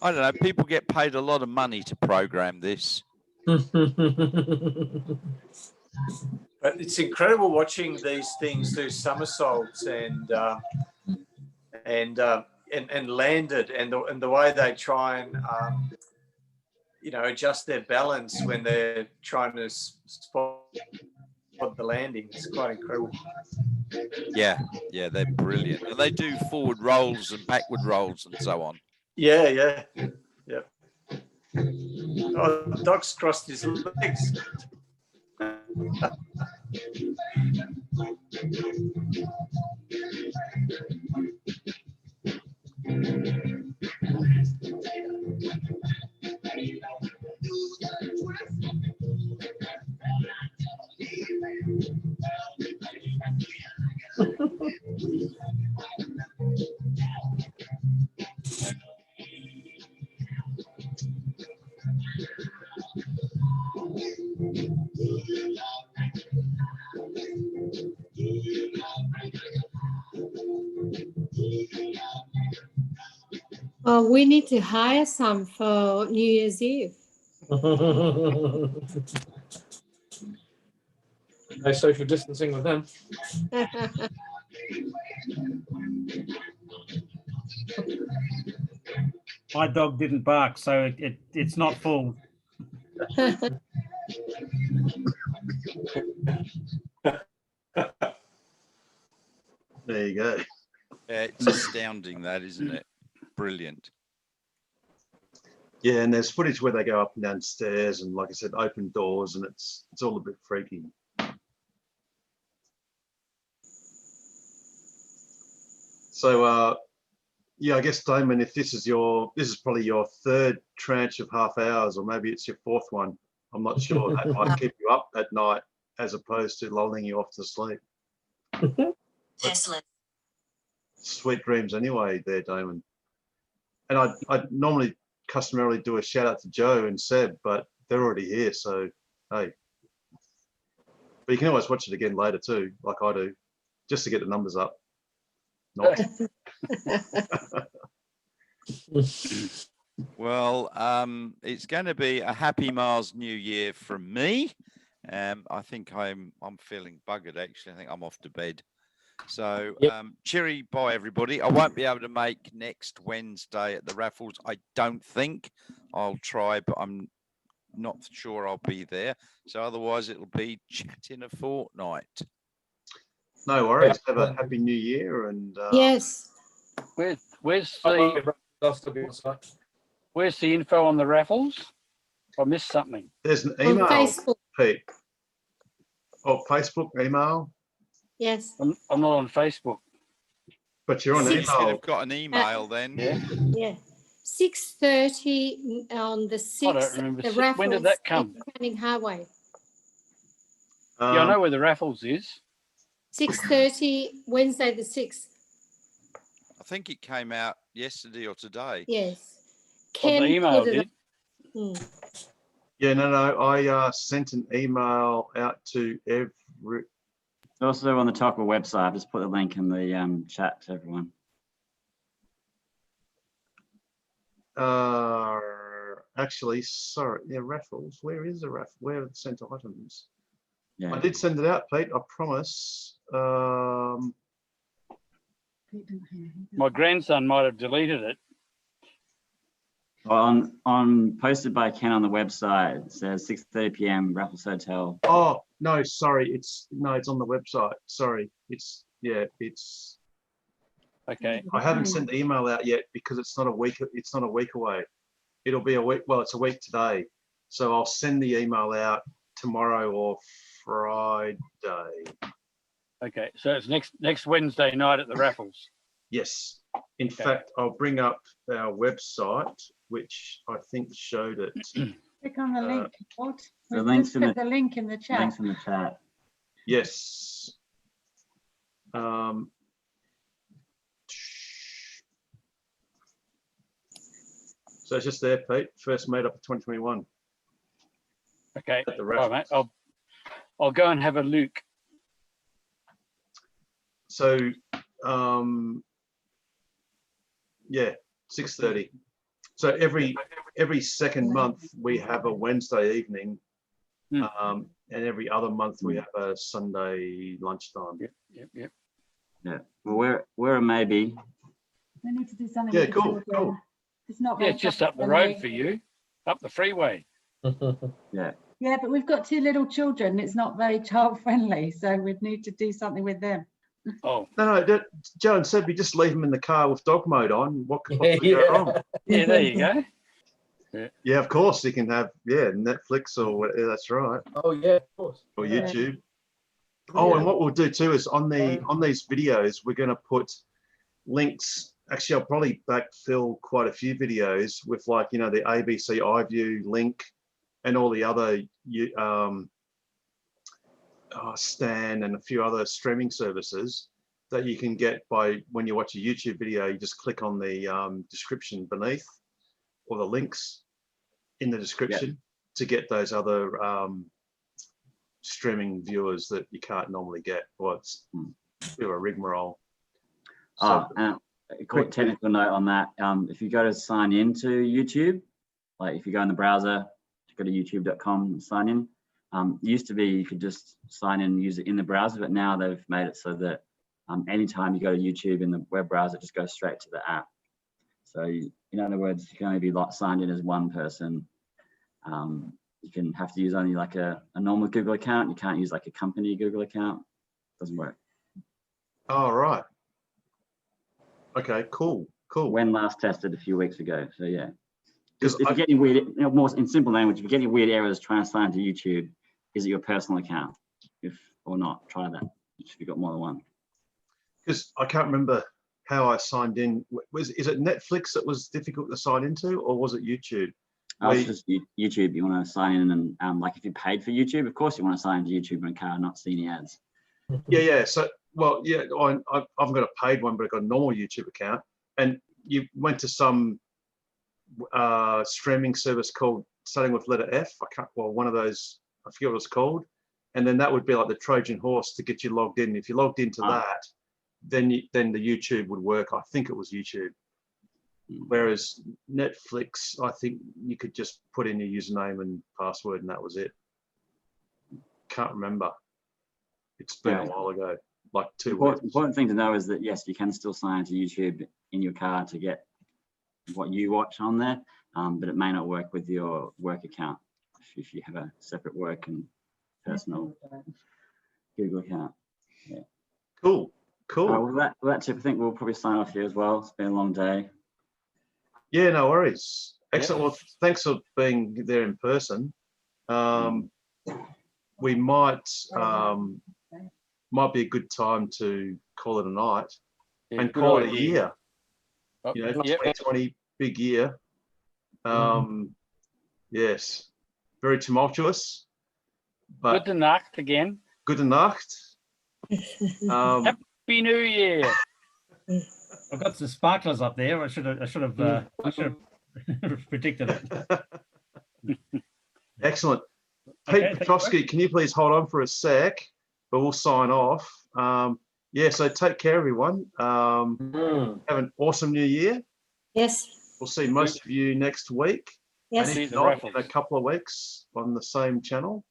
B: I don't know. People get paid a lot of money to program this.
C: But it's incredible watching these things do somersaults and landed, and the way they try and adjust their balance when they're trying to spot the landing. It's quite incredible.
B: Yeah, they're brilliant. And they do forward rolls and backward rolls and so on.
C: Yeah. Oh, the dog's crossed his legs.
K: Oh, we need to hire some for New Year's Eve.
L: No social distancing with them.
F: My dog didn't bark, so it's not full.
A: There you go.
B: Yeah, it's astounding, that, isn't it? Brilliant.
A: Yeah, and there's footage where they go up and down stairs, and like I said, open doors, and it's all a bit freaky. So, yeah, I guess Damon, if this is probably your third tranche of half hours, or maybe it's your fourth one. I'm not sure. That might keep you up at night as opposed to lulling you off to sleep.
O: Tesla.
A: Sweet dreams anyway there, Damon. And I'd normally customarily do a shout out to Joe and Seb, but they're already here, so hey. But you can always watch it again later too, like I do, just to get the numbers up. Not.
B: Well, it's going to be a happy Mars New Year from me. I think I'm feeling buggered actually. I think I'm off to bed. So cheery bye everybody. I won't be able to make next Wednesday at the raffles. I don't think. I'll try, but I'm not sure I'll be there. So otherwise it'll be chat in a fortnight.
A: No worries. Have a happy New Year and
K: yes.
G: Where's the info on the raffles? I missed something.
A: There's an
K: On
A: email,
K: Facebook.
A: Pete. Oh, Facebook email.
K: Yes.
G: I'm not on Facebook.
A: But you're on
B: You should
A: email.
B: have got an email then.
K: Yeah. 6:30 on the 6th.
G: I don't remember.
K: The
G: When did
K: raffles
G: that come?
K: at Canning Highway.
G: Yeah, I know where the raffles is.
K: 6:30 Wednesday the 6th.
B: I think it came out yesterday or today.
K: Yes.
G: Well, the email
K: put it
G: did.
K: up.
A: Yeah, no. I sent an email out to every.
J: It's also on the top of the website. I've just put the link in the chat to everyone.
A: Actually, sorry. Yeah, raffles. Where is the raffle? Where are the sent items?
J: Yeah.
A: I did send it out, Pete. I promise.
G: My grandson might have deleted it.
J: On posted by Ken on the website, it says 6:30 p.m. Raffles Hotel.
A: Oh no, sorry. It's on the website. Sorry. It's.
G: Okay.
A: I haven't sent the email out yet because it's not a week. It's not a week away. It'll be a week. Well, it's a week today. So I'll send the email out tomorrow or Friday.
G: Okay. So it's next Wednesday night at the raffles.
A: Yes. In fact, I'll bring up our website, which I think showed it.
N: Click on the link. What?
J: The
N: We've
J: link's
N: just
J: in
N: put
J: the-
N: the link in the chat.
J: Links in the chat.
A: Yes. So it's just there, Pete. First made up of 2021.
G: Okay.
A: At the
G: All right, mate. I'll go and have a look.
A: So, yeah, 6:30. So every second month we have a Wednesday evening, and every other month we have a Sunday lunchtime.
G: Yep.
J: Yeah. Well, we're a maybe.
N: We need to do something.
A: Yeah,
N: with the
A: cool.
N: children. It's not
G: Yeah,
N: very
G: it's just up the
N: friendly.
G: road for you, up the freeway.
J: Yeah.
N: Yeah, but we've got two little children. It's not very child friendly, so we'd need to do something with them.
G: Oh.
A: No, Joe and Seb, you just leave them in the car with dog mode on. What could possibly go wrong?
G: Yeah, there you go.
A: Yeah, of course you can have Netflix or whatever. That's right.
L: Oh yeah, of course.
A: Or
N: Yeah.
A: YouTube. Oh, and what we'll do too is on these videos, we're going to put links. Actually, I'll probably backfill quite a few videos with, like, you know, the ABC iView link and all the other Stan and a few other streaming services that you can get by when you watch a YouTube video. You just click on the description beneath, or the links in the description, to get those other streaming viewers that you can't normally get. Well, it's a bit of a rigmarole. So,
J: A quick technical note on that. If you go to sign in to YouTube, like if you go in the browser, go to youtube.com and sign in. Used to be you could just sign in and use it in the browser, but now they've made it so that anytime you go to YouTube in the web browser, it just goes straight to the app. So in other words, you can only be signed in as one person. You can have to use only like a normal Google account. You can't use like a company Google account. Doesn't work.
A: Oh, right. Okay, cool.
J: When last tested a few weeks ago. So yeah. If you're getting weird, you know, more in simple language, if you're getting weird errors trying to sign to YouTube, is it your personal account? If or not, try that. If you've got more than one.
A: Because I can't remember how I signed in. Is it Netflix that was difficult to sign into, or was it YouTube?
J: It's just YouTube. You want to sign in, and like if you paid for YouTube, of course you want to sign into YouTube in a car and not see any ads.
A: Yeah. So, well, yeah, I've got a paid one, but I've got a normal YouTube account. And you went to some streaming service called, starting with letter F. One of those, I forget what it's called. And then that would be like the Trojan horse to get you logged in. If you logged into that, then the YouTube would work. I think it was YouTube. Whereas Netflix, I think you could just put in your username and password and that was it. Can't remember. It's been a while ago, like 2 weeks.
J: Important thing to know is that yes, you can still sign into YouTube in your car to get what you watch on there, but it may not work with your work account if you have a separate work and personal Google account. Yeah.
A: Cool.
J: Well, that tip, I think we'll probably sign off here as well. It's been a long day.
A: Yeah, no worries. Excellent. Well, thanks for being there in person. We might be a good time to call it a night and call it a year. You know, 2020, big year. Yes, very tumultuous. But
G: Gute Nacht again.
A: Gute Nacht.
G: Happy New Year.
F: I've got some sparklers up there. I should have predicted it.
A: Excellent. Pete Petrosky, can you please hold on for a sec? But we'll sign off. Yeah, so take care, everyone. Have an awesome new year.
K: Yes.
A: We'll see most of you next week.
K: Yes.
A: And if not, in a couple of weeks on the same channel.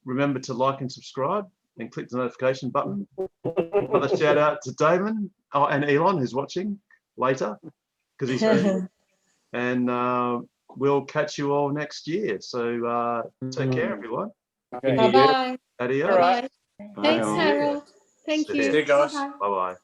A: Remember to like and subscribe and click the notification button. Another shout out to Damon and Elon, who's watching later because he's ready. And we'll catch you all next year. So take care, everyone.
K: Bye-bye.
A: Adios.
K: Bye-bye. Thanks, Harold. Thank you.
C: See you guys.
A: Bye-bye.